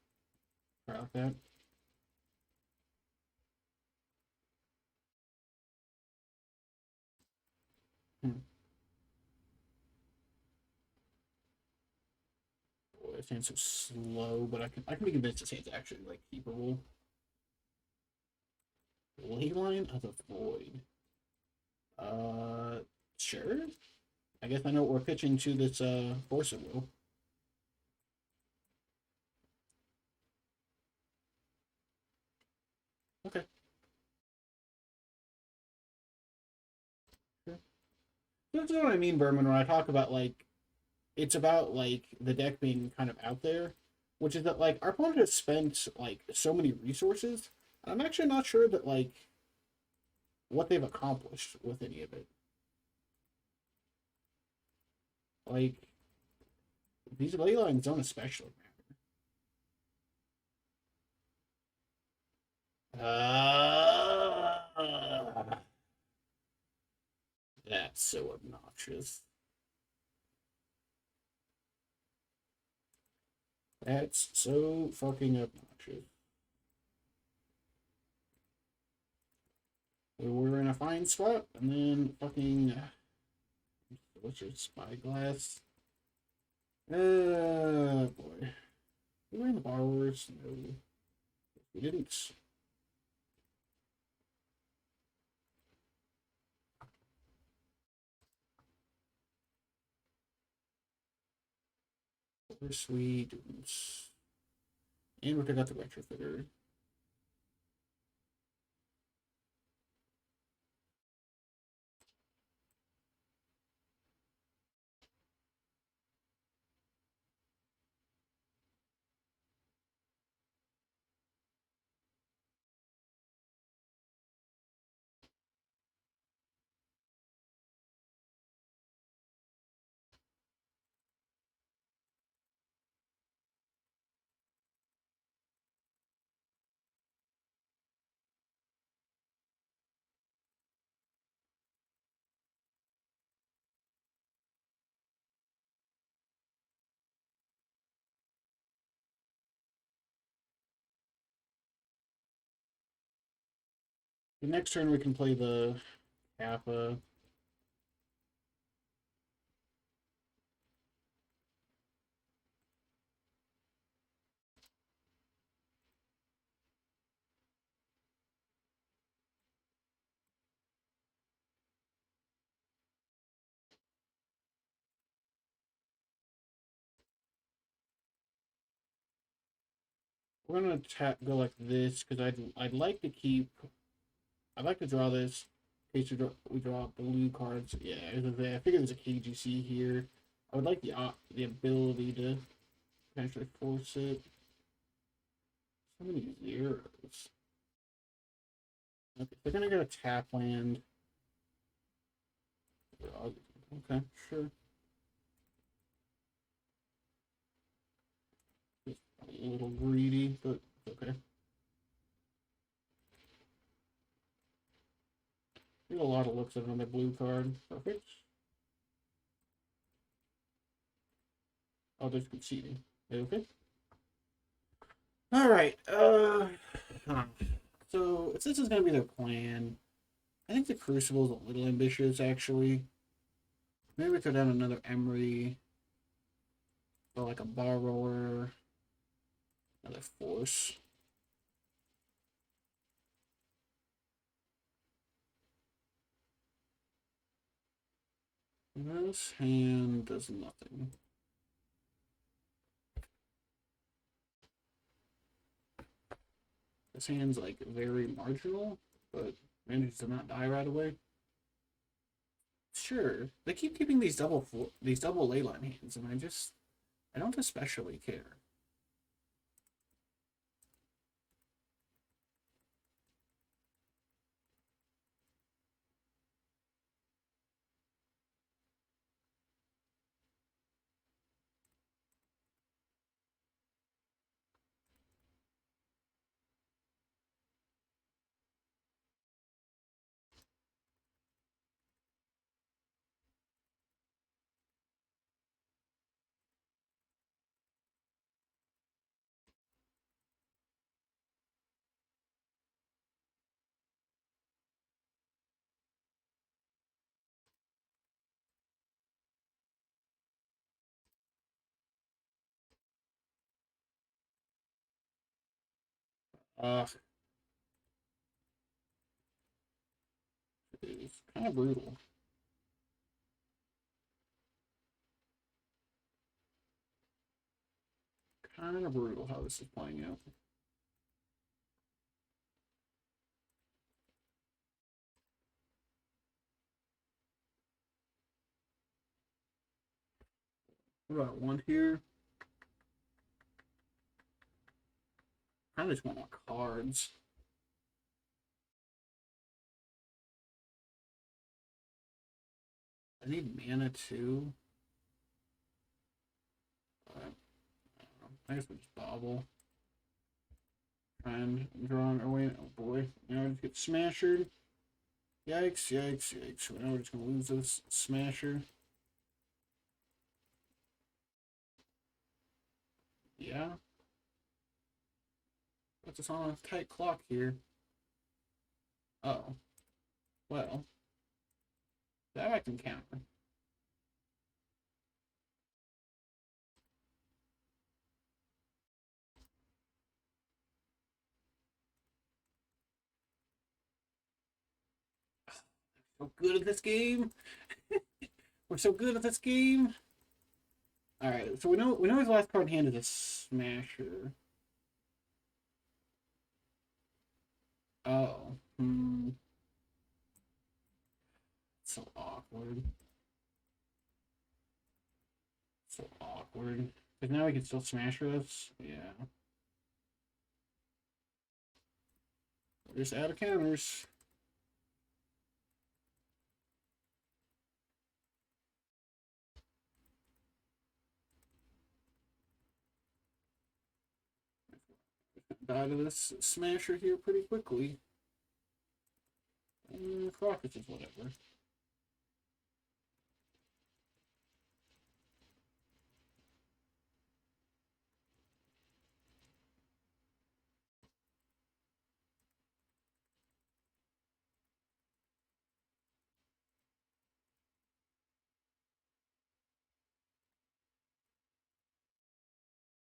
Try out that. Hmm. Boy, this hand's so slow, but I can be convinced this hand's actually like keepable. Leyline of the Void. Uh, sure. I guess I know what we're pitching to this Force of Will. Okay. Sure. That's what I mean, Berman, when I talk about like it's about like the deck being kind of out there, which is that like our opponent has spent like so many resources. I'm actually not sure that like what they've accomplished with any of it. Like these ley lines don't especially matter. That's so obnoxious. That's so fucking obnoxious. We were in a fine spot, and then fucking what's your spyglass? Boy. We were in the borrowers. No, we didn't. Course we didn't. And we took out the retrofitter. The next turn we can play the Kappa. We're gonna go like this because I'd like to keep. I'd like to draw this in case we draw blue cards. Yeah, I figure there's a KGC here. I would like the ability to potentially force it. So many zeros. Okay, they're gonna get a tap land. Okay, sure. Just a little greedy, but okay. Get a lot of looks at another blue card. Perfect. Oh, there's conceding. Okay. All right. So if this is gonna be their plan, I think the Crucible is a little ambitious, actually. Maybe we throw down another Emery, or like a Borrower, another Force. This hand does nothing. This hand's like very marginal, but manages to not die right away. Sure, they keep keeping these double leyline hands, and I don't especially care. It's kind of brutal. Kind of brutal how this is playing out. What about one here? I just want more cards. I need mana too. I guess we just bobble. Try and draw our way. Oh boy. Now I just get smashered. Yikes, yikes, yikes. Now we're just gonna lose this smasher. Yeah. Puts us on a tight clock here. Oh. Well. That I can counter. So good at this game. We're so good at this game. All right, so we know his last card in hand is a smasher. Oh, so awkward. So awkward. Because now we can still smash this. Yeah. We're just out of counters. Die to this smasher here pretty quickly. Rockets is whatever.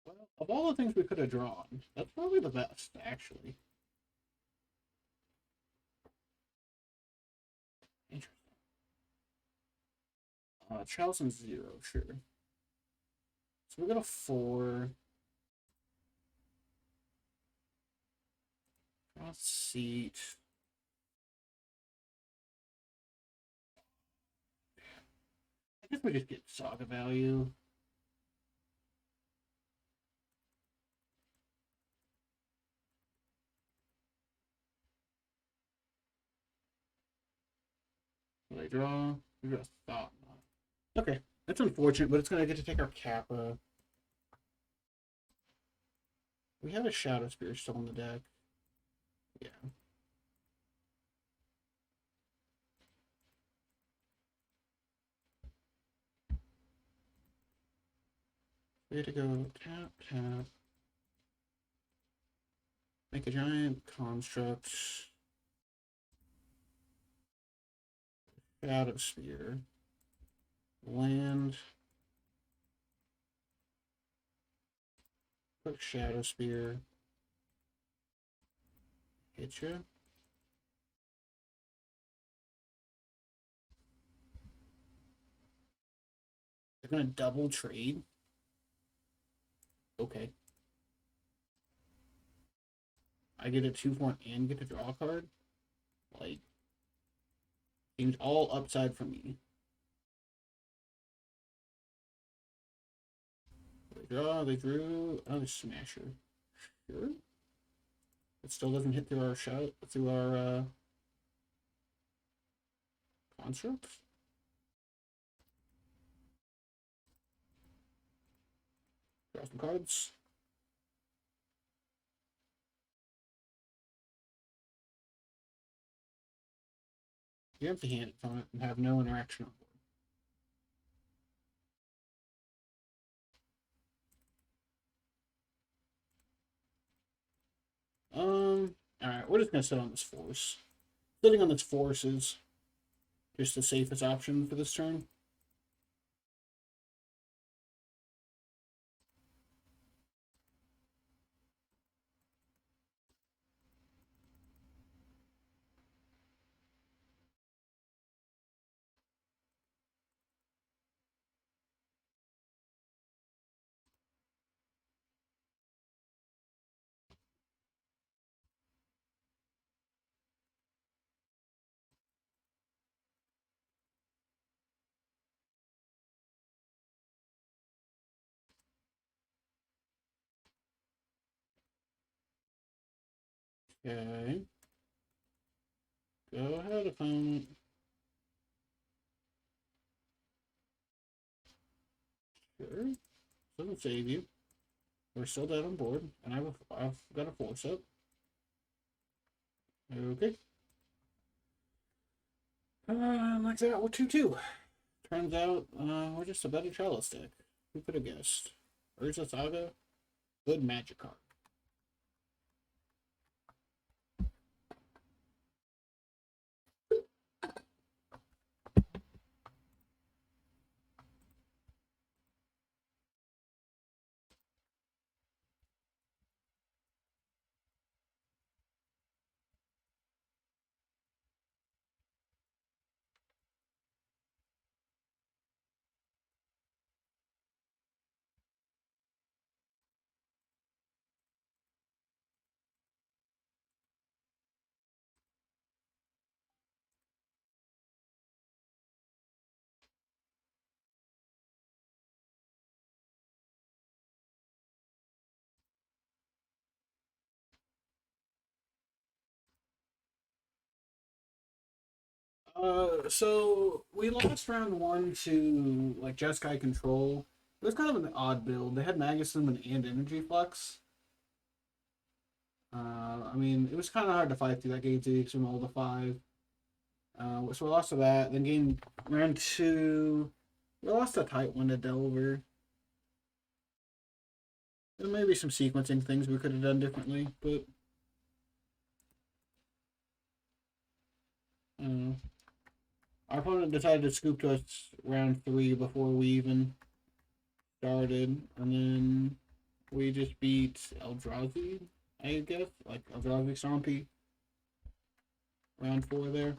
Well, of all the things we could have drawn, that's probably the best, actually. Interesting. Charleston's 0, sure. So we got a 4. Cross seat. I guess we just get Saga value. What I draw? We got a thought. Okay, that's unfortunate, but it's gonna get to take our Kappa. We have a Shadow Spear still in the deck. Yeah. We had to go tap, tap. Make a giant construct. Shadow Spear. Land. Quick Shadow Spear. Hit you. They're gonna double trade. Okay. I get a 2/4 and get to draw a card. Like, seems all upside for me. They draw, they drew another smasher. Sure. It still doesn't hit through our shot, through our constructs. Draw some cards. You have to hand it on it and have no interaction on board. Alright, we're just gonna sit on this force. Sitting on this force is just the safest option for this turn. Okay. Go ahead, opponent. Sure. Doesn't save you. We're still dead on board, and I've got a force up. Okay. Like that, we're 2-2. Turns out, we're just a better Chalice deck. Who could have guessed? Urza Saga, good magic card. So we lost round one to like Jeskai Control. It was kind of an odd build. They had Magus and Energy Flux. I mean, it was kind of hard to fight through that game too, from all to five. So we lost to that. Then game round two, we lost a tight one to Delver. There may be some sequencing things we could have done differently, but our opponent decided to scoop to us round three before we even started, and then we just beat Eldrazi, I guess, like Eldrazi Stompy, round four there.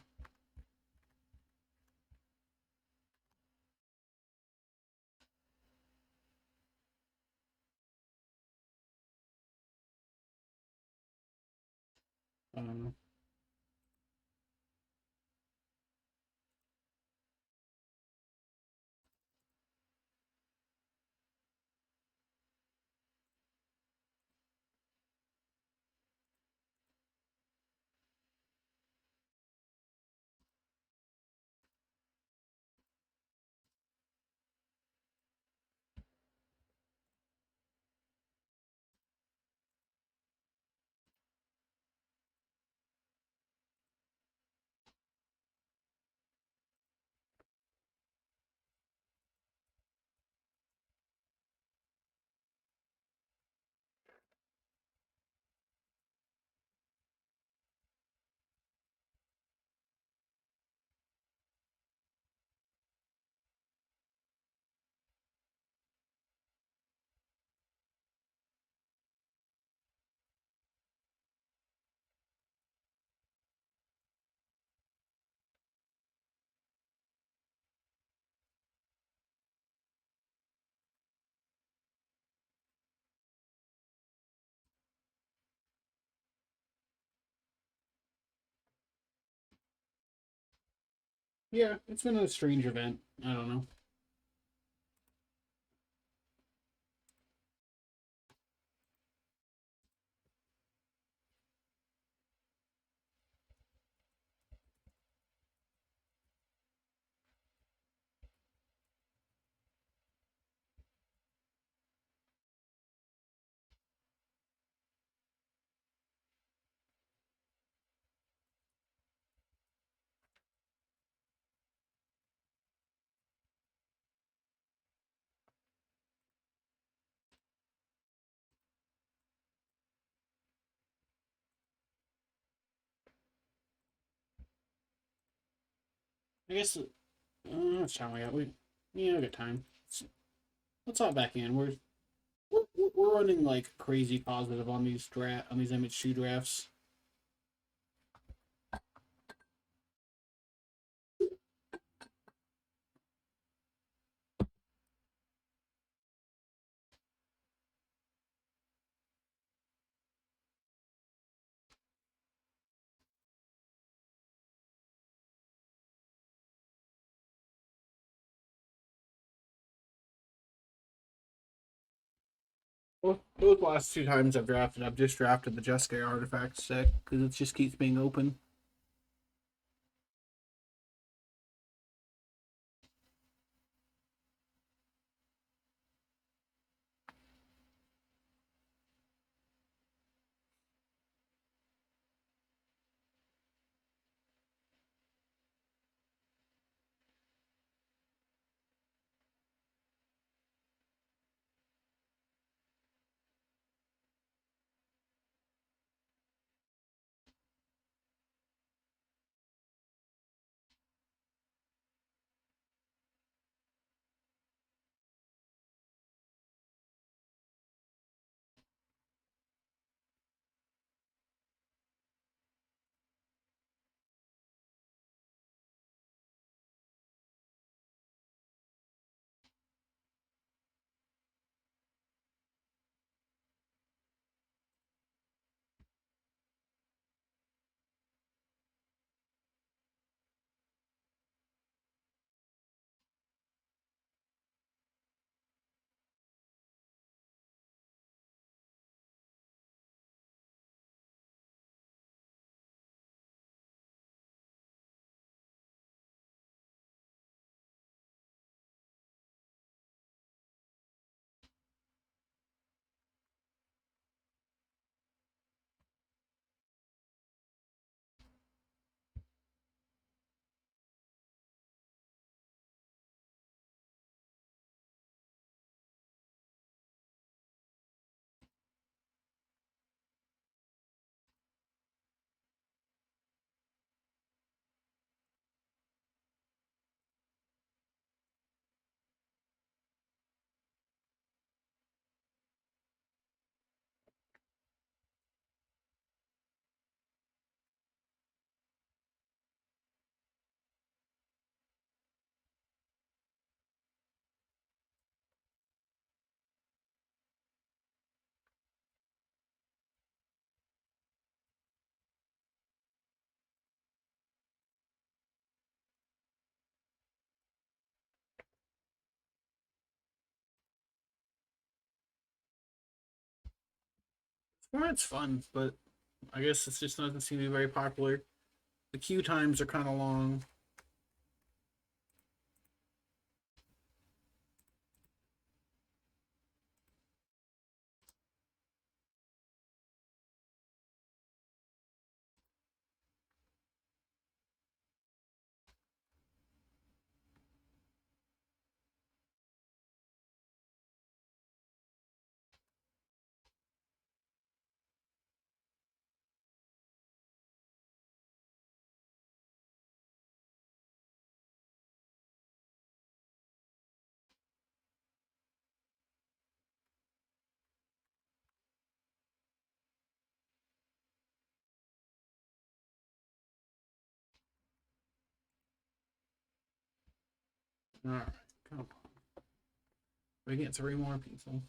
Um, yeah, it's been a strange event. I don't know. I guess how much time we got? We got time. Let's hop back in. We're running like crazy positive on these image two drafts. Both last two times I've drafted, I've just drafted the Jeskai artifacts set because it just keeps being open. Format's fun, but I guess it just doesn't seem to be very popular. The queue times are kind of long. All right, come on. We get three more people.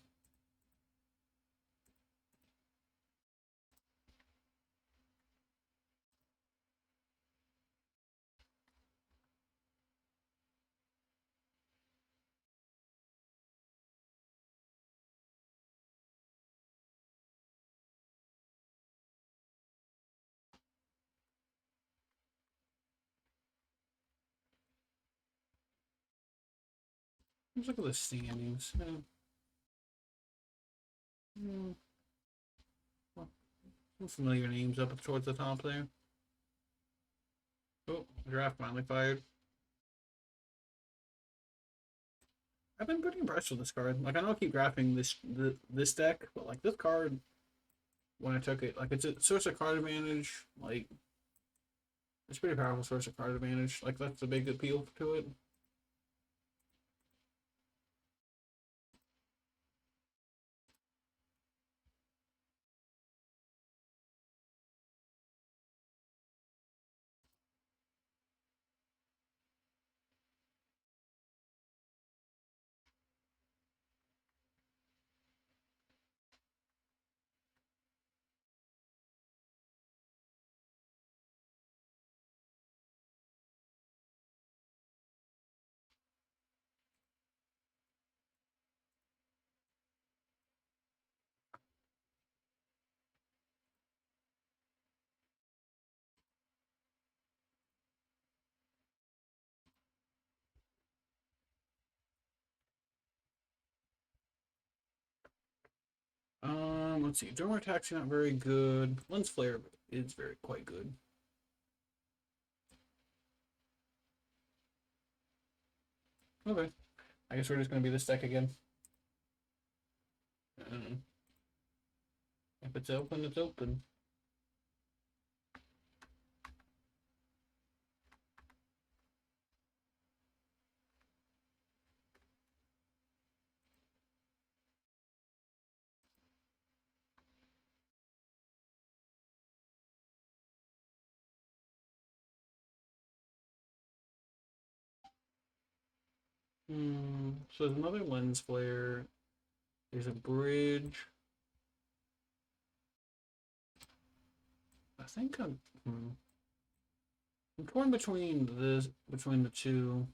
Let's look at the standings. Some familiar names up towards the top there. Oh, draft finally fired. I've been pretty impressed with this card. Like I know I keep drafting this deck, but like this card, when I took it, like it's a source of card advantage. Like it's pretty powerful source of card advantage. Like that's a big appeal to it. Let's see. Dormer Attack's not very good. Lens Flare is quite good. Okay. I guess we're just gonna be this deck again. If it's open, it's open. So there's another Lens Flare. There's a bridge. I think I'm torn between the two.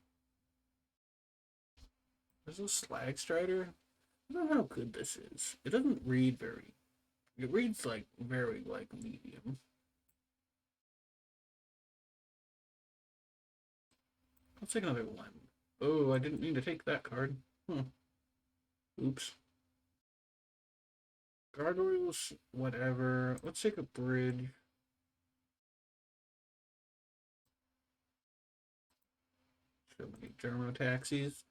There's a Slag Strider. I don't know how good this is. It doesn't read very. It reads like very like medium. Let's take another one. Oh, I didn't mean to take that card. Oops. Gargoyles, whatever. Let's take a bridge. So many Germo taxis.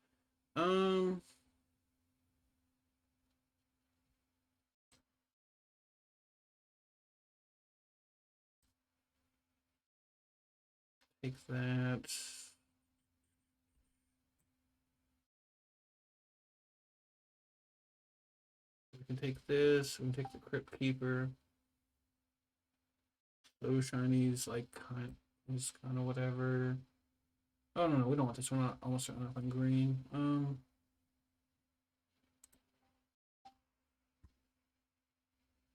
Take that. We can take this. We can take the Crypt Keeper. Those shinies, like, kind of whatever. Oh no, we don't want this. We're not almost certain up on green. Do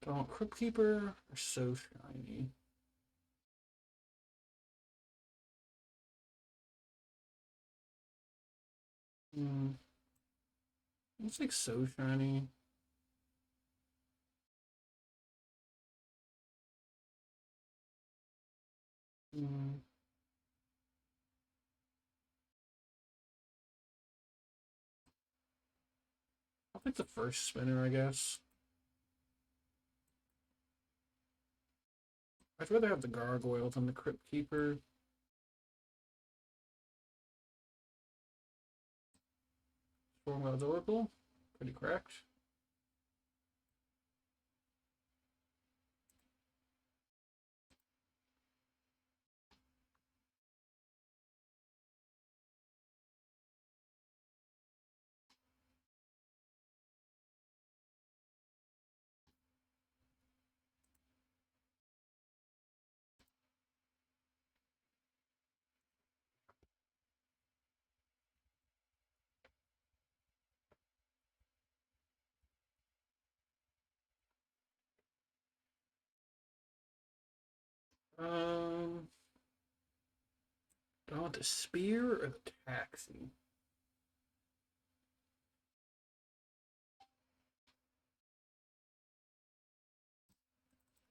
I want Crypt Keeper or So Shiny? It's like So Shiny. I'll pick the first spinner, I guess. I'd rather have the Gargoyle than the Crypt Keeper. Stormcloud's Oracle. Pretty cracked. Do I want the Spear or the Taxi?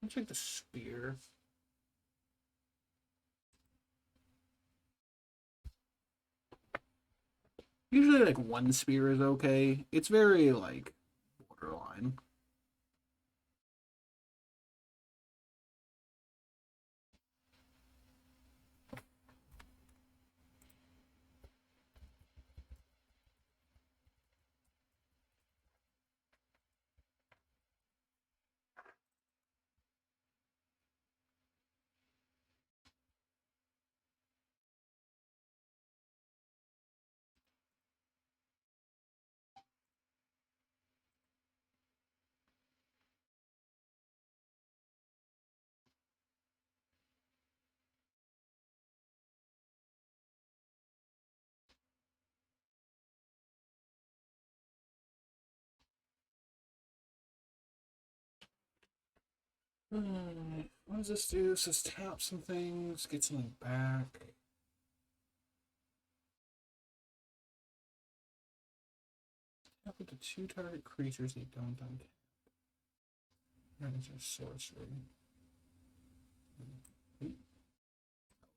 I'll take the Spear. Usually, like, one Spear is okay. It's very, like, borderline. What does this do? It says tap some things, get something back. Tap with the 2 target creatures they don't untap. That is a sorcery.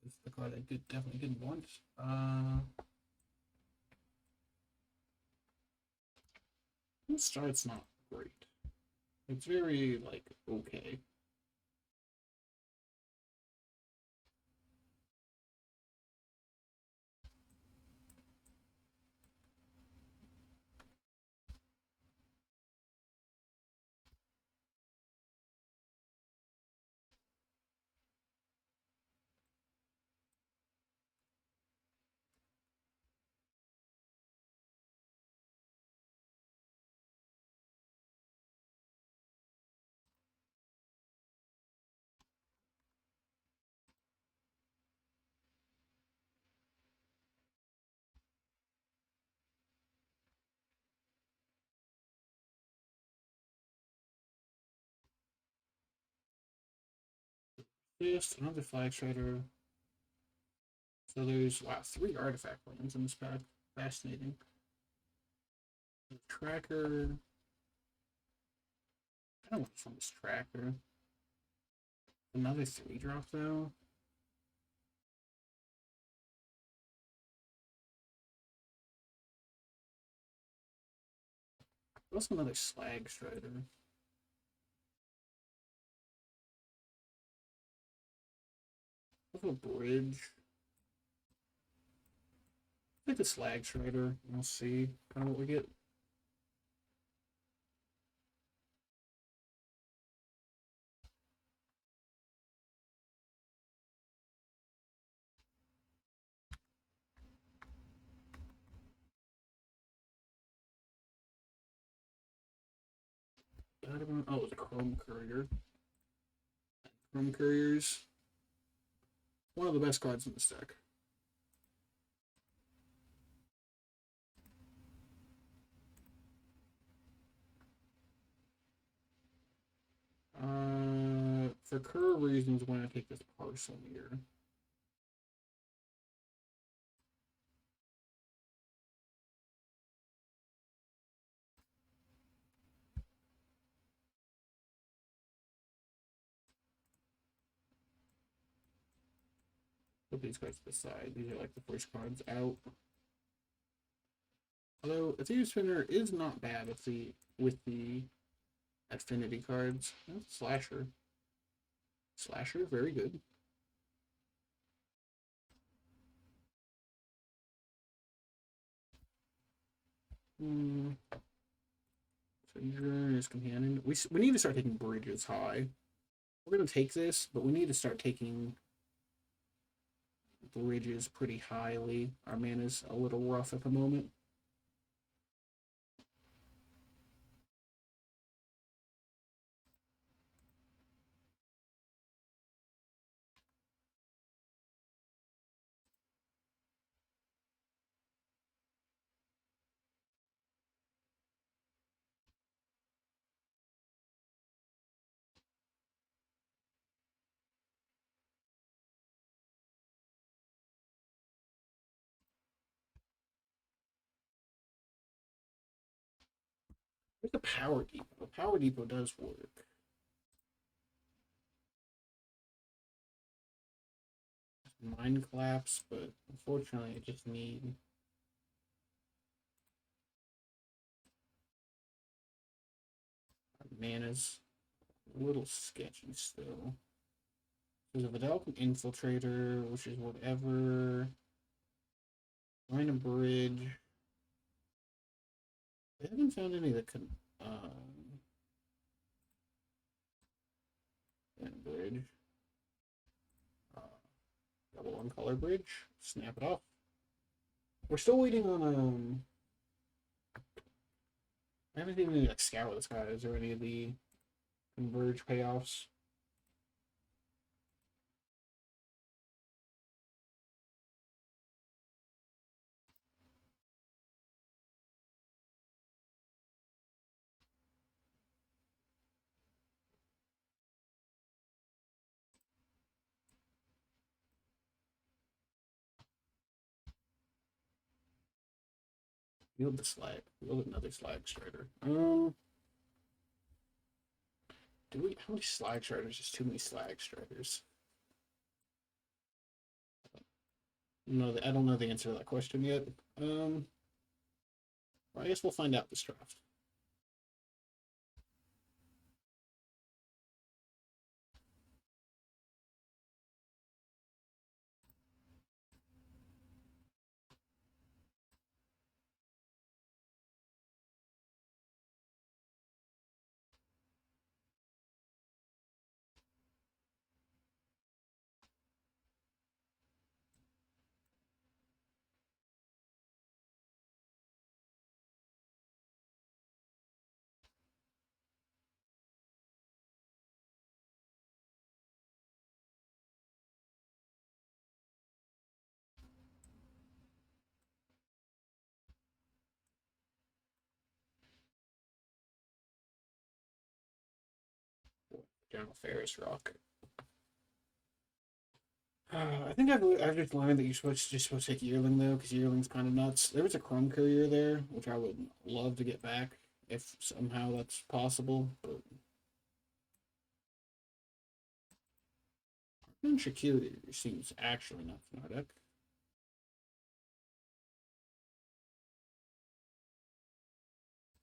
That's the card I definitely didn't want. This start's not great. It's very, like, okay. Just another flag strider. So there's, wow, 3 artifact lands in this pack. Fascinating. Tracker. I don't want this on this tracker. Another 3 drop though. What's another slag strider? What's a bridge? I think the slag strider. We'll see kind of what we get. Oh, it's a Chrome Courier. Chrome Couriers. One of the best cards in this deck. For curve reasons, when I take this parcel here. Put these cards to the side. These are like the first cards out. Although a Thieves Spinner is not bad with the affinity cards. Slasher. Slasher, very good. Sojourner's Companion. We need to start taking bridges high. We're gonna take this, but we need to start taking bridges pretty highly. Our mana's a little rough at the moment. Where's the Power Depot? The Power Depot does work. Mind Collapse, but unfortunately I just need mana's a little sketchy still. There's a Vidalcan Infiltrator, which is whatever. Find a bridge. I haven't found any that can bridge. Double one color bridge. Snap it off. We're still waiting on I haven't even like scour this guy. Is there any of the converge payoffs? Wield the slag. Wield another slag strider. Do we? How many slag striders? Just too many slag striders. No, I don't know the answer to that question yet. Well, I guess we'll find out this draft. General Ferris rock. I think I've just learned that just supposed to take yearling though, because yearling's kind of nuts. There was a chrome courier there, which I would love to get back if somehow that's possible. But Shakir seems actually nuts in our deck.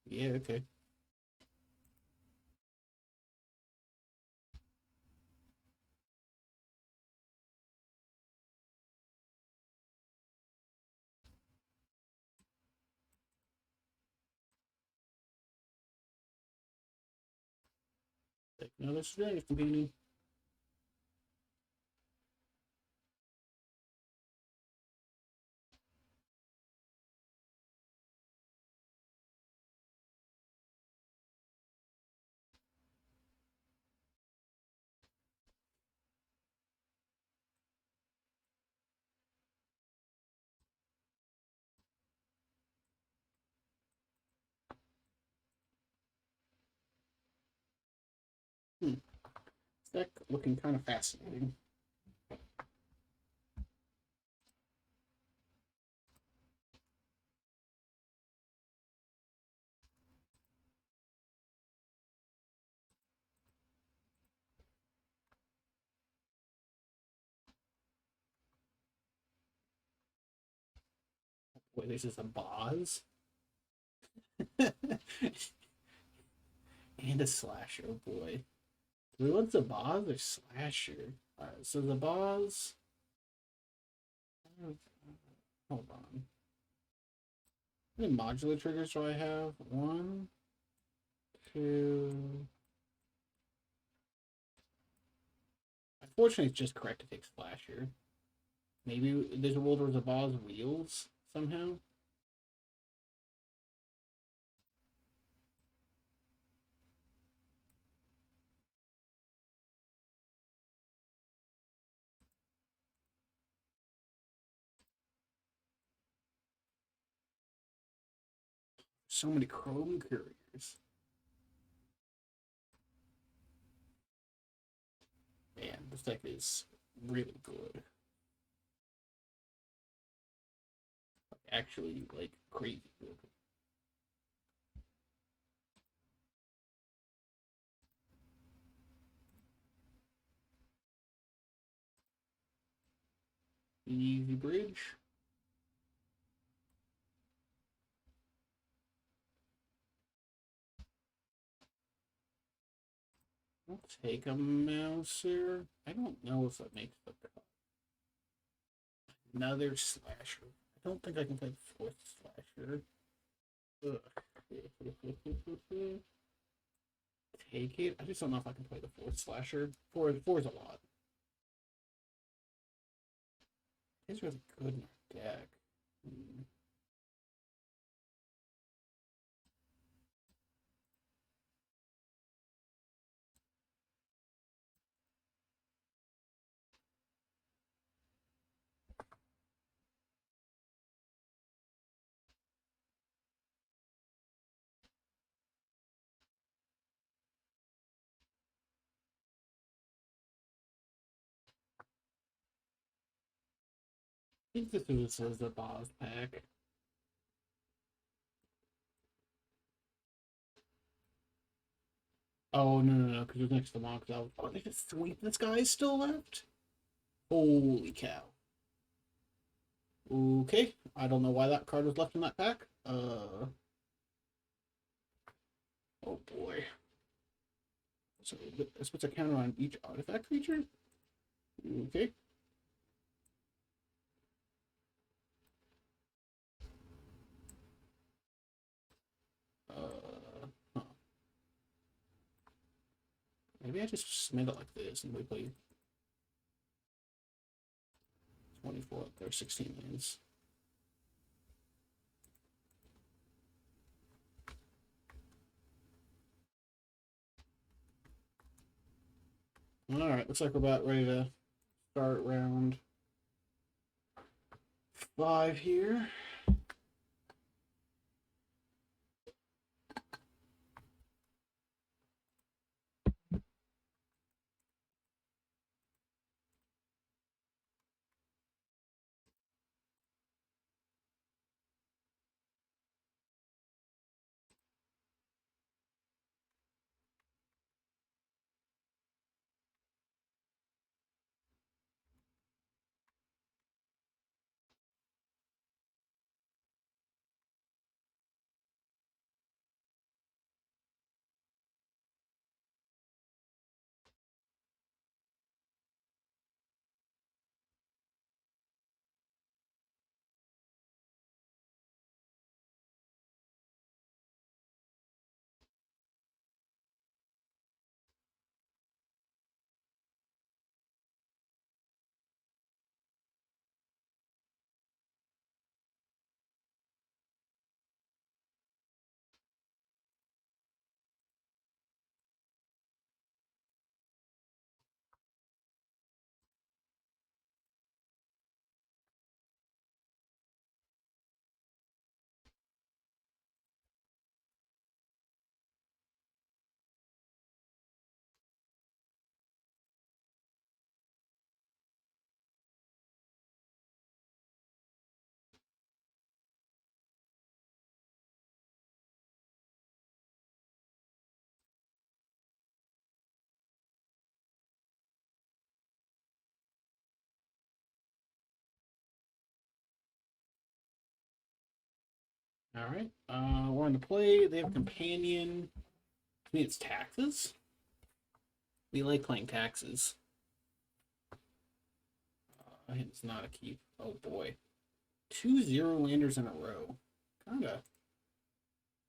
Yeah, okay. Take another strength companion. Hmm. Deck looking kind of fascinating. Wait, this is a Boz? And a Slasher, oh boy. Do we want the Boz or Slasher? Alright, so the Boz. Hold on. How many modular triggers do I have? One, two. Unfortunately, it's just correct to take Slasher. Maybe there's a world where the Boz wheels somehow. So many Chrome Couriers. Man, this deck is really good. Actually, like, crazy good. Easy bridge. I'll take a Mouser. I don't know if that makes the cut. Another Slasher. I don't think I can play the fourth Slasher. Ugh. Take it. I just don't know if I can play the fourth Slasher. Four is a lot. It's really good in our deck. I think this is the boss pack. Oh, no, because it was next to Mox. Oh, they just sweep this guy still left? Holy cow. Okay, I don't know why that card was left in that pack. Oh boy. So this puts a counter on each artifact creature? Okay. Huh. Maybe I just made it like this and we play 24 or 16 lanes. Alright, looks like we're about ready to start round 5 here. All right. We're on the play. They have a companion. I mean, it's taxes. We like playing taxes. It's not a keep. Oh boy, 2 0 landers in a row. Kinda,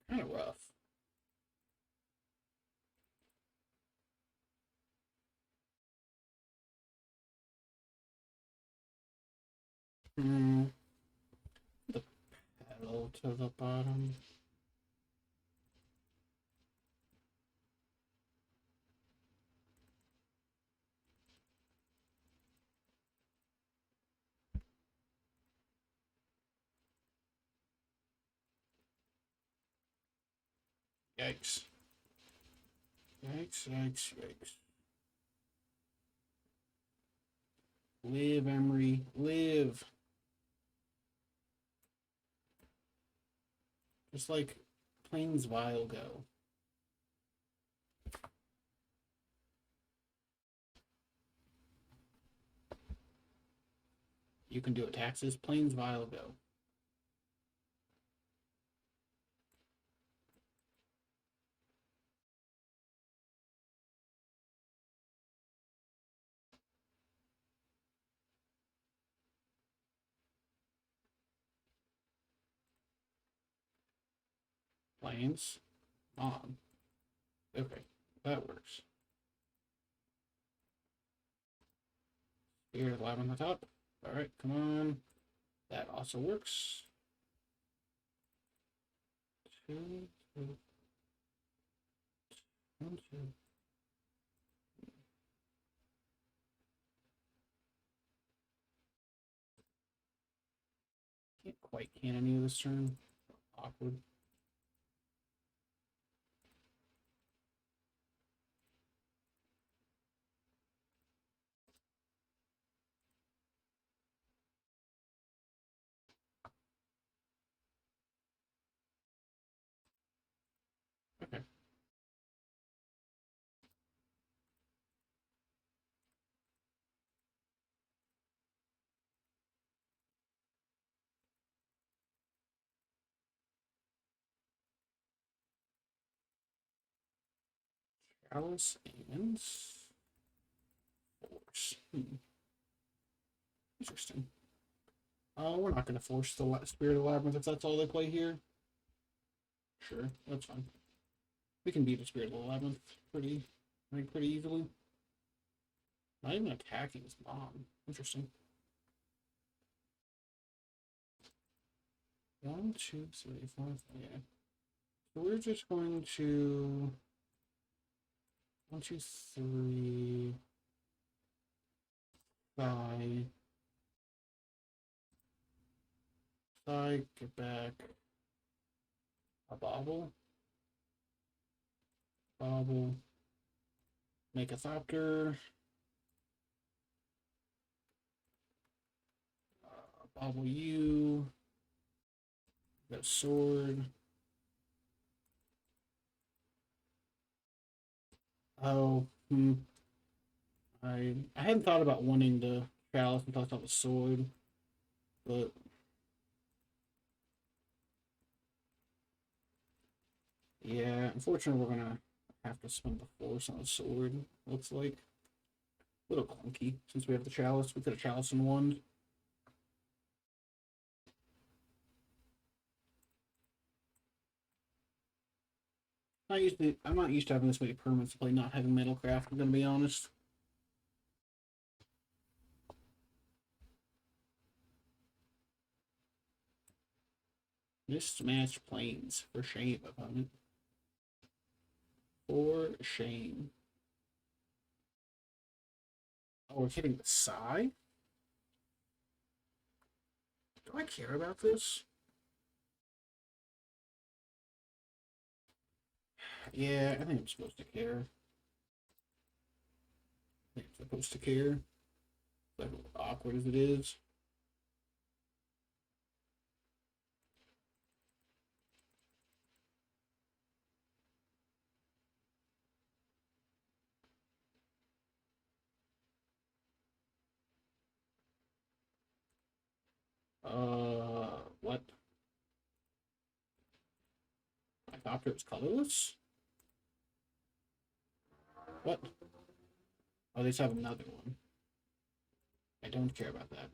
kind of rough. Hmm. The pedal to the bottom. Yikes. Yikes, yikes, yikes. Live, Emery, live. Just like Plains Vile go. You can do it, taxes. Plains Vile go. Plains on. Okay, that works. Spirit Lab on the top. All right, come on. That also works. Two, two, one, two. Can't quite can any of this turn. Awkward. Okay. Alice and force. Interesting. We're not going to force the Spirit of Labyrinth if that's all they play here. Sure, that's fine. We can beat the Spirit of the Labyrinth I think pretty easily. Not even attacking his mom. Interesting. 1, 2, 3, 4, 5. Yeah. So we're just going to 1, 2, 3. Sigh. Sigh. Get back. A bobble. Bobble. Make a Thopter. Bobble you. Got a sword. Oh, I hadn't thought about wanting the chalice until I saw the sword, but yeah, unfortunately we're gonna have to spend the force on the sword. Looks like a little clunky since we have the chalice. We could have chalice and wand. I'm not used to having this many permanents to play not having metalcraft. I'm gonna be honest. Mismatched planes for shame, opponent. For shame. Oh, we're hitting the Psy? Do I care about this? Yeah, I think I'm supposed to care. I think I'm supposed to care. Like awkward as it is. What? Orthopter is colorless? What? Oh, they just have another one. I don't care about that.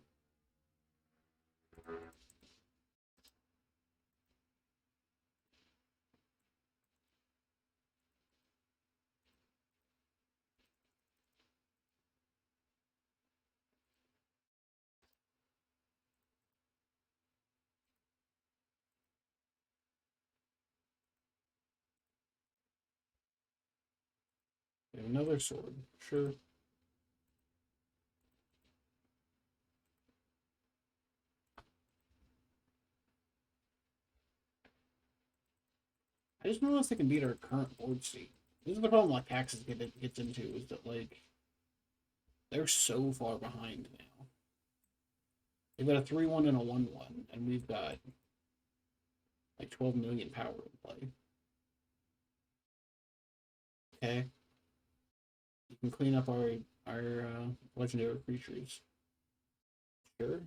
They have another sword. Sure. I just noticed they can beat our current board state. This is the problem like Taxes gets into, is that like they're so far behind now. They've got a 3-1 and a 1-1, and we've got like 12 million power in play. Okay. You can clean up our legendary creatures. Sure.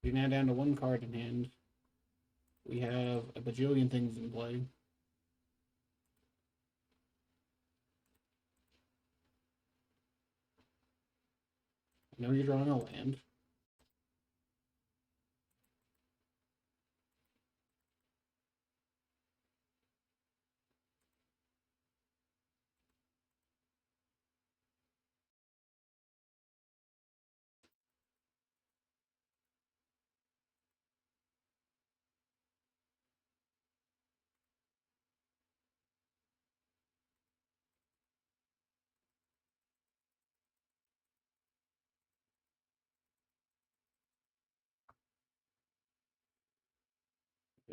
We're now down to 1 card in hand. We have a bajillion things in play. I know you're drawing a land.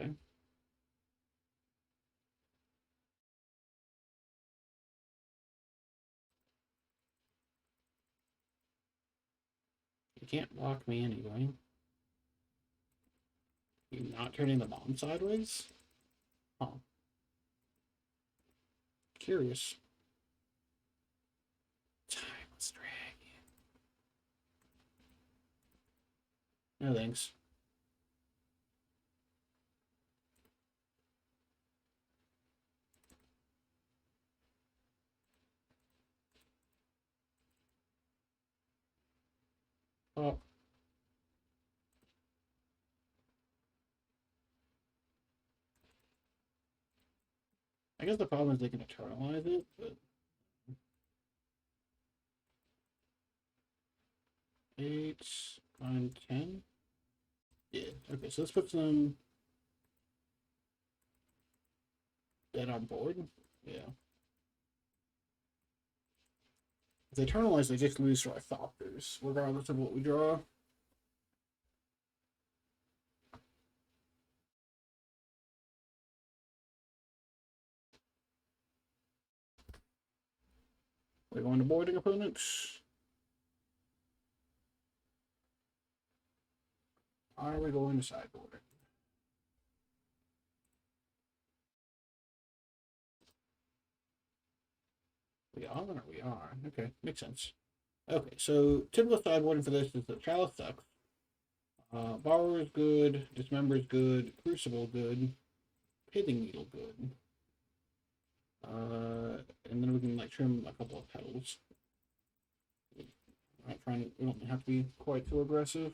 Okay. You can't block me anyway. You're not turning the bomb sideways? Huh. Curious. Timeless Dragon. No thanks. Oh. I guess the problem is they can eternalize it, but 8, 9, 10. Yeah, okay, so this puts them dead on board. Yeah. If they eternalize, they just lose to our Thopters, regardless of what we draw. We're going to boarding opponents. Are we going to sideboard? We are or we are. Okay, makes sense. Okay, so typical sideboarding for this is that Chalice sucks. Borrower is good, Dismember is good, Crucible good, Pithing Needle good. And then we can like trim a couple of petals. Not trying. We don't have to be quite so aggressive.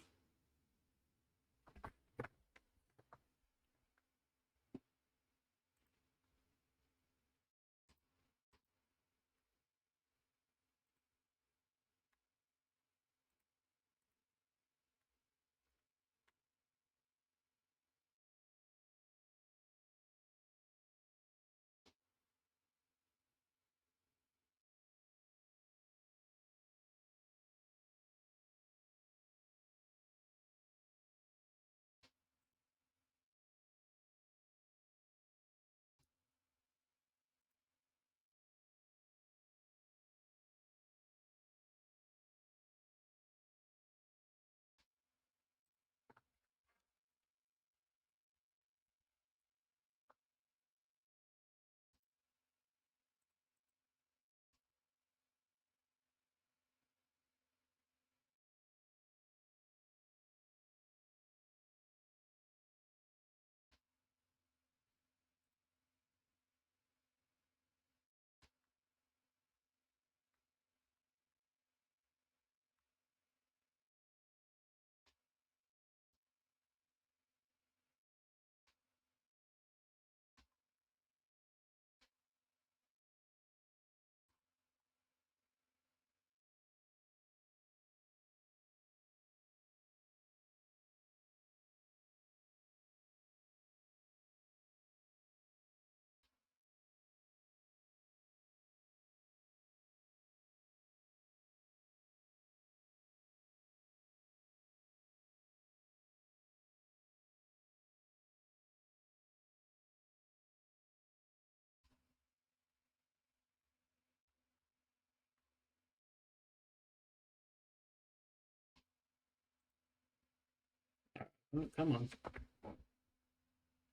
Oh, come on.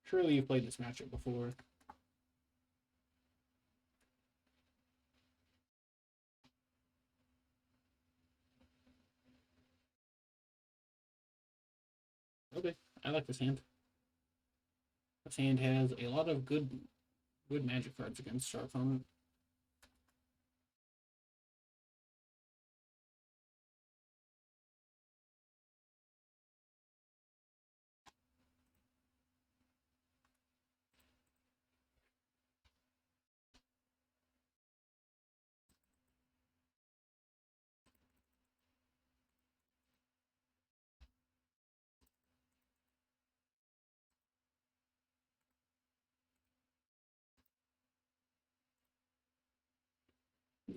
Surely you played this matchup before. Okay, I like this hand. This hand has a lot of good magic cards against our opponent.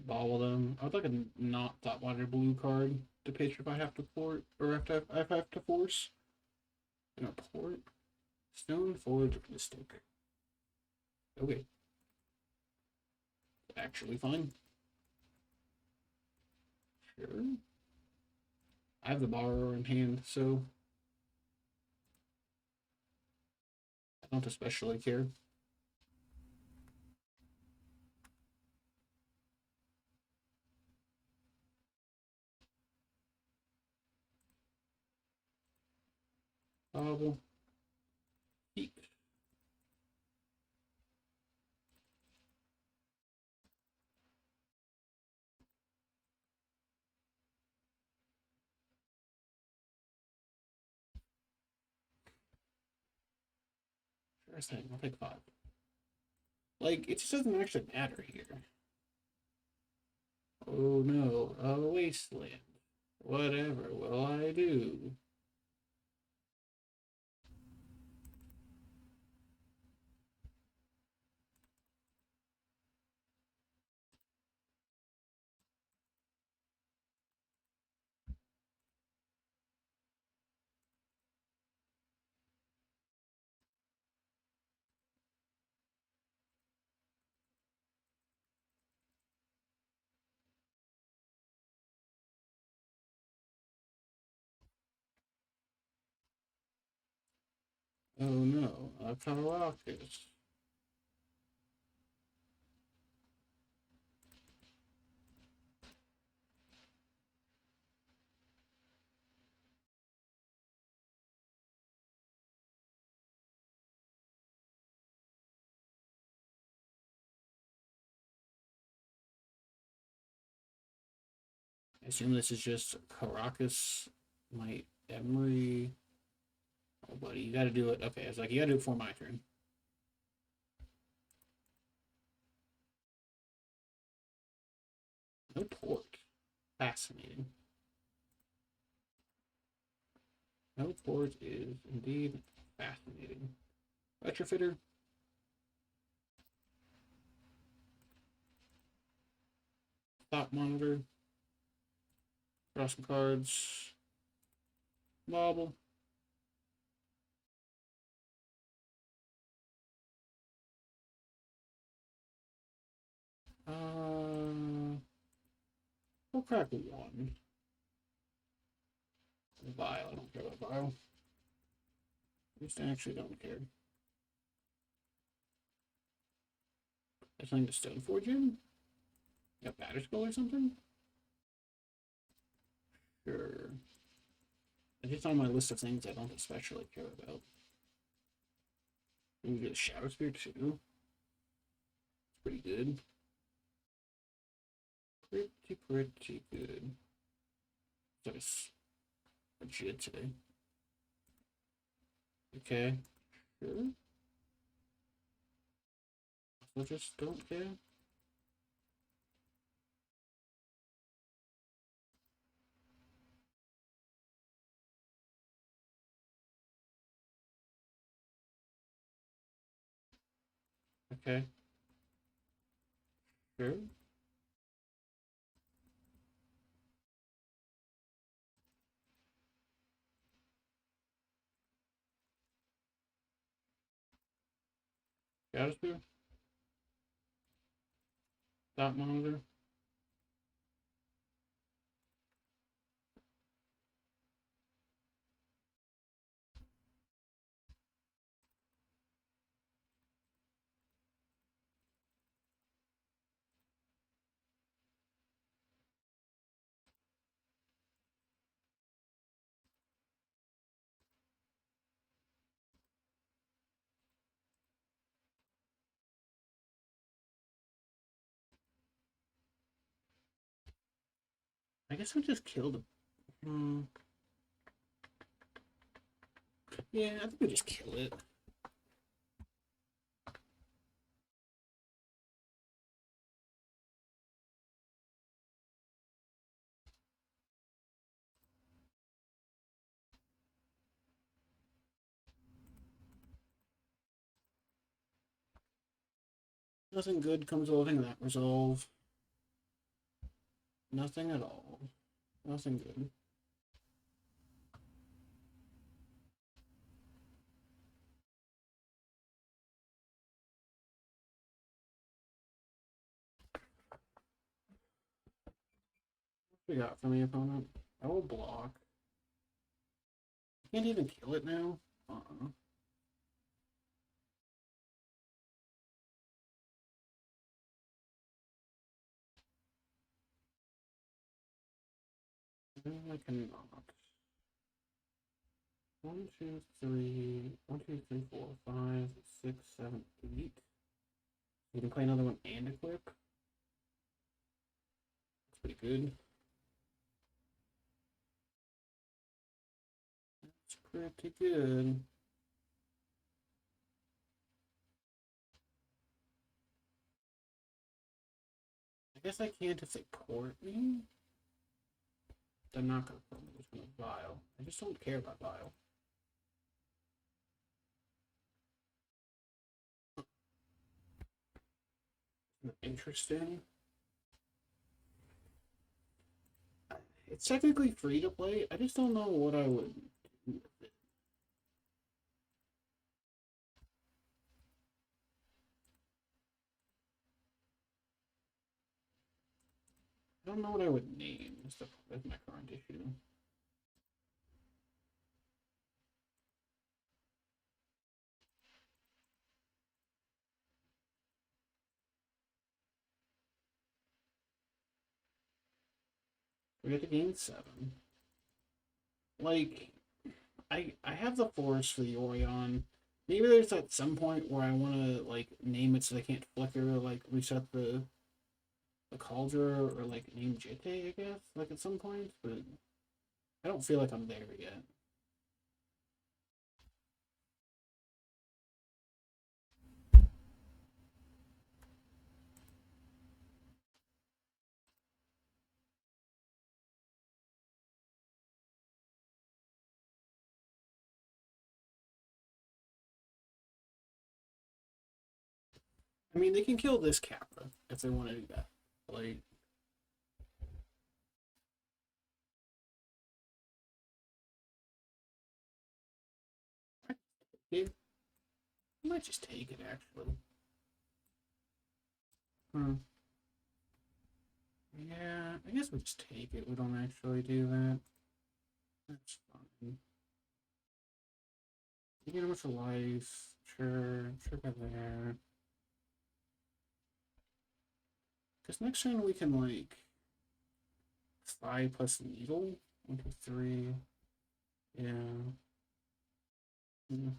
Bobble them. I would like a not top water blue card to pitch if I have to port or if I have to force. And a port. Stone Forge Mystic. Okay. Actually fine. Sure. I have the borrower in hand, so I don't especially care. Bobble. Eek. Sure thing. I'll take 5. Like, it just doesn't actually matter here. Oh no, a wasteland. Whatever will I do? Oh no, a Caracas. I assume this is just Caracas, my Emery. Oh, buddy, you gotta do it. Okay, it's like, you gotta do it for my turn. No port. Fascinating. No port is indeed fascinating. Retrofitter. Top monitor. Draw some cards. Wobble. We'll crack 1. Vial. I don't care about Vial. I just actually don't care. There's something to Stone Forge in? You got Batter Skull or something? Sure. It's just on my list of things I don't especially care about. We get a Shadow Spear too. It's pretty good. Pretty good. That's legit today. Okay. Sure. I just don't care. Okay. Sure. Shadow Spear. Dot monitor. I guess we just killed him. Yeah, I think we just kill it. Nothing good comes of living that resolve. Nothing at all. Nothing good. What we got from the opponent? I will block. Can't even kill it now. I cannot. 1, 2, 3, 1, 2, 3, 4, 5, 6, 7, 8. You can play another one and equip. That's pretty good. That's pretty good. I guess I can't if they port me. They're not gonna port me. They're just gonna Vile. I just don't care about Vile. Interesting. It's technically free to play. I just don't know what I would do with it. I don't know what I would name. That's my current issue. We get to gain 7. Like, I have the force for the Orion. Maybe there's at some point where I want to like name it so they can't flicker, or like reset the Cauldron, or like name Jete, I guess, like at some point, but I don't feel like I'm there yet. I mean, they can kill this Kappa if they want to do that. Like, I might just take it actually. Hmm. Yeah, I guess we just take it. We don't actually do that. That's fine. You get a bunch of life. Sure, sure, go there. Because next turn we can like 5 plus needle. 1, 2, 3. Yeah. Mm.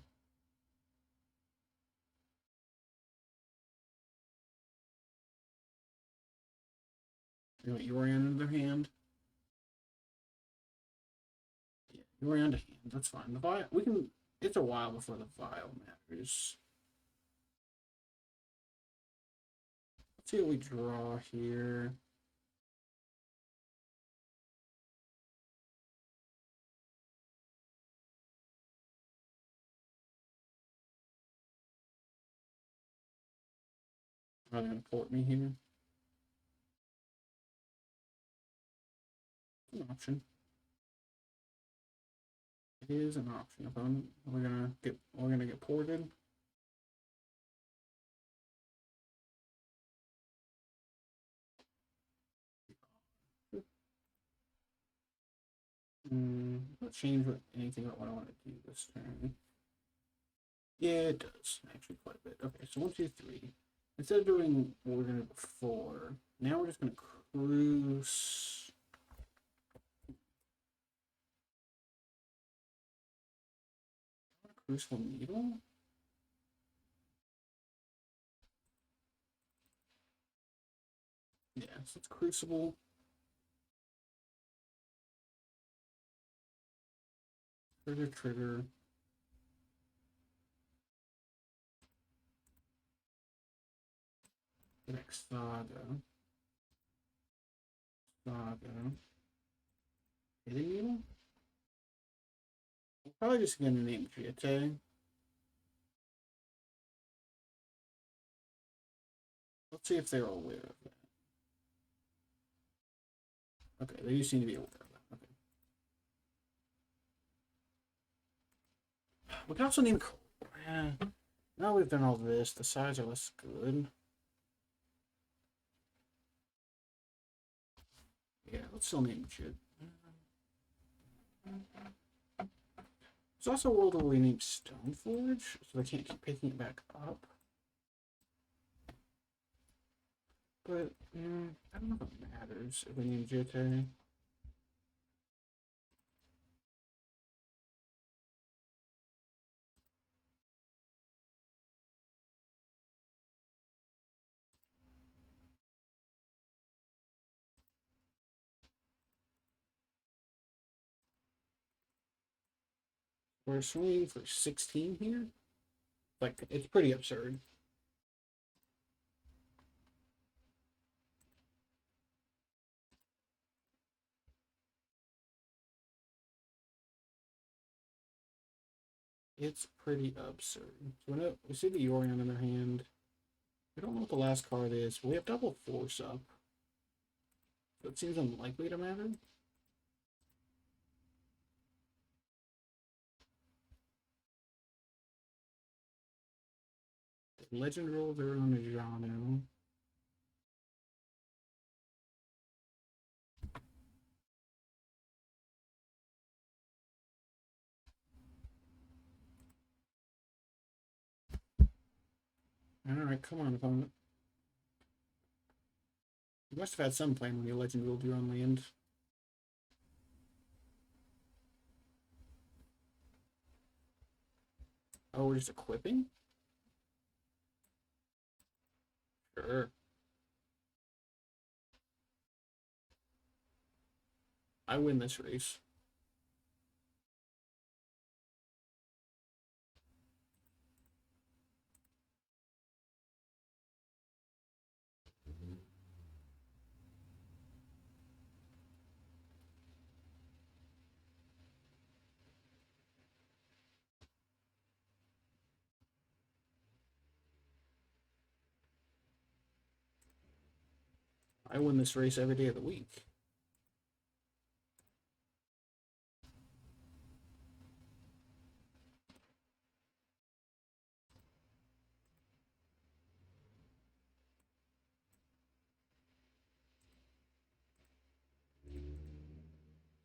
You want Yorion in their hand? Yeah, Yorion to hand. That's fine. The vial, we can. It's a while before the vial matters. Let's see what we draw here. Are they gonna port me here? It's an option. It is an option. If we're gonna get ported. Let's change anything about what I want to do this turn. Yeah, it does actually quite a bit. Okay, so 1, 2, 3. Instead of doing what we're gonna do before, now we're just gonna cruise. Crucible needle. Yeah, so it's crucible. Trigger. Next Saga. Hitting needle? We're probably just gonna name Jitte. Let's see if they're aware of that. Okay, they seem to be aware of that. Okay. We can also name. Yeah. Now we've done all this, the sides are less good. Yeah, let's still name Jit. There's also a world where we name Stoneforge, so they can't keep picking it back up. But, I don't know if it matters if we name Jitte. We're swinging for 16 here. Like, it's pretty absurd. It's pretty absurd. So we see the Yorion in their hand. We don't know what the last card is. We have double force up. So it seems unlikely to matter. Legend rolls are on Jano. Alright, come on, opponent. You must have had some plan when you legend ruled your own land. Oh, we're just equipping? Sure. I win this race. I win this race every day of the week.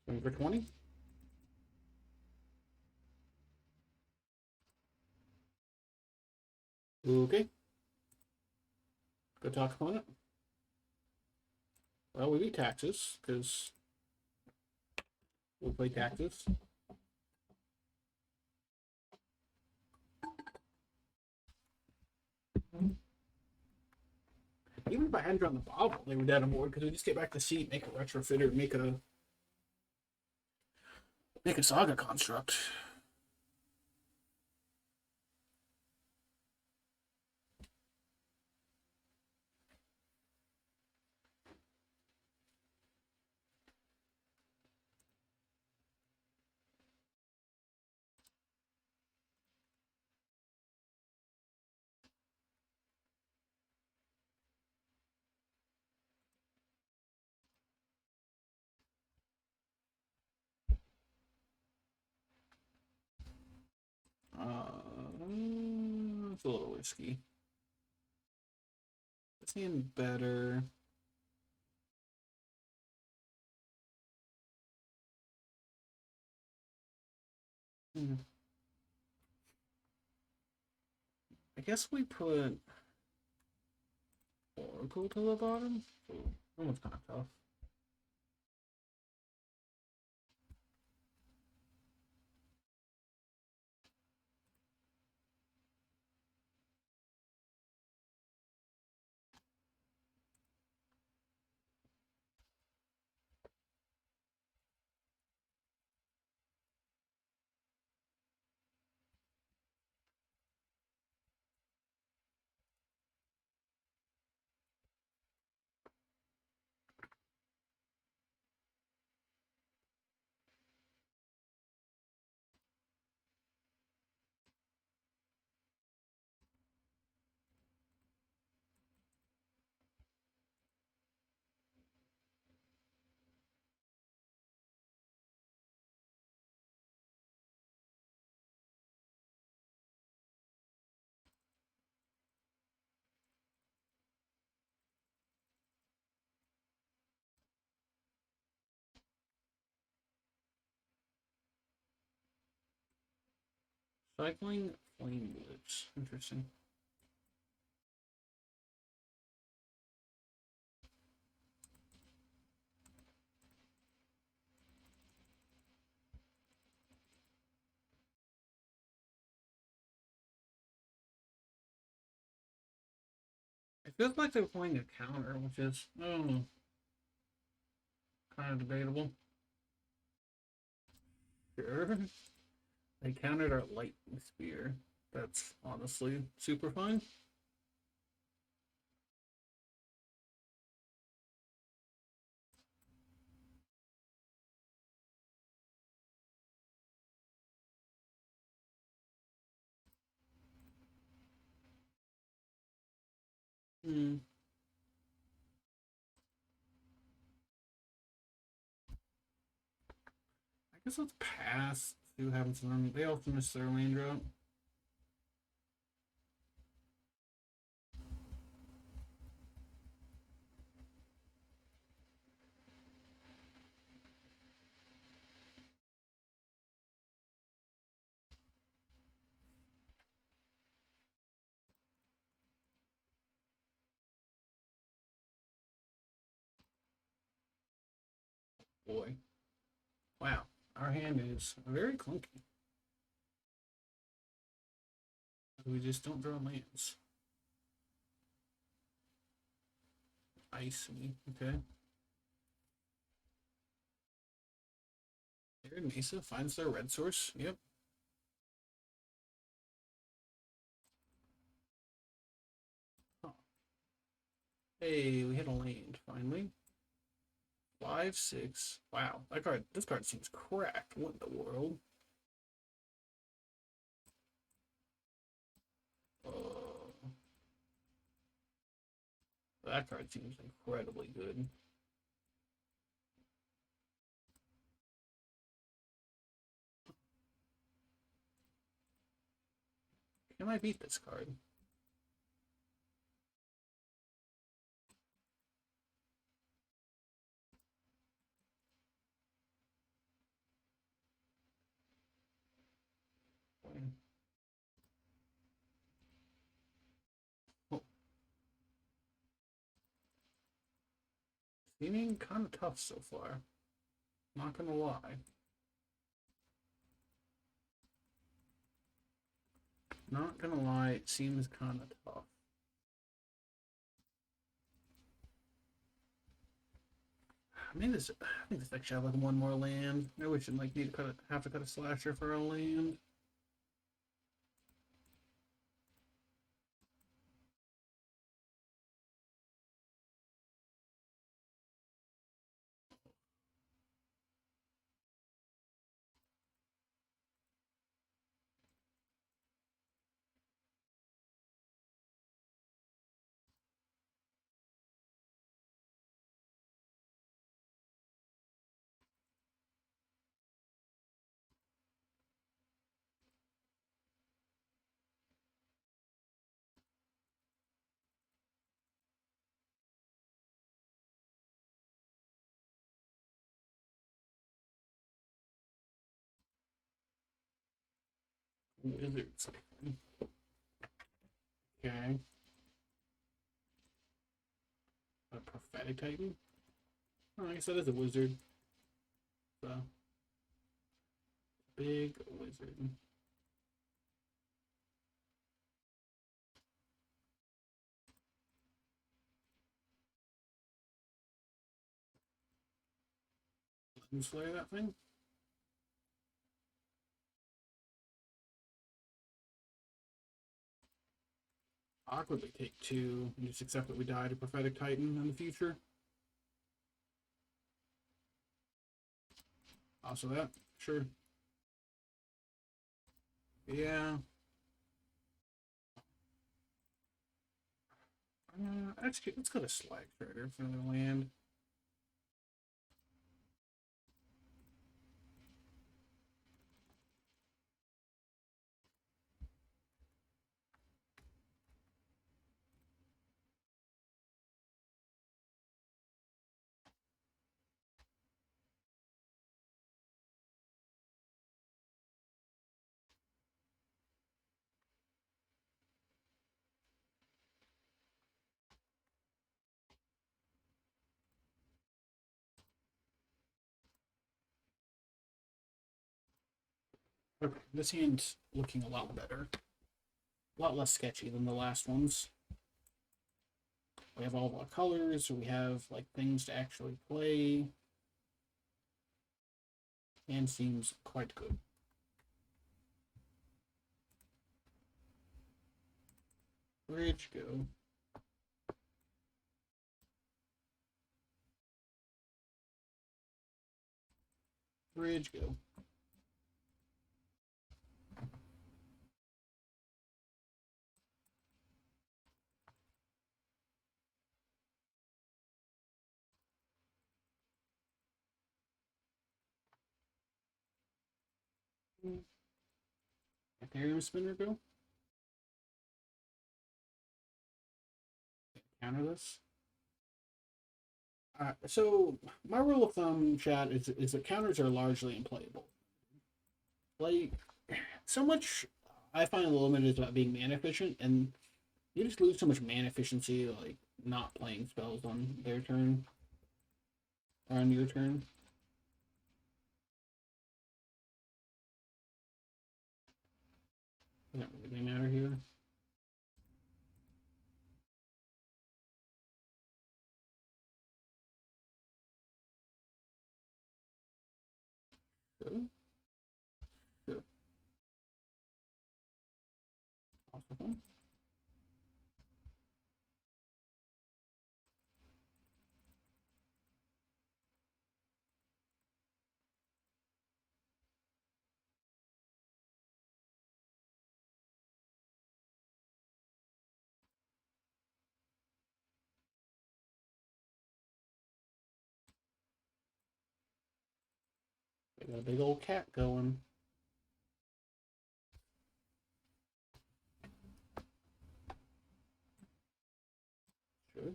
Swing for 20. Okay. Good talk, opponent. Well, we beat taxes, because we'll play taxes. Even if I hadn't drawn the bobble, they were dead on board, because we just get back to seat, make a retrofitter, make a saga construct. It's a little risky. This hand better. I guess we put Oracle to the bottom. That one's kind of tough. Cycling flame lips. Interesting. It feels like they're playing a counter, which is kind of debatable. Sure. They countered our lightning spear. That's honestly super fine. Hmm. I guess let's pass. See what happens to them. They also missed their lane drop. Boy. Wow. Our hand is very clunky. We just don't draw lands. Icy. Okay. Arid Mesa finds their red source. Yep. Huh. Hey, we hit a land finally. 5, 6. Wow, that card. This card seems cracked. What in the world? Uh, that card seems incredibly good. Can I beat this card? Oh, seeming kind of tough so far. Not gonna lie. Not gonna lie, it seems kind of tough. I think this deck should have like one more land. I wish it like need to have to cut a slasher for a land. Wizards. Okay. A prophetic titan? Oh, I guess that is a wizard. So big wizard. Let me slay that thing. Awkwardly take 2 and just accept that we die to prophetic titan in the future. Also that, sure. Yeah. Actually, let's go to Slag Trader for another land. Okay, this hand's looking a lot better. A lot less sketchy than the last ones. We have all of our colors, we have like things to actually play. And seems quite good. Bridge go. Bridge go. Ethereum spinner go. Counter this. So my rule of thumb, chat, is that counters are largely unplayable. Like, so much I find the limit is about being mana efficient, and you just lose so much mana efficiency, like not playing spells on their turn or on your turn. Doesn't really matter here. Sure. Sure. Possible. They got a big old cat going. Sure.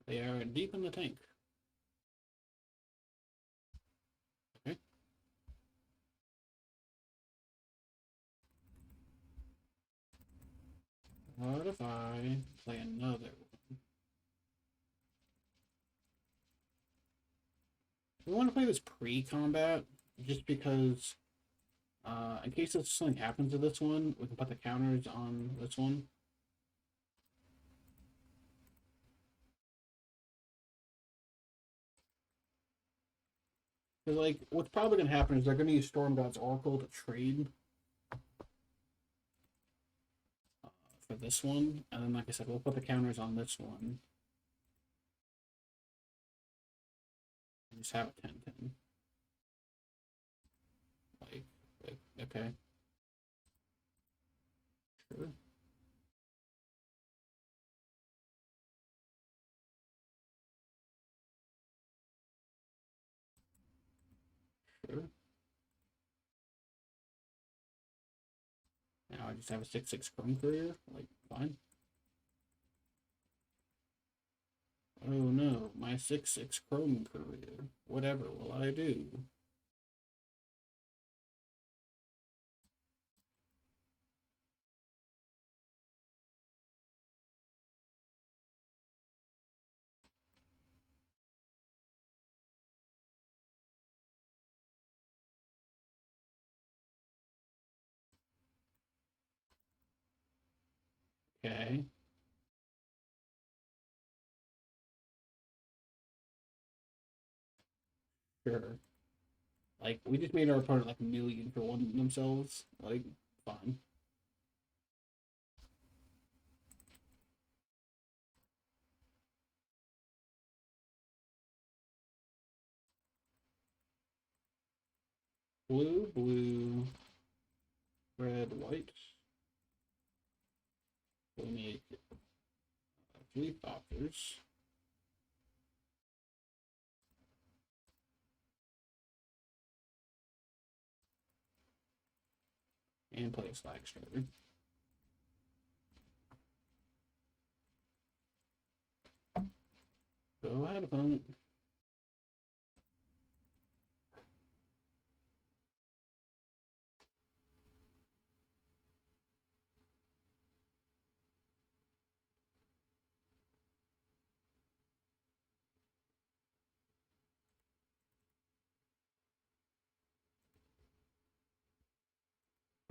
They are deep in the tank. Okay. What if I play another one? We want to play this pre-combat just because, in case something happens to this one, we can put the counters on this one. Because, like, what's probably going to happen is they're going to use Storm God's Oracle to trade for this one. And then, like I said, we'll put the counters on this one. And just have a 10-10. Like, okay. Sure. Sure. Now I just have a 6/6 Chrome Courier. Like, fine. Oh no, my 6/6 Chrome Courier. Whatever will I do? Okay. Sure. Like, we just made our opponent like a million for one themselves. Like, fine. Blue, blue, red, white. We need 3 Poppers. And play a Slag Strider. Go ahead, opponent.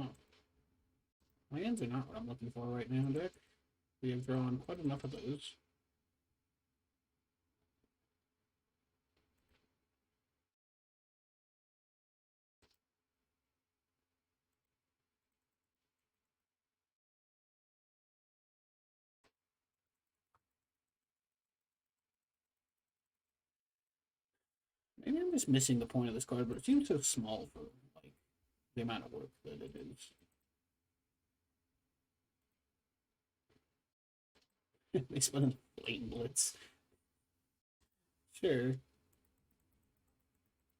Huh. My hands are not what I'm looking for right now, Dick. We have drawn quite enough of those. Maybe I'm just missing the point of this card, but it seems so small for like the amount of work that it is. They spent a blatant blitz. Sure.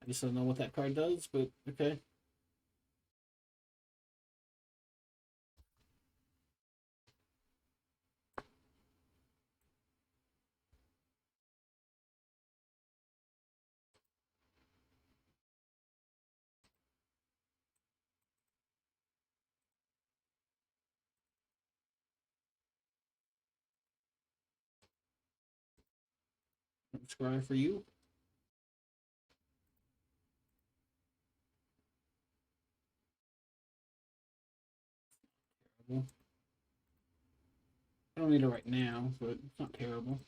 I just don't know what that card does, but okay. Scry for you. Terrible. I don't need it right now, but it's not terrible.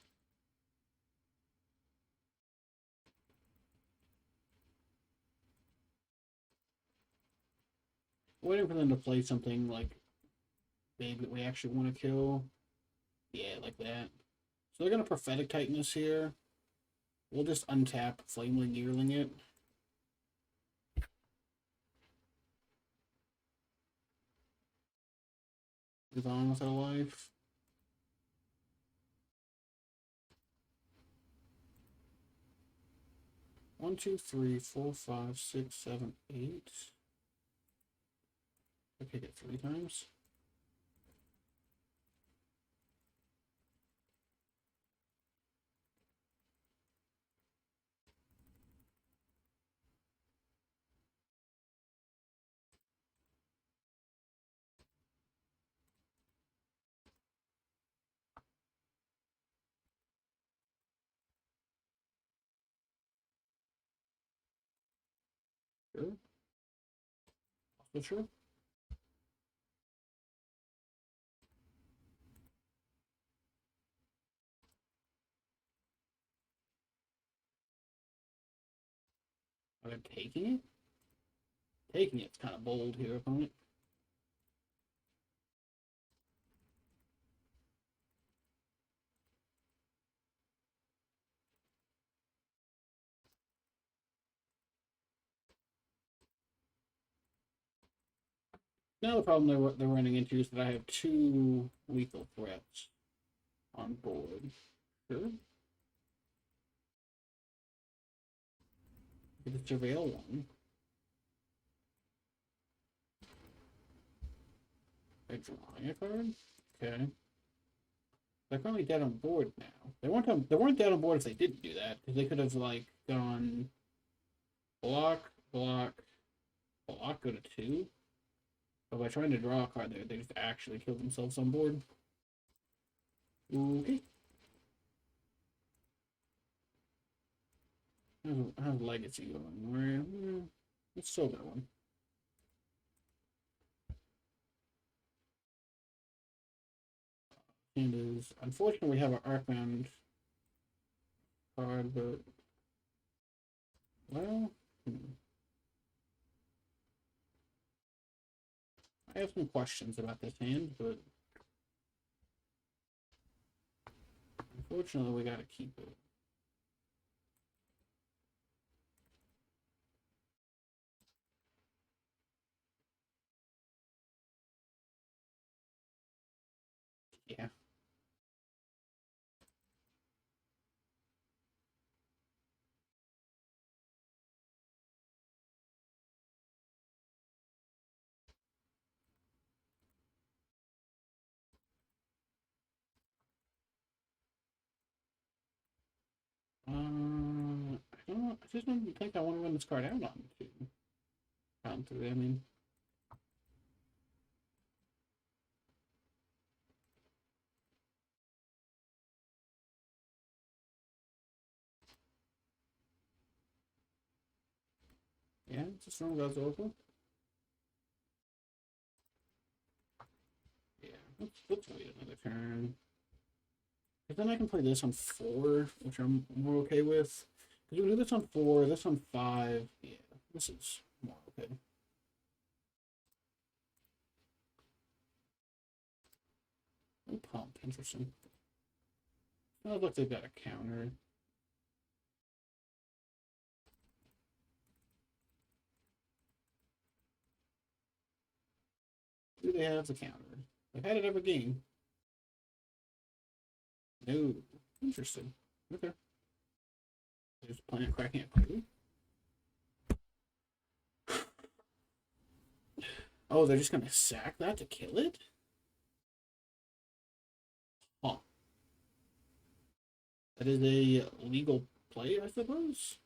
Waiting for them to play something like big that we actually want to kill. Yeah, like that. So they're gonna Prophetic Titan us here. We'll just untap Flameling Yearling it. Move on with our life. One, two, three, four, five, six, seven, eight. Okay, get 3 times. Sure. Also true. I'm taking it. Taking it's kind of bold here, opponent. Now the problem they're running into is that I have 2 lethal threats on board. Sure. Get the surveil one. They're drawing a card. Okay. They're currently dead on board now. They weren't dead on board if they didn't do that, because they could have like gone block, block, block, go to 2. But by trying to draw a card there, they just actually killed themselves on board. Okay. How's Legacy going? It's still going. And is unfortunately we have an Arcbound card, but well, I have some questions about this hand, but unfortunately we gotta keep it. Yeah. I just don't think I want to run this card out on two. On three, I mean. Yeah, it's a strong God's Oracle. Yeah, let's wait another turn. But then I can play this on 4, which I'm more okay with. Because you can do this on 4, this on 5. Yeah, this is more okay. Oh, pump, interesting. Oh, look, they've got a counter. Do they have the counter? They've had it every game. No. Interesting. Okay. There's Planet Cracking at Party. Oh, they're just gonna sack that to kill it? Huh. That is a legal play, I suppose.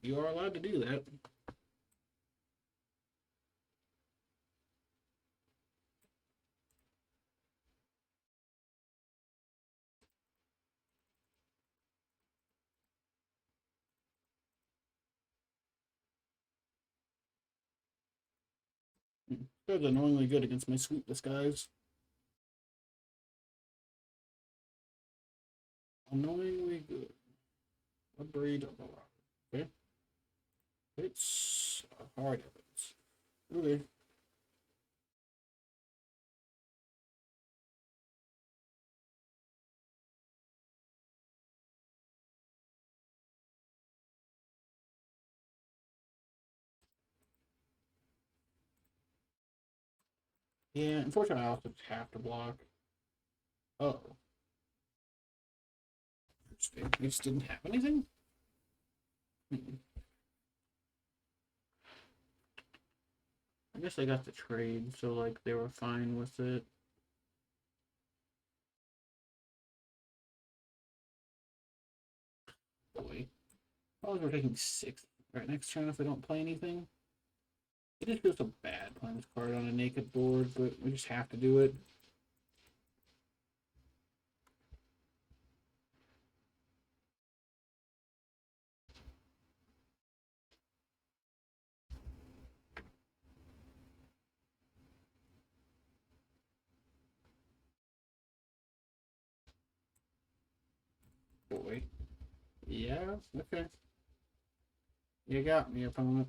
You are allowed to do that. That's annoyingly good against my sweep disguise. Annoyingly good. A breed of a rock. Okay. It's a hard evidence. Okay. Yeah, unfortunately I also have to block. Oh. Interesting. They just didn't have anything? Hmm. I guess I got the trade, so like they were fine with it. Boy. Oh, we're taking 6 right next turn if we don't play anything. It just feels so bad playing this card on a naked board, but we just have to do it. Boy. Yeah, okay. You got me, opponent.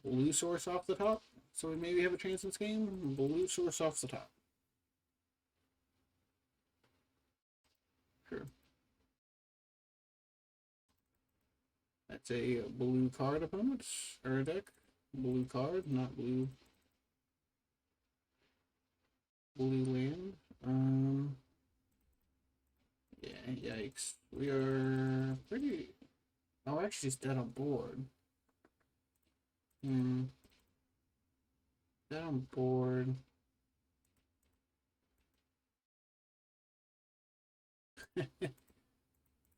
Blue source off the top. So we maybe have a chance in this game. Blue source off the top. Sure. That's a blue card, opponent. Or a deck. Blue card, not blue. Blue land. Yeah, yikes. We are pretty. Oh, actually, it's dead on board. Hmm. Dead on board.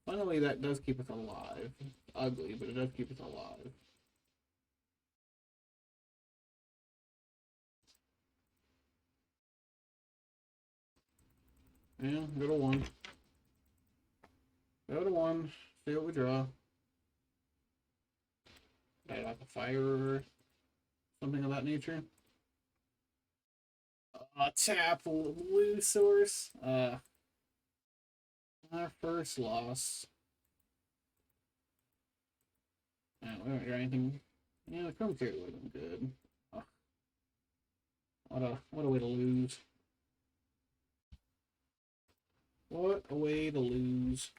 Finally, that does keep us alive. Ugly, but it does keep us alive. Yeah, go to 1. Go to 1. See what we draw. Like a fire or something of that nature. Tap blue source. Our first loss. We don't hear anything. Yeah, the Chrome Carry would have been good. Oh, what a way to lose. What a way to lose.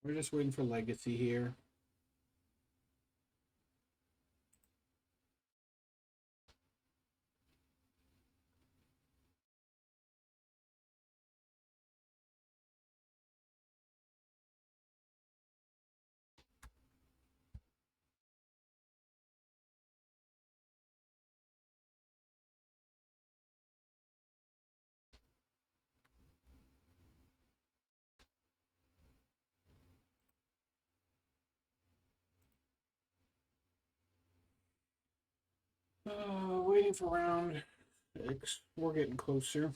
We're just waiting for Legacy here. Waiting for round 6. We're getting closer.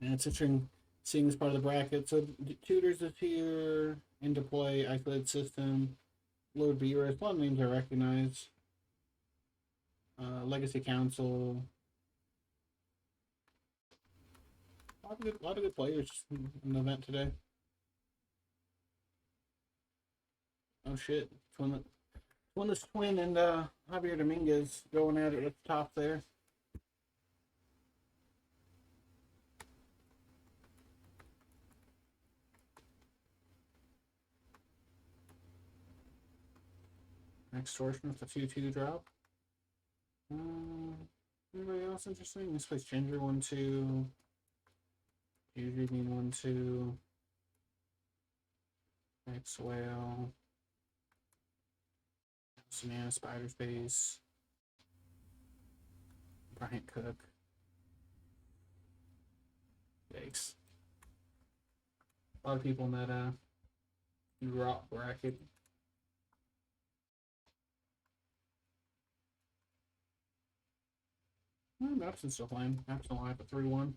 And it's interesting seeing this part of the bracket. So tutors is here, into play, isolated system, load viewers. A lot of names I recognize. Legacy Council. A lot of good players in the event today. Oh shit! Twinless Twin and Javier Dominguez going at it at the top there. Extortion with the 2-2 drop. Anybody else interesting? This plays Ginger 1-2. Usually mean 1-2. Next Whale. Savannah Spider Space. Bryant Cook. Yikes. A lot of people in that drop bracket. Mapson's still playing. Mapson live at 3-1.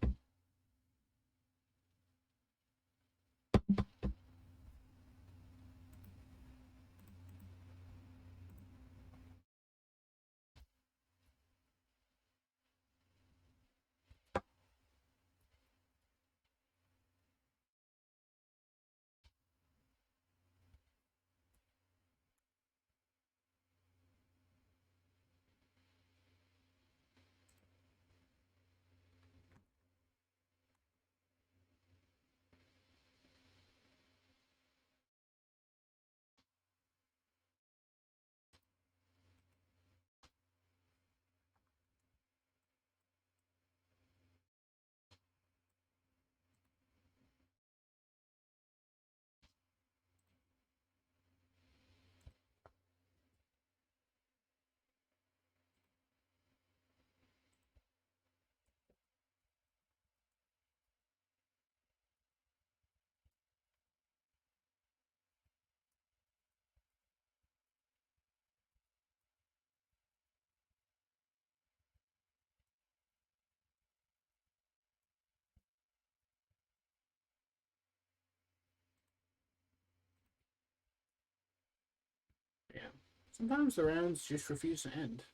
Yeah. Sometimes the rounds just refuse to end.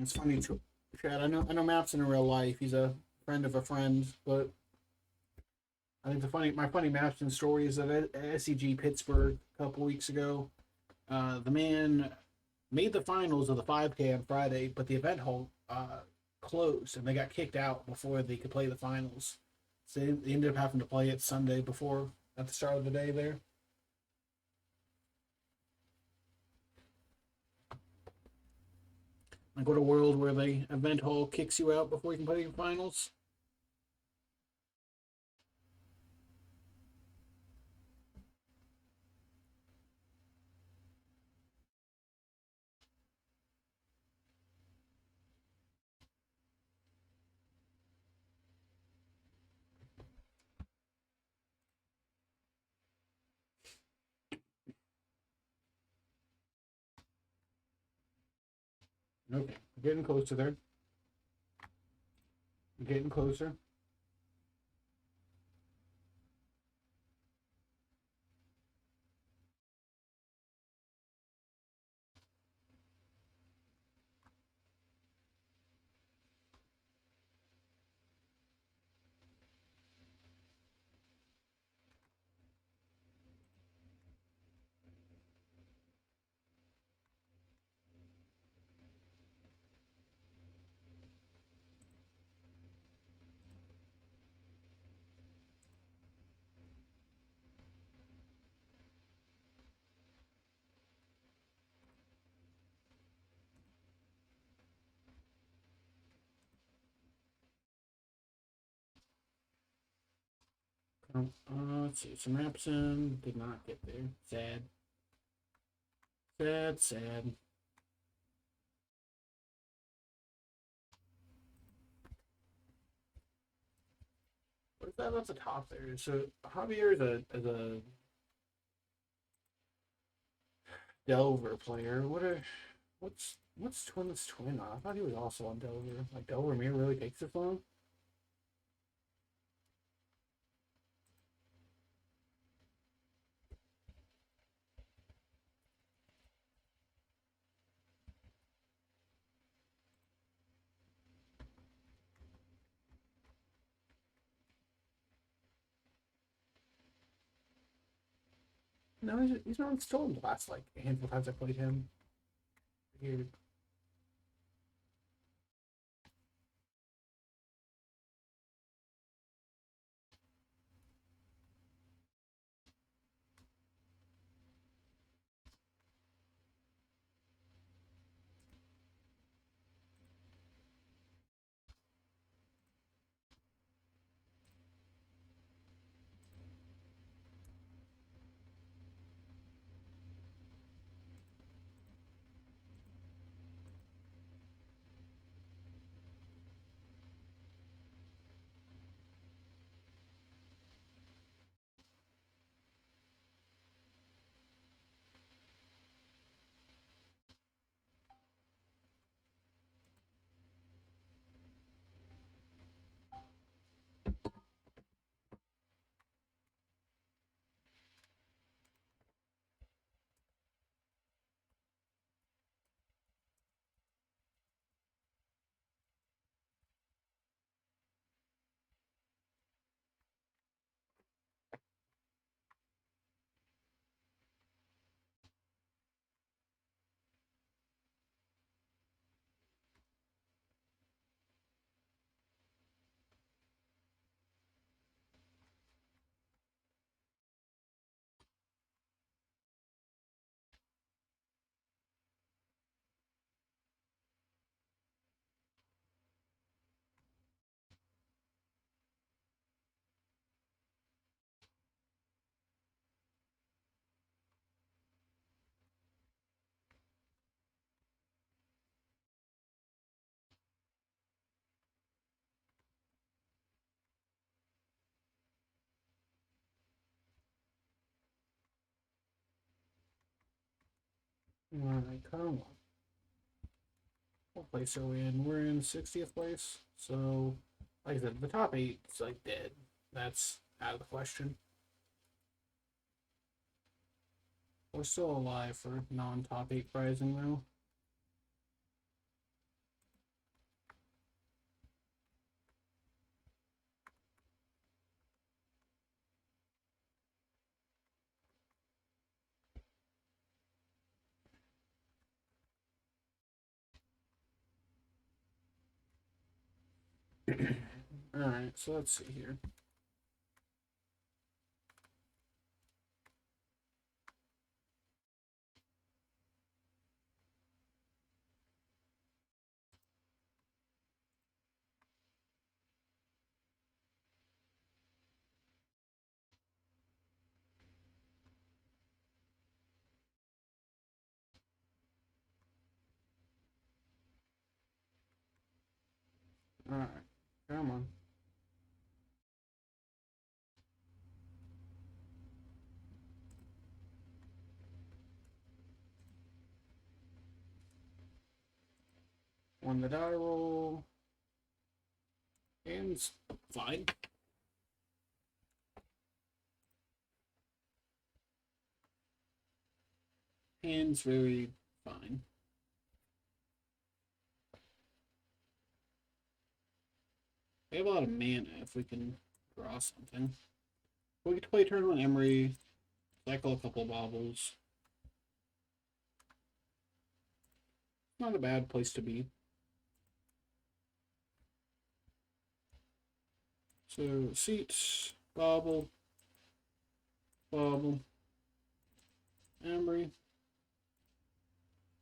It's funny, Chad. I know Maps in real life. He's a friend of a friend, but I think my funny Mapson story is that at SEG Pittsburgh a couple weeks ago, the man made the finals of the 5K on Friday, but the event hall closed and they got kicked out before they could play the finals. So they ended up having to play it Sunday before at the start of the day there. Like what a world where the event hall kicks you out before you can play your finals. Okay, getting closer there. Getting closer. Let's see. Some Rapson did not get there. Sad. Sad, sad. What is that about the top there? So Javier is a Delver player. What's twin on? I thought he was also on Delver. Like Delver Mir really takes this long? No, he's not still the last like handful of times I played him. Weird. Alright, come on. What place are we in? We're in 60th place. So, like I said, the top 8 is like dead. That's out of the question. We're still alive for non-top 8 prizing though. Alright, so let's see here. Alright, come on. On the die roll. Hands fine. Hands very fine. We have a lot of mana if we can draw something. We get to play turn 1 Emery, cycle a couple of baubles. Not a bad place to be. So, seats, bauble, bauble, Emery.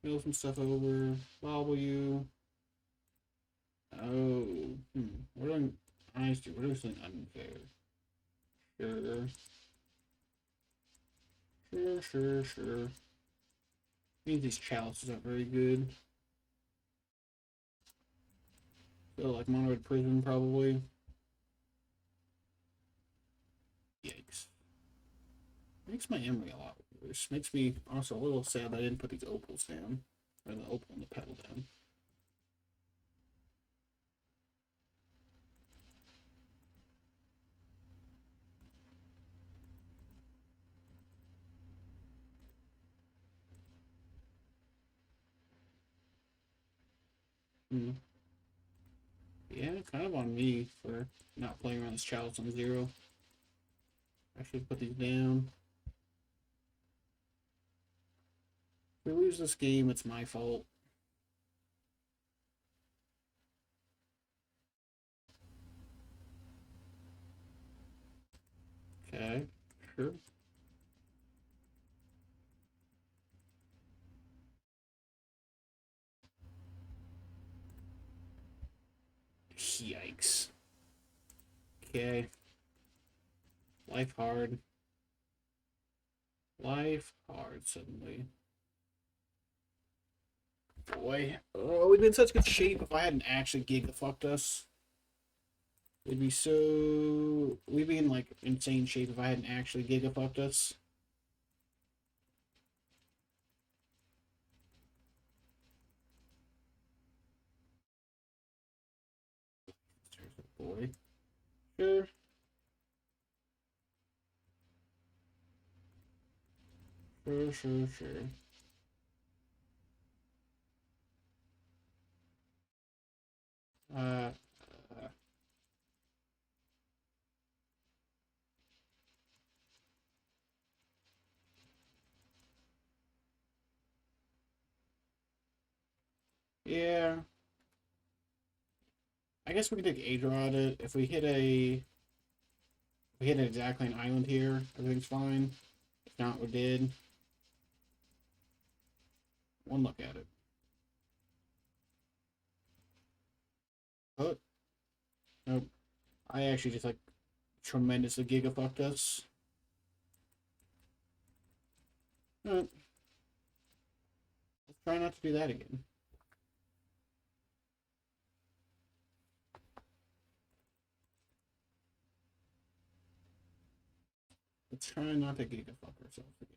Mill some stuff over, bauble you. Oh, we're doing honesty, we're doing something unfair. Sure. Sure. These chalices aren't very good. So like Monoid Prison probably. Yikes. Makes my emery a lot worse. Makes me also a little sad that I didn't put these opals down. Or the opal and the petal down. Hmm. Yeah, kind of on me for not playing around this chalice on 0. I should put these down. If we lose this game, it's my fault. Okay, sure. Yikes. Okay. Life hard. Life hard suddenly. Boy. Oh, we'd be in such good shape if I hadn't actually giga-fucked us. We'd be so... We'd be in, like, insane shape if I hadn't actually giga-fucked us. Boy. Sure. Sure. Uh... Yeah. I guess we can take a draw at it. If we hit exactly an island here, everything's fine. If not, we're dead. One look at it. Oh, nope. I actually just like tremendously giga-fucked us. Alright. Let's try not to do that again. Let's try not to giga-fuck ourselves again.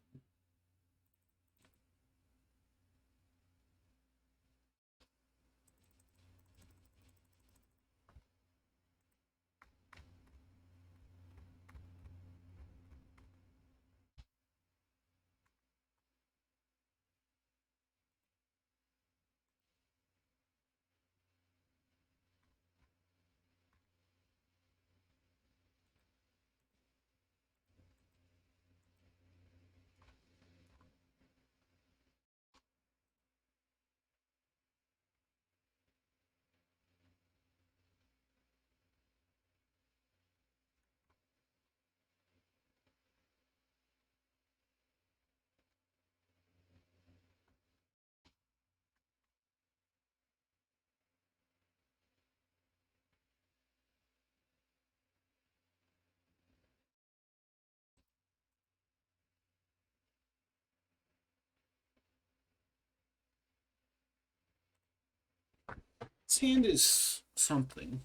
This hand is something.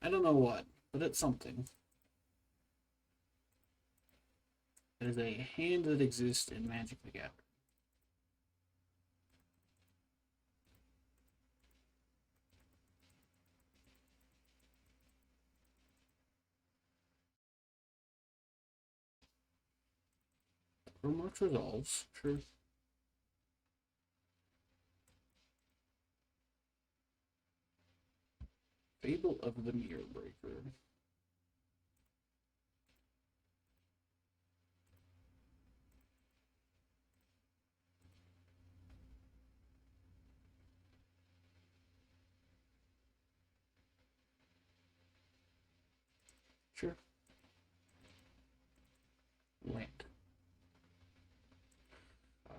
I don't know what, but it's something. It is a hand that exists in Magic the Gathering. Remarks resolves, sure. Fable of the Mirror Breaker. Sure. Land.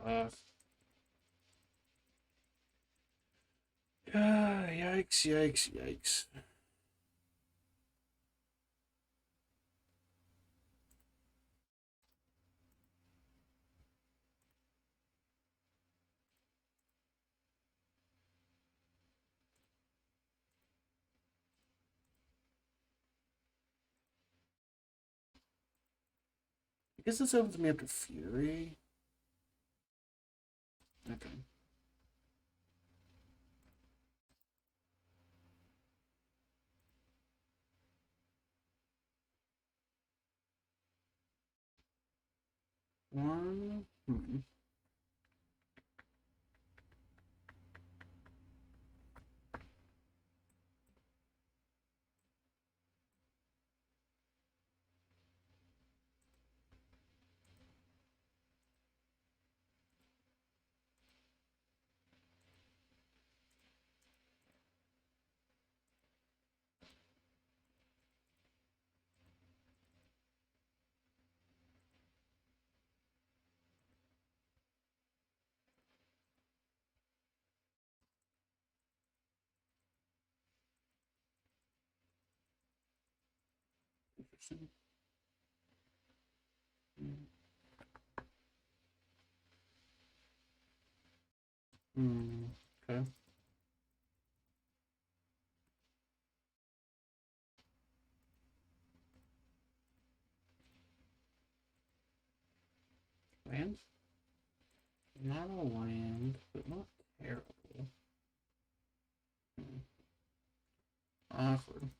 Uh, yikes. I guess this opens me up to Fury. Okay. One. Interesting. Okay. Land? Not a land, but not terrible. Awkward.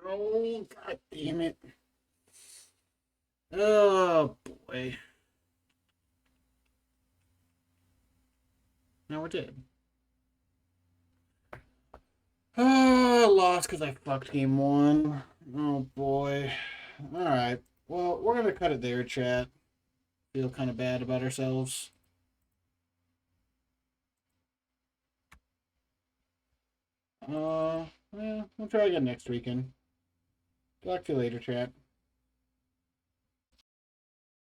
Oh, god damn it. Oh, boy. No, we're dead. Oh, lost because I fucked game one. Oh, boy. Alright. Well, we're going to cut it there, chat. Feel kind of bad about ourselves. Yeah, we'll try again next weekend. Talk to you later, chat.